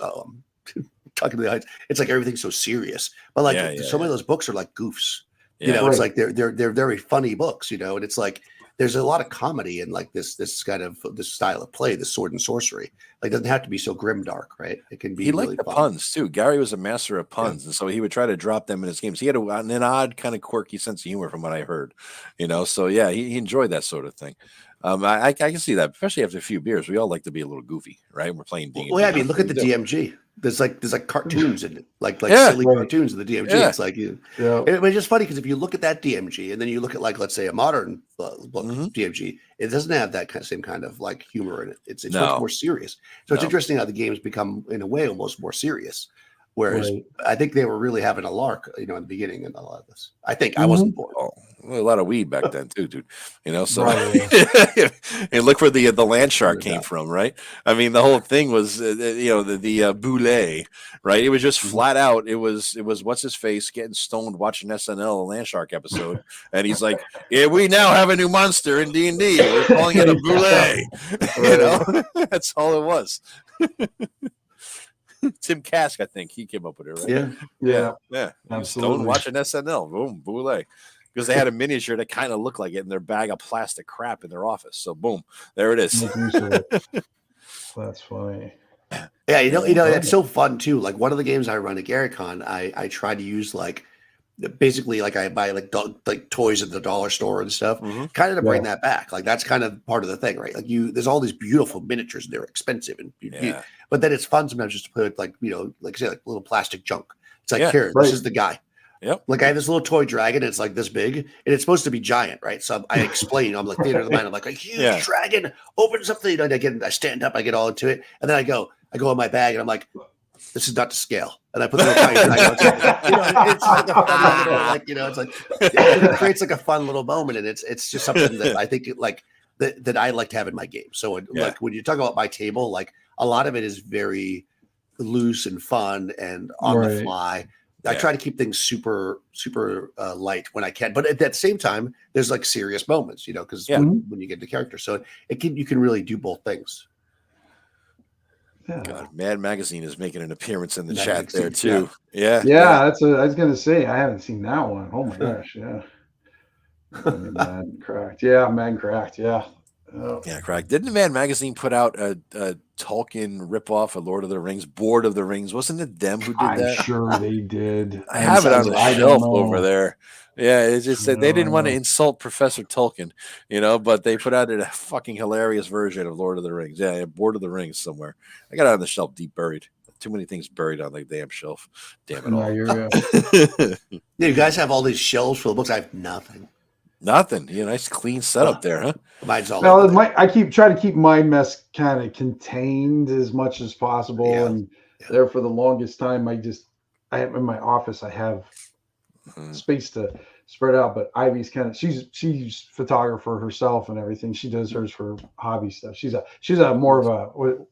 talking to the heights, it's like everything's so serious. But like some of those books are like goofs. It's like they're very funny books, and it's like there's a lot of comedy in like this kind of this style of play, this sword and sorcery. Like, it doesn't have to be so grim-dark, right? It can be. He liked the puns too. Gary was a master of puns, and so he would try to drop them in his games. He had an odd kind of quirky sense of humor, from what I heard. So yeah, he enjoyed that sort of thing. I can see that, especially after a few beers. We all like to be a little goofy, right? We're playing D&D. Well, yeah, I mean, look at the DMG. There's like cartoons in it, like silly cartoons in the DMG. Yeah. It's like it's just funny because if you look at that DMG and then you look at like, let's say, a modern book DMG, it doesn't have that same kind of like humor in it. It's much more serious. So it's interesting how the games become, in a way, almost more serious. Whereas I think they were really having a lark, in the beginning in a lot of this. I think I wasn't born. Oh, a lot of weed back then too, dude. So and look where the land shark came from, right? I mean, the whole thing was the boule, right? It was just flat out. It was what's his face getting stoned watching SNL, a land shark episode, and he's like, "Yeah, we now have a new monster in D&D. We're calling it a boule." That's all it was. Tim Kask, I think he came up with it, right? Yeah. Absolutely. Watching SNL, boom, boule, because they had a miniature that kind of looked like it in their bag of plastic crap in their office. So boom, there it is. That's funny. Yeah, it's so fun too. Like, one of the games I run at GaryCon, I try to use basically like I buy like toys at the dollar store and stuff, kind of to bring that back. Like, that's kind of part of the thing, right? Like, there's all these beautiful miniatures and they're expensive but then it's fun sometimes just to put like I say, like little plastic junk. It's like, here, this is the guy. Yep. Like, I have this little toy dragon. It's like this big, and it's supposed to be giant, right? So I explain. I'm like, theater of the mind. I'm like, a huge dragon opens up I stand up. I get all into it, and then I go in my bag, and I'm like, this is not to scale. And I put the little tiny dragon. It's like a fun little, it's like it creates like a fun little moment, and it's just something that I think that I like to have in my game. So like when you talk about my table, like, a lot of it is very loose and fun and on the fly. I try to keep things super, super light when I can, but at that same time, there's like serious moments, because when you get into character, so you can really do both things. Yeah. God, Mad Magazine is making an appearance in the chat there too. Yeah. That's what I was gonna say. I haven't seen that one. Oh my gosh, yeah. Mad Cracked. Yeah, Mad Cracked. Yeah. Oh. Yeah, correct. Didn't Mad Magazine put out a Tolkien ripoff of Lord of the Rings, Board of the Rings? Wasn't it them who did that? I'm sure they did. I have it on the shelf over there. Yeah, it's just that they didn't want to insult Professor Tolkien, but they put out a fucking hilarious version of Lord of the Rings. Yeah, Board of the Rings somewhere. I got it on the shelf, deep buried. Too many things buried on the damn shelf. Damn it all. You guys have all these shelves full of books. I have nothing. Nothing. Nice clean setup there, huh? Mine's all I try to keep my mess kind of contained as much as possible, and there for the longest time, I have in my office. I have space to spread out, but Ivy's she's photographer herself and everything. She does hers for hobby stuff. She's a more of a what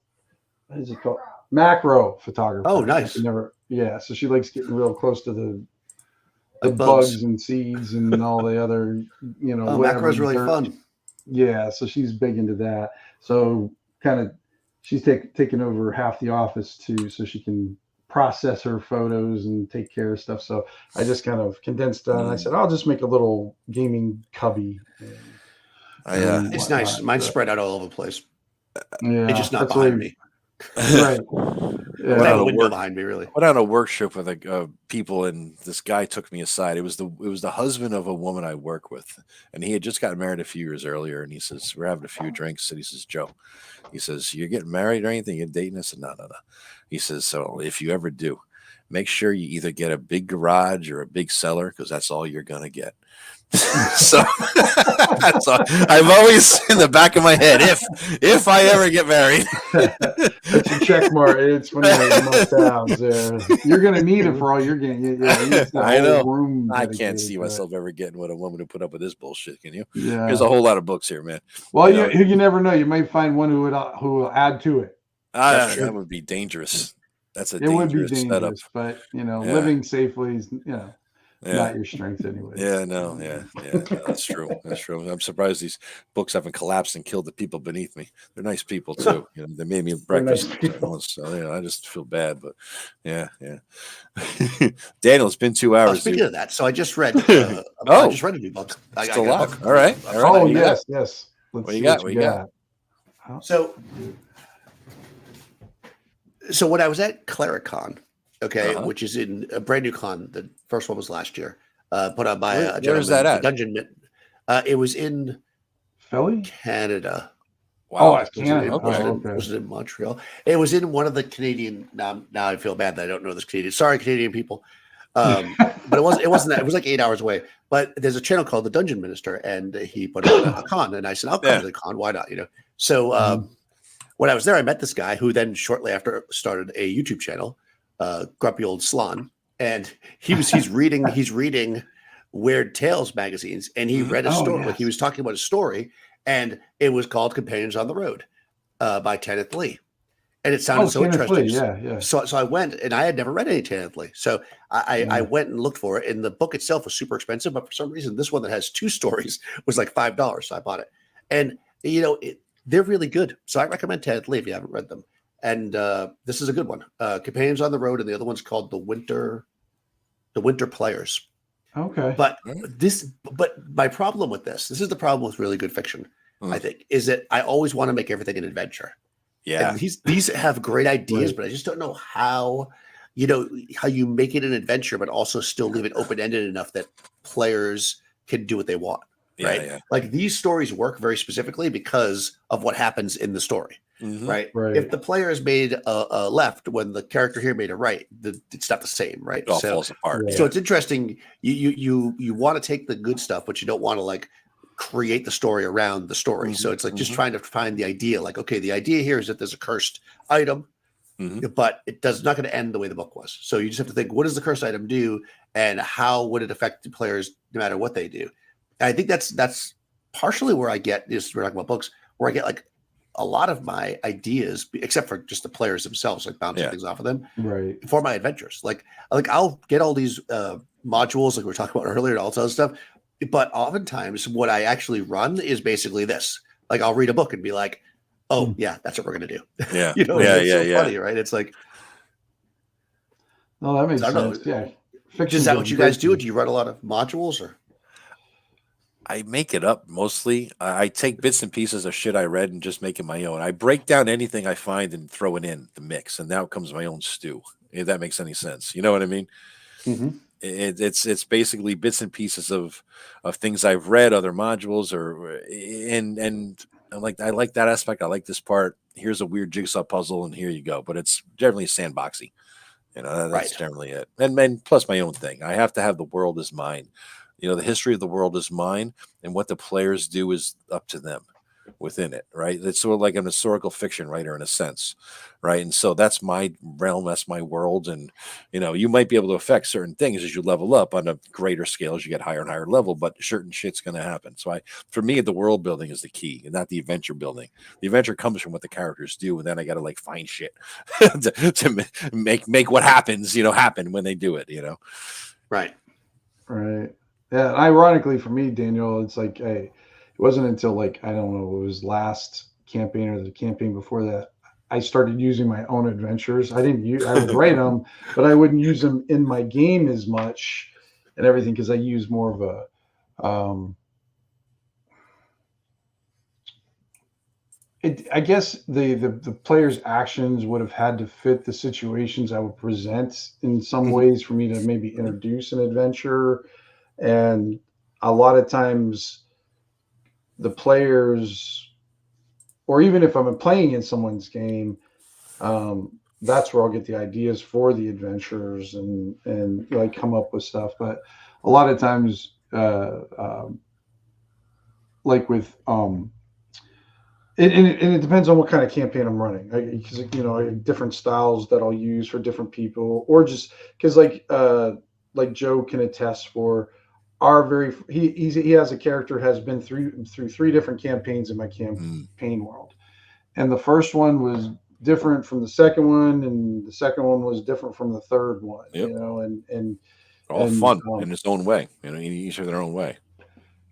is it called? Macro photographer. Oh, nice. So she likes getting real close to the bugs and seeds and all the other, macro is really fun. Yeah, so she's big into that. So she's taken over half the office too, so she can process her photos and take care of stuff. So I just kind of condensed down. I said, I'll just make a little gaming cubby. It's nice. Mine's spread out all over the place. Yeah, it's just not behind me. Right. Yeah. I have a window behind me, really. Went on a workshop with people, and this guy took me aside. It was the husband of a woman I work with, and he had just gotten married a few years earlier. And he says, we're having a few drinks, and he says, Joe, he says, you're getting married or anything? You're dating? I said, no. He says, so if you ever do, make sure you either get a big garage or a big cellar, because that's all you're gonna get. So I'm always in the back of my head, if I ever get married. It's a check mark. It's one of those must-haves. You're gonna need it for all you're getting. I know. I can't see myself ever getting with a woman who put up with this bullshit. Can you? Yeah. There's a whole lot of books here, man. Well, you never know. You might find one who will add to it. That would be dangerous. That's a dangerous setup. But living safely is not your strength anyway. That's true. I'm surprised these books haven't collapsed and killed the people beneath me. They're nice people too. They made me breakfast. So I just feel bad, but yeah. Daniel, it's been 2 hours. Speaking of that, so I just read. I just read a new book. Still alive. All right. Oh yes. What do you got? What you got? So when I was at Clericon, which is in a brand new con, the first one was last year, put on by a where is that at? Dungeon. It was in Philly, Canada. Wow, it's Canada. Was it in Montreal? It was in one of the Canadian. Now I feel bad that I don't know this Canadian. Sorry, Canadian people. But it wasn't that. It was like 8 hours away. But there's a channel called the Dungeon Minister, and he put on a con, and I said, "I'll come to the con. Why not?" So when I was there, I met this guy who then shortly after started a YouTube channel, Grumpy Old Slon, and he's reading Weird Tales magazines, and he read a story. Like he was talking about a story, and it was called Companions on the Road by Kenneth Lee. And it sounded so interesting. Yeah. So I went, and I had never read any Kenneth Lee. So I went and looked for it, and the book itself was super expensive, but for some reason, this one that has 2 stories was like $5. So I bought it. And, they're really good. So I recommend Kenneth Lee if you haven't read them. And this is a good one. Companions on the Road, and the other one's called The Winter Players. Okay. But my problem with this is the problem with really good fiction, I think, is that I always want to make everything an adventure. Yeah. And these have great ideas, but I just don't know how you make it an adventure, but also still leave it open-ended enough that players can do what they want. Right. Yeah. Like these stories work very specifically because of what happens in the story. Mm-hmm. Right. If the players made a left when the character here made a right, it's not the same. Right. It all falls apart. So it's interesting. You want to take the good stuff, but you don't want to like create the story around the story. So it's like just trying to find the idea. Like, okay, the idea here is that there's a cursed item, but it not going to end the way the book was. So you just have to think, what does the cursed item do, and how would it affect the players no matter what they do? And I think that's partially where I get this. We're talking about books where I get like a lot of my ideas, except for just the players themselves, like bouncing things off of them, right, for my adventures. Like I'll get all these modules, like we were talking about earlier, and all this other stuff. But oftentimes, what I actually run is basically this. Like I'll read a book and be like, "Oh, yeah, that's what we're gonna do." Yeah, it's so funny, right? It's like, no, that makes sense. Yeah, is that what you guys do? Do you write a lot of modules, or? I make it up mostly. I take bits and pieces of shit I read and just make it my own. I break down anything I find and throw it in the mix, and now comes my own stew. If that makes any sense, you know what I mean? Mm-hmm. It's basically bits and pieces of things I've read, other modules, and I like that aspect. I like this part. Here's a weird jigsaw puzzle, and here you go. But it's generally sandboxy. That's generally it. And plus my own thing. I have to have the world as mine. The history of the world is mine, and what the players do is up to them within it, right? It's sort of like an historical fiction writer in a sense, right? And so that's my realm, that's my world. And, you might be able to affect certain things as you level up on a greater scale as you get higher and higher level, but certain shit's going to happen. So for me, the world building is the key and not the adventure building. The adventure comes from what the characters do. And then I got to find shit to make what happens, happen when they do it, Right. Right. Yeah, and ironically for me, Daniel, it's like, hey, it wasn't until I don't know, it was last campaign or the campaign before that, I started using my own adventures. I would write them, but I wouldn't use them in my game as much and everything because I use more of a, I guess the player's actions would have had to fit the situations I would present in some ways for me to maybe introduce an adventure. And a lot of times the players, or even if I'm playing in someone's game, that's where I'll get the ideas for the adventures and come up with stuff. But a lot of times, with it depends on what kind of campaign I'm running, because different styles that I'll use for different people, or just because like Joe can attest for. He has a character has been through 3 different campaigns in my campaign world, and the first one was different from the second one, and the second one was different from the third one. Yep. And all fun in its own way. Each of their own way.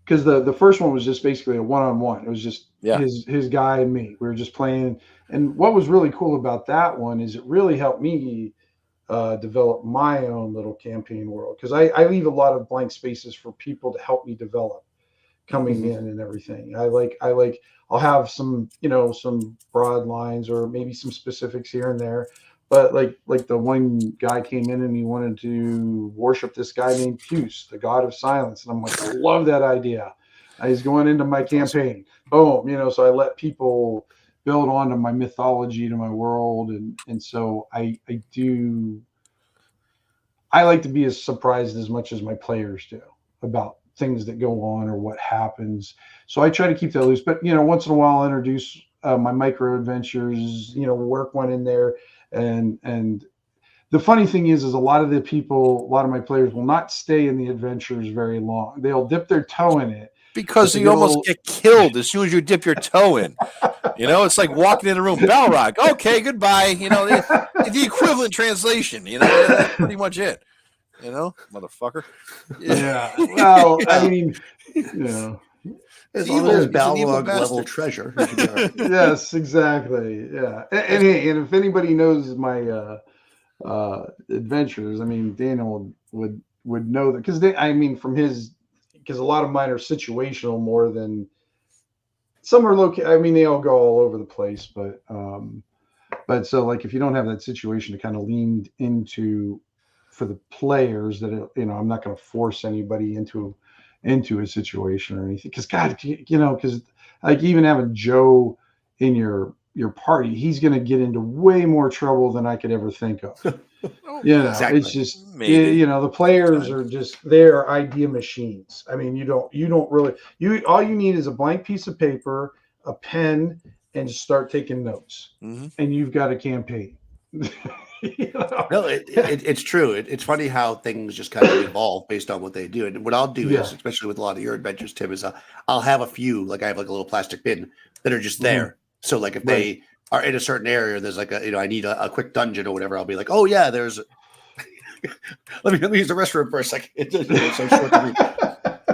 Because the first one was just basically a one-on-one. It was just his guy and me. We were just playing, and what was really cool about that one is it really helped me develop my own little campaign world, because I leave a lot of blank spaces for people to help me develop coming in and everything. I'll have some some broad lines or maybe some specifics here and there, but like the one guy came in and he wanted to worship this guy named Puce, the god of silence, and I'm like, I love that idea. He's going into my campaign. Boom, so I let people build onto my mythology, to my world, and so I like to be as surprised as much as my players do about things that go on or what happens. So I try to keep that loose, but once in a while I'll introduce my micro adventures, work one in there, and the funny thing is a lot of my players will not stay in the adventures very long. They'll dip their toe in it. Because you almost get killed as soon as you dip your toe in. It's like walking in a room. Balrog, okay, goodbye. The equivalent translation. That's pretty much it. Motherfucker. Yeah. Well, I mean, as long as Balrog level treasure. Yes, exactly. Yeah. And if anybody knows my adventures, I mean, Daniel would know that, because a lot of mine are situational more than some are located. I mean, they all go all over the place, but so if you don't have that situation to kind of lean into for the players, that I'm not going to force anybody into a situation or anything. Because God, because even having Joe in your party, he's going to get into way more trouble than I could ever think of. Exactly. It's just the players are just, they're idea machines. I mean, you don't really, all you need is a blank piece of paper, a pen, and just start taking notes, and you've got a campaign. No, it's true. It's funny how things just kind of evolve based on what they do. And what I'll do is, especially with a lot of your adventures, Tim, is I'll have a few, I have a little plastic bin that are just there. So like if they are in a certain area, there's like I need a quick dungeon or whatever. I'll be like, oh yeah, there's. let me use the restroom for a second. It's so short to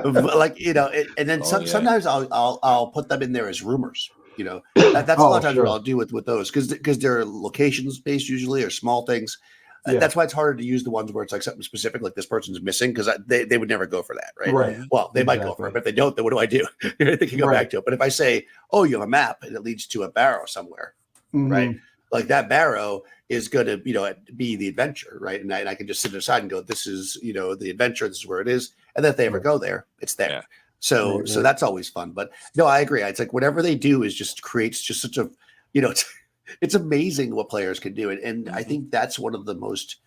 read. Like and then sometimes I'll put them in there as rumors. That's a lot of times what I'll do with those because they're locations based usually or small things. That's why it's harder to use the ones where it's like something specific, like this person's missing, because they would never go for that, right? Right. Well, they might go for it, but if they don't, then what do I do? They can go back to it. But if I say, oh, you have a map and it leads to a barrow somewhere, right? Like that barrow is going to, be the adventure, right? And I can just sit aside and go, this is, the adventure, this is where it is. And then if they ever go there, it's there. Yeah. So that's always fun. But no, I agree. It's like whatever they do is just creates just such a, it's amazing what players can do. And I think that's one of the most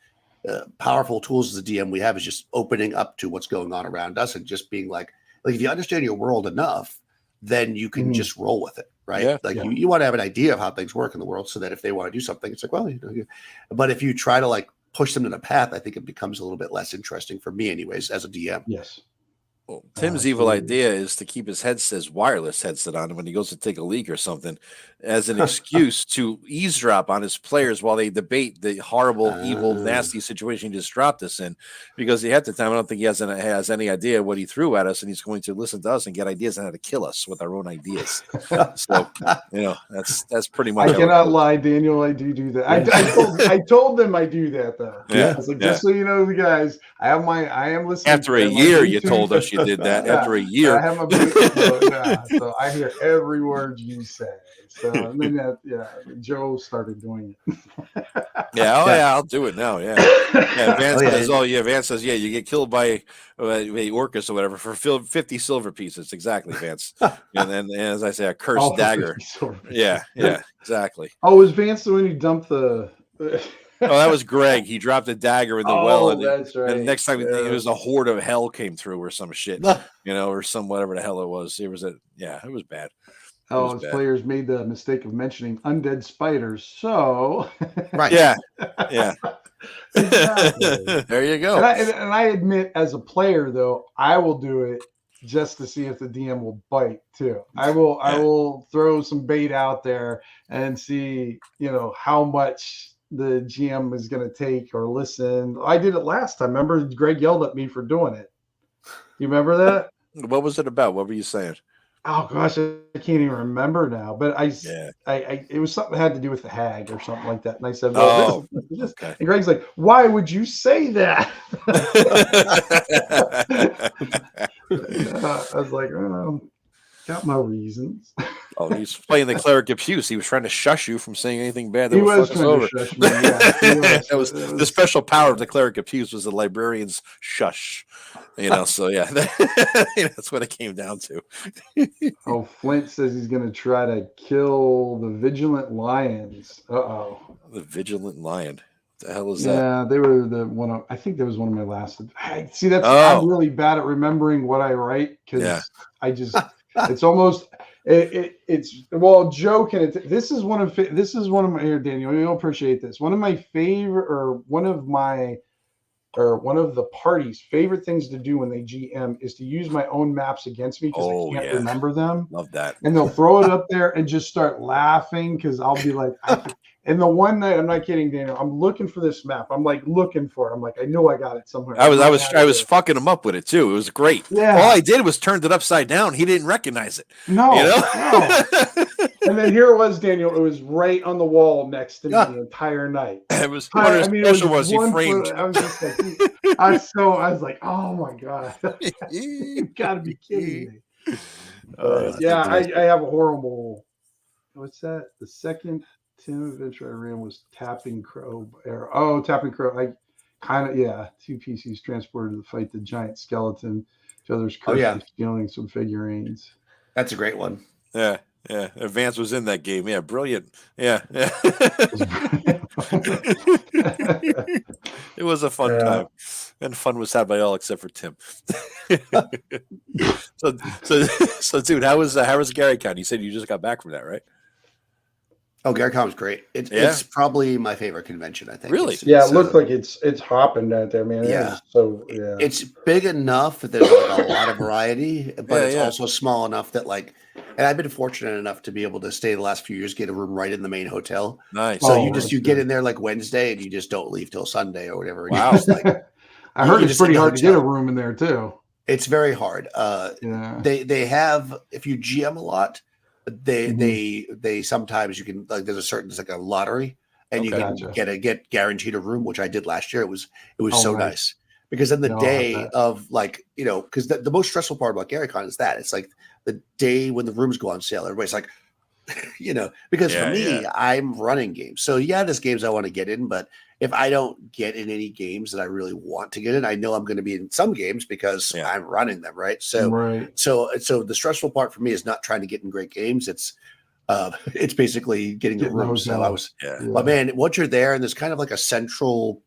powerful tools as a DM we have is just opening up to what's going on around us and just being like if you understand your world enough, then you can just roll with it, right? Yeah, you want to have an idea of how things work in the world so that if they want to do something, it's like, well, but if you try to like push them in a path, I think it becomes a little bit less interesting for me anyways, as a DM. Yes. Well, Tim's evil idea is to keep his wireless headset on when he goes to take a leak or something as an excuse to eavesdrop on his players while they debate the horrible, evil, nasty situation he just dropped us in. Because at the time, I don't think he has any idea what he threw at us, and he's going to listen to us and get ideas on how to kill us with our own ideas. So, that's pretty much. I cannot lie, Daniel. I do that. I told them I do that though. Yeah. I was like, just so you know, the guys, I am listening. After a year, you told us you did that. After a year, I have my so I hear every word you say. So and then Joe started doing it. I'll do it now. Yeah. Vance says, Vance says, you get killed by Orcus or whatever for 50 silver pieces. Exactly, Vance. And then, as I say, a cursed dagger. Yeah, exactly. Oh, was Vance the one who dumped the? Oh, that was Greg. He dropped a dagger in the well, and that's right. And next time it was a horde of hell came through or some shit, or some whatever the hell it was. It was it was bad. His players made the mistake of mentioning undead spiders. So, right, yeah. Exactly. There you go. And I admit, as a player, though, I will do it just to see if the DM will bite too. I will throw some bait out there and see, how much the GM is going to take or listen. I did it last time. Remember, Greg yelled at me for doing it. You remember that? What was it about? What were you saying? Oh gosh, I can't even remember now. But I it was something that had to do with the hag or something like that. And I said, "Well, okay." And Greg's like, "Why would you say that?" I was like, "Oh, got my reasons." Oh, he's playing the cleric abuse. He was trying to shush you from saying anything bad. He was trying to shush me. Yeah, that was the special power of the cleric abuse was the librarian's shush. So that's what it came down to. Oh, Flint says he's going to try to kill the vigilant lions. Uh-oh. The vigilant lion. What the hell is that? Yeah, they were I think that was one of my last. See, I'm really bad at remembering what I write because I just. It's almost Joe can. This is one of my here, Daniel. You'll appreciate this. One of my favorite, or one of the party's favorite things to do when they GM is to use my own maps against me because I can't remember them. Love that. And they'll throw it up there and just start laughing because I'll be like, and the one night, I'm not kidding, Daniel, I'm looking for this map. I'm like looking for it. I'm like, I know I got it somewhere. I was fucking him up with it too. It was great. Yeah. All I did was turned it upside down. He didn't recognize it. No. And then here it was, Daniel. It was right on the wall next to me the entire night. It was. He framed. I was just like, I was like, oh my god, you got to be kidding me. I have a horrible. What's that? The second Tim adventure I ran was Tapping Crow. Tapping Crow. I kind of two PCs transported to fight the giant skeleton. The other's stealing some figurines. That's a great one. Yeah. Yeah, Vance was in that game. Yeah, brilliant. Yeah. It was a fun time, and fun was had by all except for Tim. So, dude, how was Gary Con? You said you just got back from that, right? Oh, GaryCon was great. It's probably my favorite convention, I think. Really? It looks like it's hopping out there, man. Yeah. It's big enough that there's like a lot of variety, but it's also small enough that like And I've been fortunate enough to be able to stay the last few years, get a room right in the main hotel. Nice. So you get in there like Wednesday and you just don't leave till Sunday or whatever. And wow. Just like, I heard it's pretty hard to get a room in there too. It's very hard. They have, if you GM a lot, they sometimes you can like there's like a lottery and you can get guaranteed a room, which I did last year. It was so nice. Because then the day of like, because the most stressful part about GaryCon is that it's like the day when the rooms go on sale, everybody's like, because for me, I'm running games. So there's games I want to get in, but if I don't get in any games that I really want to get in, I know I'm going to be in some games because I'm running them. Right. So the stressful part for me is not trying to get in great games. It's basically getting a room. So but man, once you're there and there's kind of like a central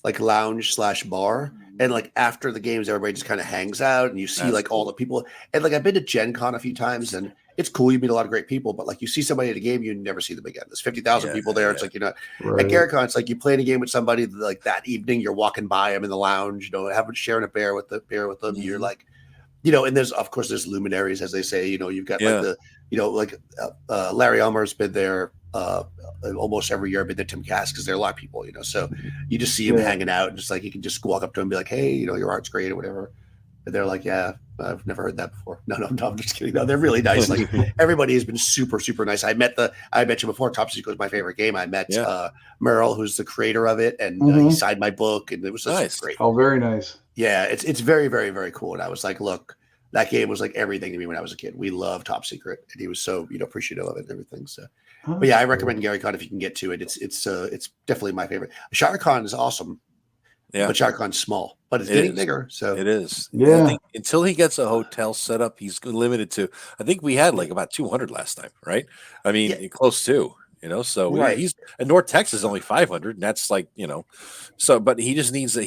like lounge / bar, and like after the games everybody just kind of hangs out and you see like all the people, and like I've been to Gen Con a few times and it's cool, you meet a lot of great people, but like you see somebody at a game, you never see them again. There's 50,000 people there. It's like at GaryCon, it's like you play a game with somebody like that evening, you're walking by them in the lounge, sharing a beer with them. You're like, and there's of course there's luminaries, as they say. You've got like the Larry Elmer's been there almost every year. I've been to Tim Cass because there are a lot of people, so you just see him hanging out and just like you can just walk up to him and be like, hey, your art's great or whatever. And they're like, yeah, I've never heard that before. No, I'm just kidding. No, they're really nice. Like everybody has been super, super nice. I mentioned before, Top Secret was my favorite game. I met Merrill, who's the creator of it, and he signed my book, and it was just great. Oh, very nice. Yeah, it's very, very, very cool. And I was like, look, that game was like everything to me when I was a kid. We loved Top Secret, and he was so appreciative of it and everything. So, but I recommend GaryCon if you can get to it. It's definitely my favorite. ShireCon is awesome. Yeah, but ShireCon's small, but it's getting bigger. So it is. Yeah. I think until he gets a hotel set up, he's limited to. I think we had like about 200 last time, right? I mean, close to. So he's in North Texas only 500, and that's like So, but he just needs a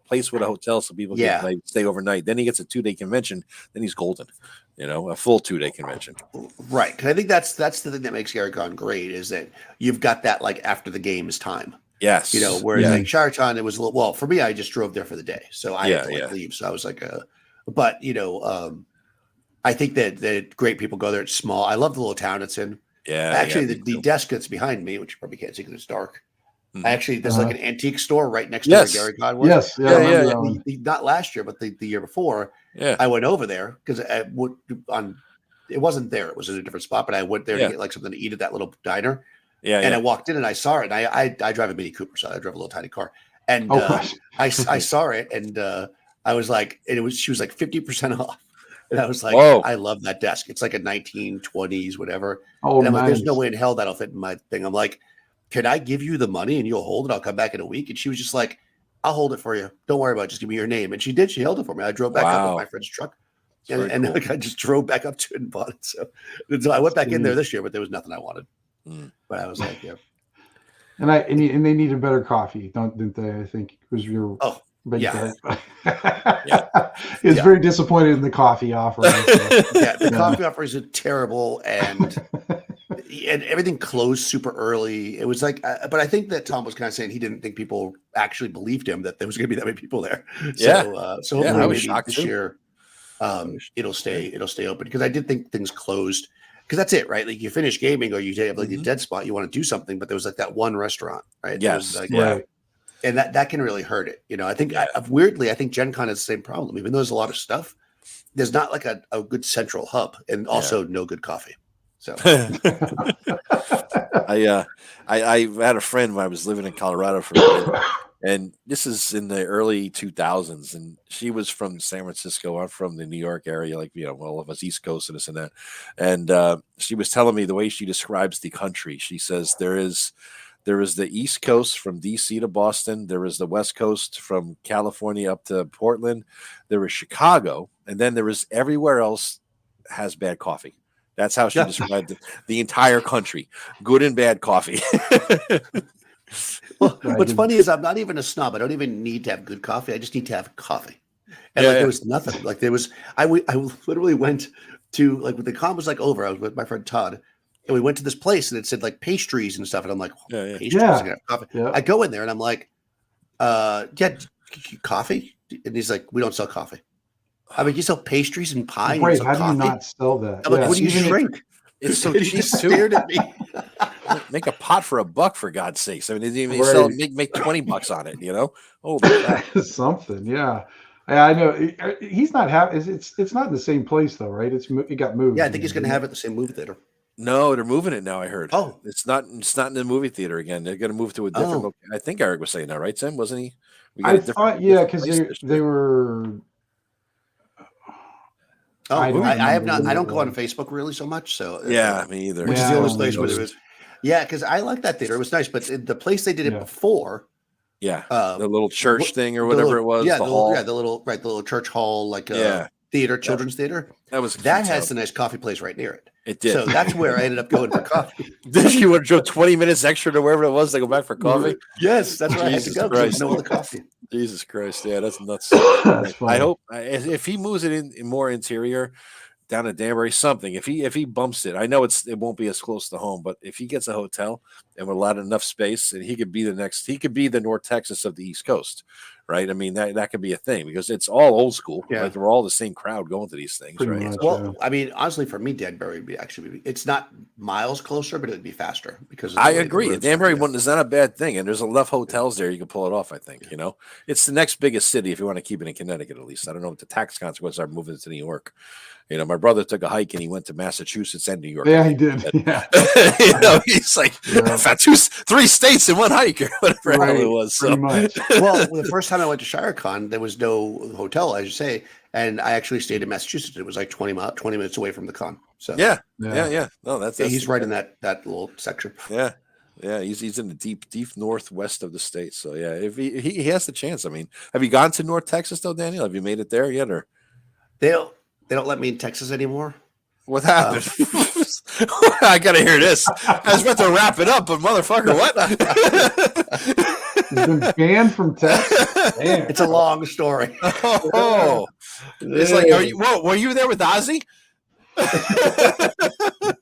place with a hotel so people can like, stay overnight. Then he gets a 2-day convention. Then he's golden. A full 2-day convention. Right, because I think that's the thing that makes GaryCon great is that you've got that like after the games time. Yes. Whereas like ShireCon, it was a little, for me, I just drove there for the day. So I had to leave. So I was like, but I think that great people go there. It's small. I love the little town it's in. Yeah. Actually, the desk that's behind me, which you probably can't see because it's dark. Actually, there's like an antique store right next to where GaryCon was. Yes. Yeah. Not last year, but the year before. Yeah. I went over there because it wasn't there. It was in a different spot, but I went there to get like something to eat at that little diner. Yeah, and I walked in and I saw it. And I drive a Mini Cooper, so I drive a little tiny car. And I saw it, and I was like, and she was like 50% off. And I was like, I love that desk. It's like a 1920s, whatever. Oh, and I'm like, there's no way in hell that'll fit in my thing. I'm like, can I give you the money and you'll hold it? I'll come back in a week. And she was just like, I'll hold it for you. Don't worry about it. Just give me your name. And she did. She held it for me. I drove back up with my friend's truck. And like, I just drove back up to it and bought it. So I went back in there this year, but there was nothing I wanted. But I was like, and they needed better coffee, didn't they? I think it was your It's very disappointed in the coffee offering. The coffee offerings are terrible, and everything closed super early. It was like, but I think that Tom was kind of saying he didn't think people actually believed him that there was going to be that many people there. So hopefully maybe this year it'll stay open, because I did think things closed. Because that's it, right? Like you finish gaming or you have like a dead spot, you want to do something, but there was like that one restaurant, right? Yes. And that can really hurt it. I think weirdly, I think Gen Con has the same problem. Even though there's a lot of stuff, there's not like a good central hub, and also no good coffee. So I had a friend when I was living in Colorado for a bit, and this is in the early 2000s, and she was from San Francisco. I'm from the New York area, like all of us East Coast and this and that. And she was telling me the way she describes the country. She says there is the East Coast from DC to Boston. There is the West Coast from California up to Portland. There is Chicago, and then there is everywhere else has bad coffee. That's how she described the entire country. Good and bad coffee. Well, what's funny is I'm not even a snob. I don't even need to have good coffee. I just need to have coffee. And there was nothing. Like I literally went to, like, when the con was like over, I was with my friend Todd, and we went to this place and it said like pastries and stuff. And I'm like, pastries? Yeah. Coffee. Yeah. I go in there and I'm like, coffee? And he's like, we don't sell coffee. I mean, you sell pastries and pie. Right? And how do you coffee? not sell that? I'm like, what do you drink? It's so He cheap just too. stared at me. Make a pot for $1 for God's sakes. I mean, they even sell make $20 on it. You know, something. Yeah, I know. He's not having. It's not in the same place though, right? It got moved. Yeah, I think he's going to have it at the same movie theater. No, they're moving it now. I heard. Oh, it's not in the movie theater again. They're going to move to a different. I think Eric was saying that, right, Tim? Wasn't he? I thought, yeah, because they were. Oh, I have not. I don't go on Facebook really so much. So yeah, me either. Which is the only place where it was. Yeah, because I like that theater. It was nice, but the place they did it before. Yeah, the little church thing or whatever it was. Yeah, the hall. The little church hall, like theater, children's theater. That has a nice coffee place right near it. It did. So that's where I ended up going for coffee. Did you want to drove 20 minutes extra to wherever it was to go back for coffee? Yes, that's where I had to go. No other coffee. Jesus Christ, yeah, that's nuts. I hope if he moves it in more interior down to Danbury, something. If he bumps it, I know it won't be as close to home, but if he gets a hotel and with a lot of enough space, and he could be the North Texas of the East Coast, right? I mean that could be a thing because it's all old school. Yeah, right? We're all the same crowd going to these things, pretty right? Much, well, I mean, honestly, for me, Danbury would actually it's not miles closer, but it'd be faster because I agree. Danbury is not a bad thing, and there's enough hotels there you can pull it off. I think it's the next biggest city if you want to keep it in Connecticut. At least I don't know what the tax consequences are moving to New York. My brother took a hike and he went to Massachusetts and New York. Yeah, he did. Yeah. He's like, I found 3 states in one hike or whatever the hell it was. So. Well, the first time I went to ShireCon, there was no hotel, as you say, and I actually stayed in Massachusetts. It was like 20 minutes away from the con. So yeah. No, that's he's right in that little section. Yeah. Yeah, he's in the deep northwest of the state. So yeah, if he has the chance. I mean, have you gone to North Texas though, Daniel? Have you made it there yet, or They don't let me in Texas anymore. What happened? I gotta hear this. I was about to wrap it up, but motherfucker, what? He's been banned from Texas. Damn. It's a long story. Oh, it's like, were you there with Ozzy?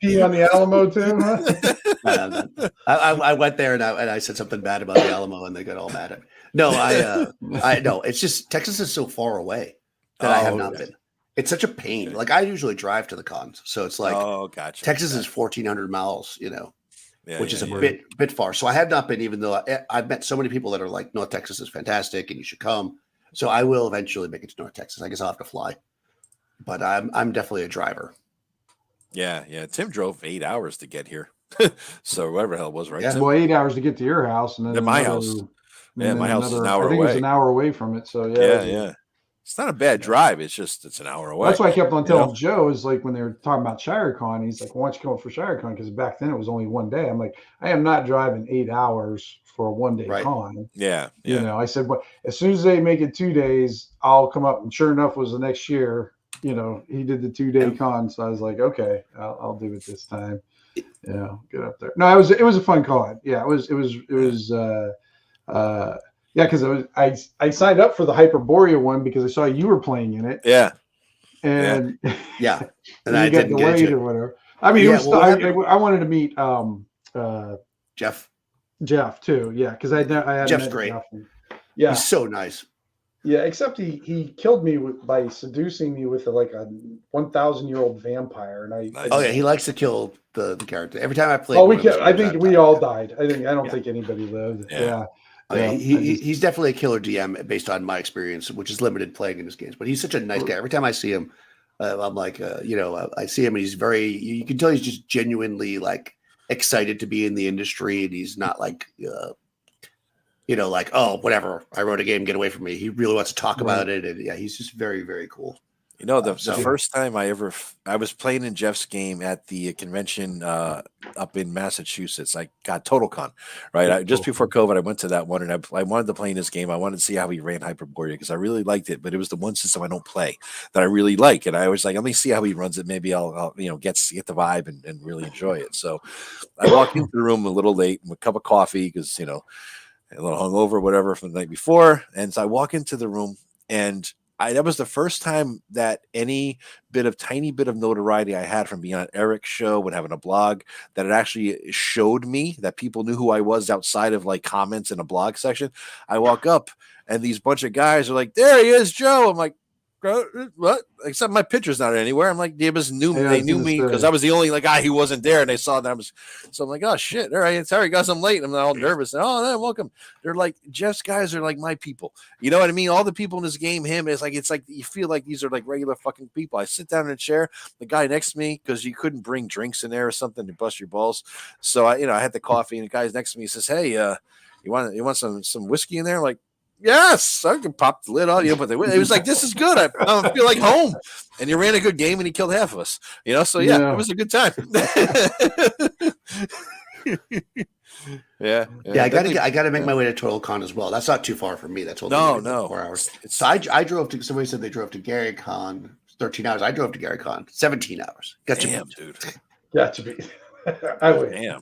Pee on the Alamo too, huh? I went there and I said something bad about the Alamo, and they got all mad at me. No, I no. It's just Texas is so far away that I have not been. It's such a pain. Like I usually drive to the cons, so it's like, gotcha. Texas is 1,400 miles, which is a bit far. So I have not been, even though I've met so many people that are like, North Texas is fantastic and you should come. So I will eventually make it to North Texas. I guess I'll have to fly, but I'm definitely a driver. Yeah. Tim drove 8 hours to get here, so whatever the hell it was, right? Yeah. Well, 8 hours to get to your house, and then my house. Yeah, my house is an hour away. I think it was an hour away from it. So yeah. It's not a bad drive. It's an hour away. That's why I kept on telling Joe, is like when they were talking about ShireCon, he's like, why don't you come up for ShireCon? Because back then it was only one day. I'm like, I am not driving 8 hours for a one-day con. Yeah. I said, well, as soon as they make it 2 days, I'll come up. And sure enough, it was the next year. He did the 2-day con. So I was like, okay, I'll do it this time. Get up there. No, it was a fun con. Yeah, it was yeah, because I signed up for the Hyperborea one because I saw you were playing in it. Yeah. And and I got delayed or whatever. I mean, I wanted to meet Jeff too. Yeah, because I had Jeff's great. Yeah, he's so nice. Yeah, except he killed me by seducing me with a 1,000-year-old vampire, and he likes to kill the character every time I play. I think we all died. I don't think anybody lived. Yeah. He's definitely a killer DM based on my experience, which is limited playing in his games. But he's such a nice guy. Every time I see him, I'm like, I see him and he's you can tell he's just genuinely excited to be in the industry, and he's not like, oh, whatever, I wrote a game, get away from me. He really wants to talk about it, and he's just very, very cool. The first time I was playing in Jeff's game at the convention up in Massachusetts. I got TotalCon, right? Just before COVID, I went to that one, and I wanted to play in his game. I wanted to see how he ran Hyperborea because I really liked it, but it was the one system I don't play that I really like, and I was like, let me see how he runs it. Maybe I'll get the vibe and really enjoy it. So I walked into the room a little late with a cup of coffee because a little hungover, whatever, from the night before, and so I walk into the room and. That was the first time that any tiny bit of notoriety I had from being on Eric's show and having a blog, that it actually showed me that people knew who I was outside of comments in a blog section. I walk up and these bunch of guys are like, there he is, Joe. I'm like, what? Except my picture's not anywhere. I'm like, they knew me because I was the only guy who wasn't there, and they saw that I was. So I'm like, oh shit! All right, sorry, guys, I'm late. I'm all nervous. And, oh, welcome. They're like, Jeff's guys are like my people. You know what I mean? All the people in this game, it's like you feel like these are like regular fucking people. I sit down in a chair. The guy next to me, because you couldn't bring drinks in there or something to bust your balls. So I had the coffee, and the guy's next to me says, hey, you want some whiskey in there? Like, yes, I can pop the lid on you, but it was like, this is good. I feel like home. And you ran a good game, and he killed half of us. So yeah, it was a good time. Yeah. I gotta make my way to TotalCon as well. That's not too far from me. That's only 4 hours. So I drove to. Somebody said they drove to GaryCon 13 hours. I drove to GaryCon 17 hours. Damn, dude. Got to be. I would. Damn.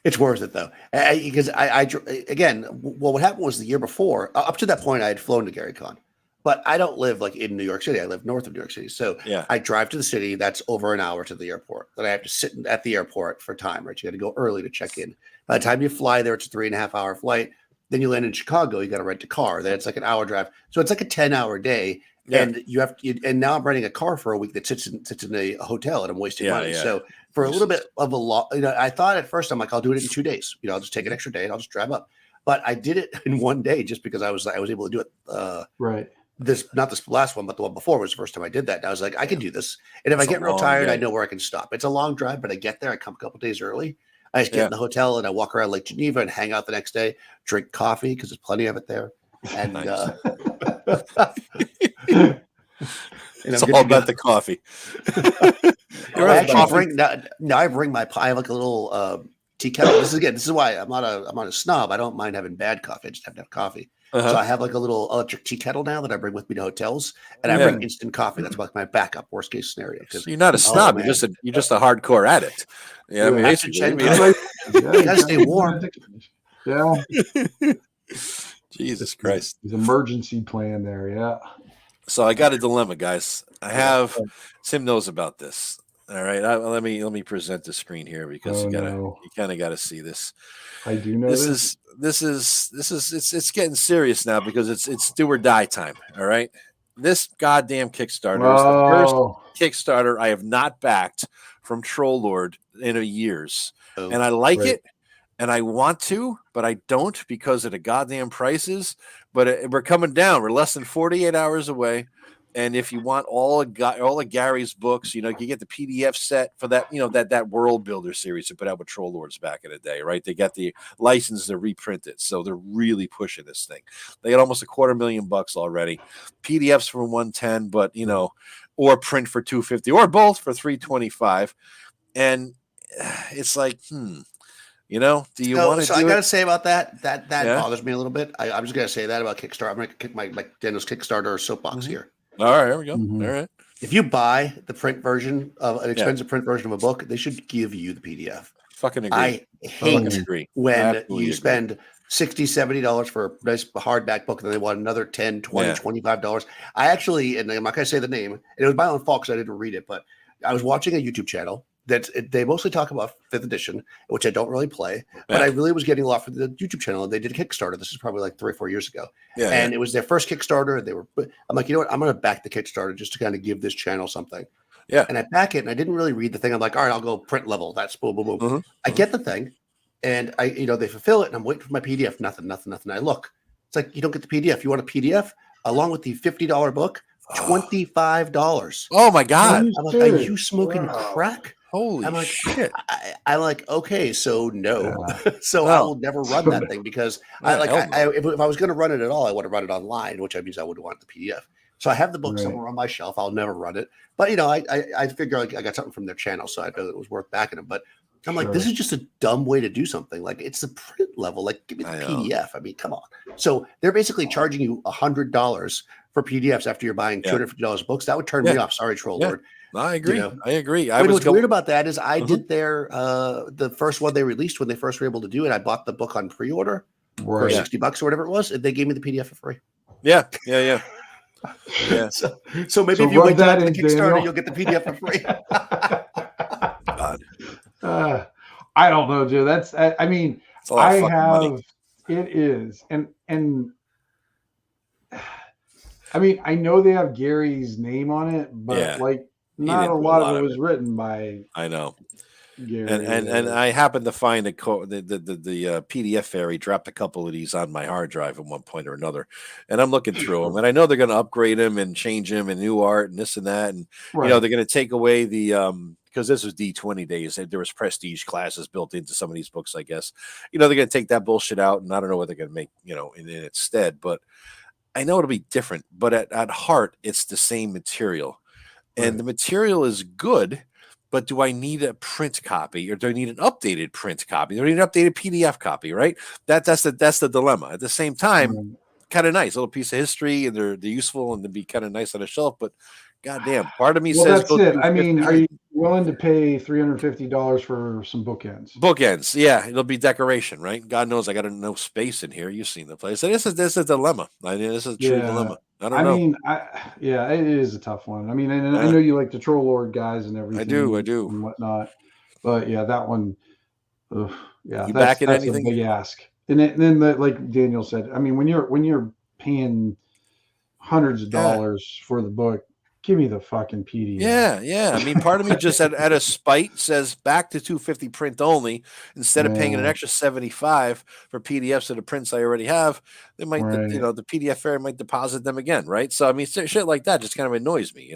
It's worth it though, because what happened was the year before. Up to that point, I had flown to GaryCon, but I don't live in New York City. I live north of New York City, so I drive to the city. That's over an hour to the airport. Then I have to sit at the airport for time. Right, you got to go early to check in. By the time you fly there, it's a 3.5 hour flight. Then you land in Chicago. You got to rent a car. Then it's like an hour drive. So it's like a 10-hour day. Yeah. And you have and now I'm renting a car for a week that sits in a hotel, and I'm wasting money. Yeah. So for a little bit of a lot, I thought at first I'm like, I'll do it in 2 days. I'll just take an extra day and I'll just drive up. But I did it in 1 day just because I was able to do it. Right. Not this last one, but the one before was the first time I did that. And I was like, I can do this. And if I get real tired, I know where I can stop. It's a long drive, but I get there. I come a couple days early. I just get in the hotel and I walk around Lake Geneva and hang out the next day, drink coffee because there's plenty of it there. And it's all about the coffee. I bring my pie. I have like a little tea kettle. This is why I'm not a snob. I don't mind having bad coffee. I just have to have coffee. So I have like a little electric tea kettle now that I bring with me to hotels, and I bring instant coffee. That's like my backup worst case scenario. So you're not a snob. You're just a hardcore addict. Yeah, you gotta stay warm. Yeah. Jesus Christ. His emergency plan there. Yeah. So I got a dilemma, guys. Tim knows about this. All right. Let me present the screen here because you kind of got to see this. I do know this is it's getting serious now because it's do or die time. All right. This goddamn Kickstarter is the first Kickstarter I have not backed from Troll Lord in years. And I like it. And I want to, but I don't because of the goddamn prices. But we're coming down. We're less than 48 hours away. And if you want all of Gary's books, you get the PDF set for that, that World Builder series they put out with Troll Lords back in the day, right? They got the license to reprint it. So they're really pushing this thing. They got almost $250,000 already. PDFs for $110, but, or print for $250 or both for $325. And it's like, do you want to? So I got to say about that bothers me a little bit. I'm just going to say that about Kickstarter. I'm going to kick my Daniel's Kickstarter soapbox here. All right, here we go. All right. If you buy the print version of an expensive print version of a book, they should give you the PDF. Fucking agree. I hate when you spend $60, $70 for a nice hardback book and then they want another $10, $20, $25. I actually, and I'm not going to say the name, and it was my own fault because I didn't read it, but I was watching a YouTube channel they mostly talk about 5th edition, which I don't really play, but I really was getting a lot from the YouTube channel. And they did a Kickstarter. This is probably like 3 or 4 years ago. And it was their first Kickstarter. I'm like, you know what? I'm going to back the Kickstarter just to kind of give this channel something. Yeah. And I back it and I didn't really read the thing. I'm like, all right, I'll go print level. That's boom, boom, boom. I get the thing and they fulfill it and I'm waiting for my PDF. Nothing. I look, it's like, you don't get the PDF. You want a PDF along with the $50 book, $25. Oh my God. I'm like, are you smoking crack? Holy shit. I'm like, okay, so no. So I will never run that thing because if I was going to run it at all, I would have run it online, which means I would want the PDF. So I have the book somewhere on my shelf. I'll never run it. But, I figure I got something from their channel, so I know it was worth backing them. But I'm like, this is just a dumb way to do something. Like, it's the print level. Like, give me the PDF. I mean, come on. So they're basically charging you $100 for PDFs after you're buying $250 books. That would turn me off. Sorry, Troll Lord. I agree. I agree. What's weird about that is I did the first one they released when they first were able to do it. I bought the book on pre-order for $60 or whatever it was. And they gave me the PDF for free. Yeah. So maybe if you wait till the Kickstarter, you'll get the PDF for free. God. I don't know, Joe. That's I mean, I have money. It is, and I mean, I know they have Gary's name on it, but like not a lot of it was written by. I know. Gary, and I happened to find the PDF fairy dropped a couple of these on my hard drive at one point or another, and I'm looking through them, and I know they're going to upgrade them and change them and new art and this and that, and you know they're going to take away the because this was D20 days, there was prestige classes built into some of these books, I guess. You know they're going to take that bullshit out, and I don't know what they're going to make in its stead, but I know it'll be different. But at heart, it's the same material, and the material is good. But do I need a print copy, or do I need an updated print copy? Do I need an updated PDF copy? Right? That's the dilemma. At the same time, kind of nice, a little piece of history, and they're useful, and to be kind of nice on the shelf. But goddamn, part of me says, that's it. I mean, are you willing to pay $350 for some bookends? Bookends, yeah, it'll be decoration, right? God knows I got no space in here. You've seen the place. So this is a dilemma. I mean, this is a true dilemma. I don't know. I mean, it is a tough one. I mean, and I know you like the Troll Lord guys and everything. I do, and whatnot. But yeah, that one, yeah, that's anything? A big ask. And then, like Daniel said, I mean, when you're paying hundreds of dollars for the book, give me the fucking PDF. Yeah. I mean, part of me just at a spite says back to $250 print only instead of paying an extra $75 for PDFs of the prints I already have. They might, the PDF fairy might deposit them again, right? So I mean, shit like that just kind of annoys me,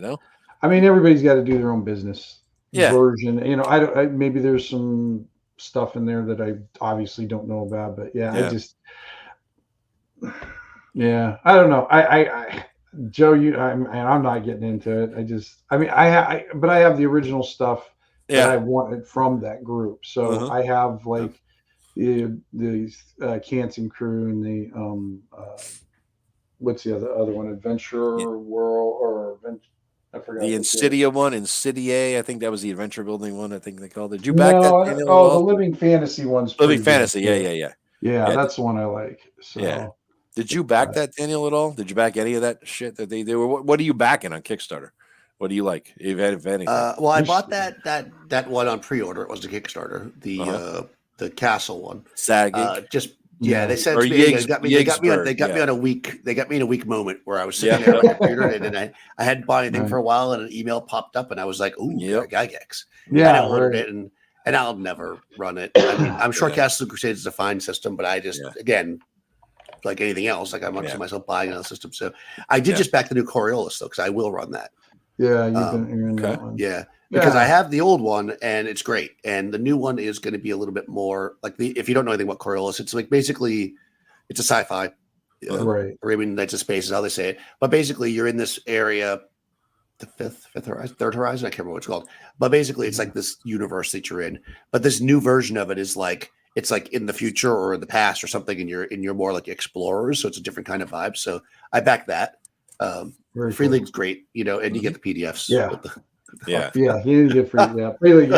I mean, everybody's got to do their own business version. I maybe there's some stuff in there that I obviously don't know about, but I just, I don't know. I Joe, I'm not getting into it. But I have the original stuff that I wanted from that group. So I have like the Canton crew and the what's the other one? Adventure World or I forgot. The Insidia one, Insidia. I think that was the adventure building one. I think they called it. Did you back that? The Living Fantasy one's Living Fantasy. Yeah. Yeah, that's the one I like. So. Yeah. Did you back that, Daniel, at all? Did you back any of that shit that they were? What are you backing on Kickstarter? What do you like, if anything? Well, I bought that one on pre-order. It was the Kickstarter, the castle one. They said to me, they got me on a week. They got me in a weak moment where I was sitting there on the computer and I hadn't bought anything for a while, and an email popped up, and I was like, "Ooh, Gygax." And I ordered it, and I'll never run it. I mean, I'm sure Castle Crusade is a fine system, but I just again. Like anything else, like I'm not myself buying another system. So I did just back the new Coriolis though, because I will run that. Yeah, you're in that one. Yeah, because I have the old one and it's great, and the new one is going to be a little bit more like if you don't know anything about Coriolis, it's like basically it's a sci-fi, right? Arabian Nights of Space is how they say it. But basically, you're in this area, the third horizon. I can't remember what it's called. But basically, it's like this universe that you're in. But this new version of it is like. It's like in the future or in the past or something, and you're more like explorers, so it's a different kind of vibe. So I back that. Free League's great, and you get the PDFs. You get Free League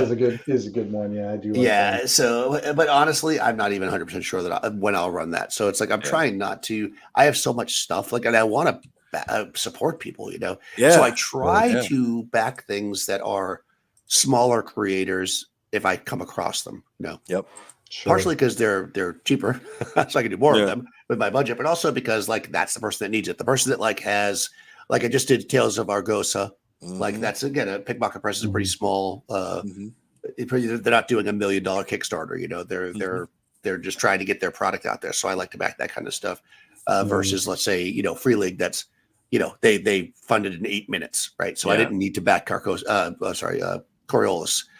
is a good one. Yeah, I do. Like that. So, but honestly, I'm not even 100% sure that when I'll run that. So it's like I'm trying not to. I have so much stuff, like, and I want to support people, So I try to back things that are smaller creators if I come across them. Yep. Sure. Partially because they're cheaper, so I can do more of them with my budget, but also because like that's the person that needs it. The person that like has like I just did Tales of Argosa, like that's again a pickpocket price is pretty small. They're not doing $1 million Kickstarter. They're just trying to get their product out there. So I like to back that kind of stuff versus let's say Free League that's they funded in 8 minutes, right? So I didn't need to back Coriolis.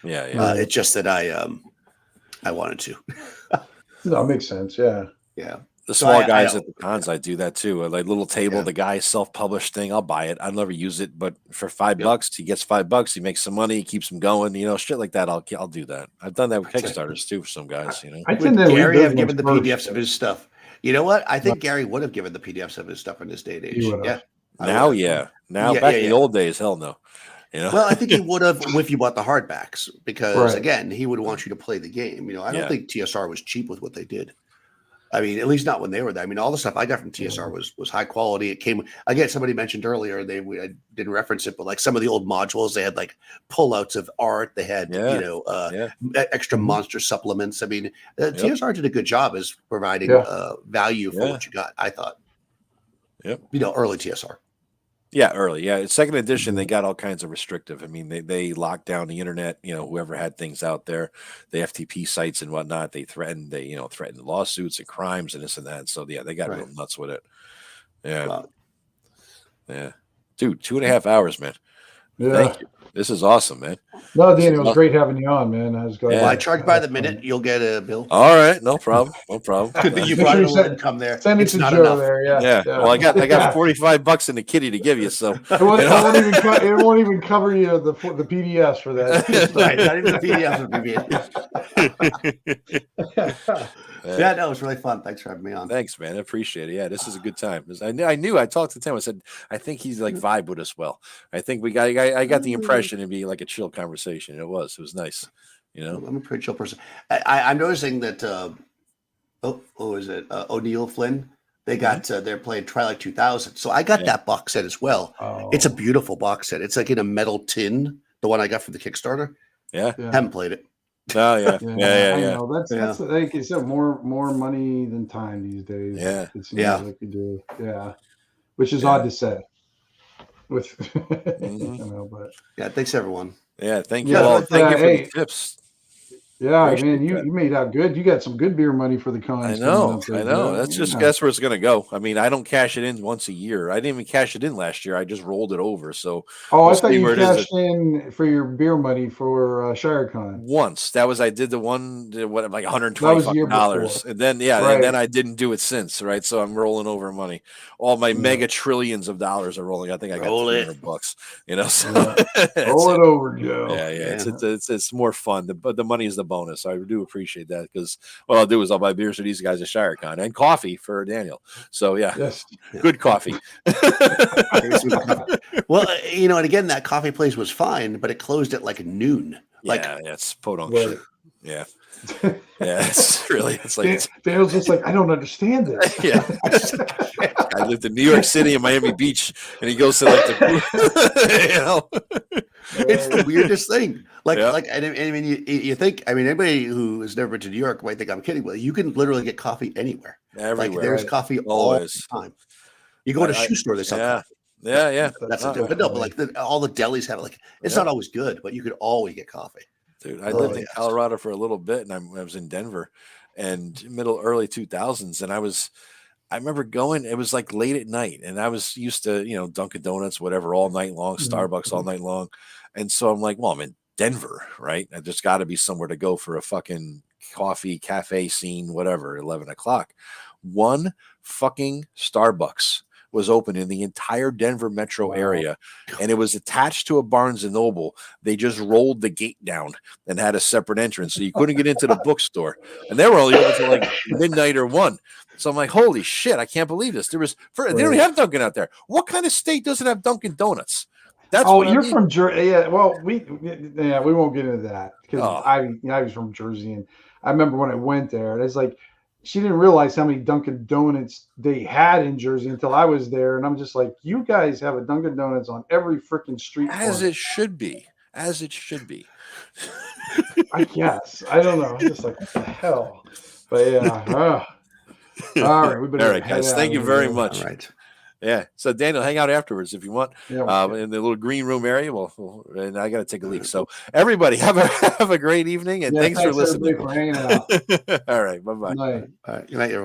It's just that I wanted to. No, it makes sense. Yeah. The small guys at the cons, I do that too. Like little table, the guy self-published thing. I'll buy it. I'll never use it, but for $5, he gets $5. He makes some money. He keeps them going. Shit like that. I'll do that. I've done that with Kickstarters too for some guys. I think Gary have given the PDFs of his stuff. You know what? I think Gary would have given the PDFs of his stuff in this day and age. Now, back in the old days, hell no. Well, I think he would have if you bought the hardbacks because again, he would want you to play the game. I don't think TSR was cheap with what they did. I mean, at least not when they were there. I mean, all the stuff I got from TSR was high quality. It came again. Somebody mentioned earlier I didn't reference it, but like some of the old modules, they had like pullouts of art. They had extra monster supplements. I mean, TSR did a good job as providing value for what you got. I thought. Yep. Early TSR. Yeah, early. Yeah, second edition, they got all kinds of restrictive. I mean, they locked down the internet. Whoever had things out there, the FTP sites and whatnot. They threatened lawsuits and crimes and this and that. So yeah, they got real nuts with it. Yeah, yeah, dude, 2.5 hours, man. Yeah. Thank you. This is awesome, man. No, Dan, it was great having you on, man. I was glad. Well, I charge by the minute. You'll get a bill. All right, no problem. No problem. You brought a little income there. Send it to Joe there. Yeah. Well, I got $45 in the kitty to give you, so it won't even cover you the PDFs for that. Right, not even the PDFs would be. Yeah, no, it was really fun. Thanks for having me on. Thanks, man. I appreciate it. Yeah, this is a good time. I knew. I talked to Tim. I said, I think he's like vibe with us well. I think I got the impression it'd be like a chill conversation. It was nice. I'm a pretty chill person. I'm noticing that. Is it O'Neill Flynn? They got they're playing Twilight 2000. So I got that box set as well. Oh. It's a beautiful box set. It's like in a metal tin. The one I got from the Kickstarter. Yeah. Haven't played it. Oh yeah. I know. That's like you said, more money than time these days. Yeah. It seems like you do. Yeah. Which is odd to say. With but thanks everyone. Yeah, thank you all. Thank you for the tips. Yeah, man, you made out good. You got some good beer money for the cons. I know. That's where it's gonna go. I mean, I don't cash it in once a year. I didn't even cash it in last year. I just rolled it over. So I thought you cashed in for your beer money for ShireCon. Once. That was I did the one like $120, and then and then I didn't do it since. Right, so I'm rolling over money. All my mega trillions of dollars are rolling. I think I got $300. So roll it over, Joe. Yeah. It's more fun. But the money is the bonus. I do appreciate that because what I'll do is I'll buy beers for these guys at ShireCon and coffee for Daniel. So good coffee. Well, and again, that coffee place was fine, but it closed at like noon. It's podunk shit. Yeah. It's like Daniel's just like, I don't understand this. I lived in New York City and Miami Beach, and he goes to like it's the weirdest thing. I mean, you think, anybody who has never been to New York might think I'm kidding, but you can literally get coffee anywhere. Everywhere. Like there's coffee all the time. You go to a shoe store, they sell coffee. Yeah. That's a different. But all the delis have it. Like it's not always good, but you could always get coffee. Dude, I lived in Colorado for a little bit, and I was in Denver, and early 2000s, and I remember going. It was like late at night, and I was used to Dunkin' Donuts, whatever, all night long, Starbucks all night long, and so I'm like, well, I'm in Denver, right? I just got to be somewhere to go for a fucking coffee cafe scene, whatever. 11 o'clock, one fucking Starbucks was open in the entire Denver metro area, and it was attached to a Barnes and Noble. They just rolled the gate down and had a separate entrance, so you couldn't get into the bookstore. And they were only open until like midnight or 1. So I'm like, holy shit, I can't believe this. They don't have Dunkin' out there. What kind of state doesn't have Dunkin' Donuts? That's you're from Jersey. Yeah, well, we won't get into that because I was from Jersey, and I remember when I went there, and it's like, she didn't realize how many Dunkin' Donuts they had in Jersey until I was there. And I'm just like, you guys have a Dunkin' Donuts on every freaking street. As it should be. I guess. I don't know. I'm just like, what the hell? But yeah. All right. All right, guys. Thank you very much. All right. Yeah. So Daniel, hang out afterwards if you want. Yeah, in the little green room area. And I got to take a leak. So everybody have a great evening, and thanks for listening. For hanging out. All right. Bye-bye. Good night. All right. Good night, everyone.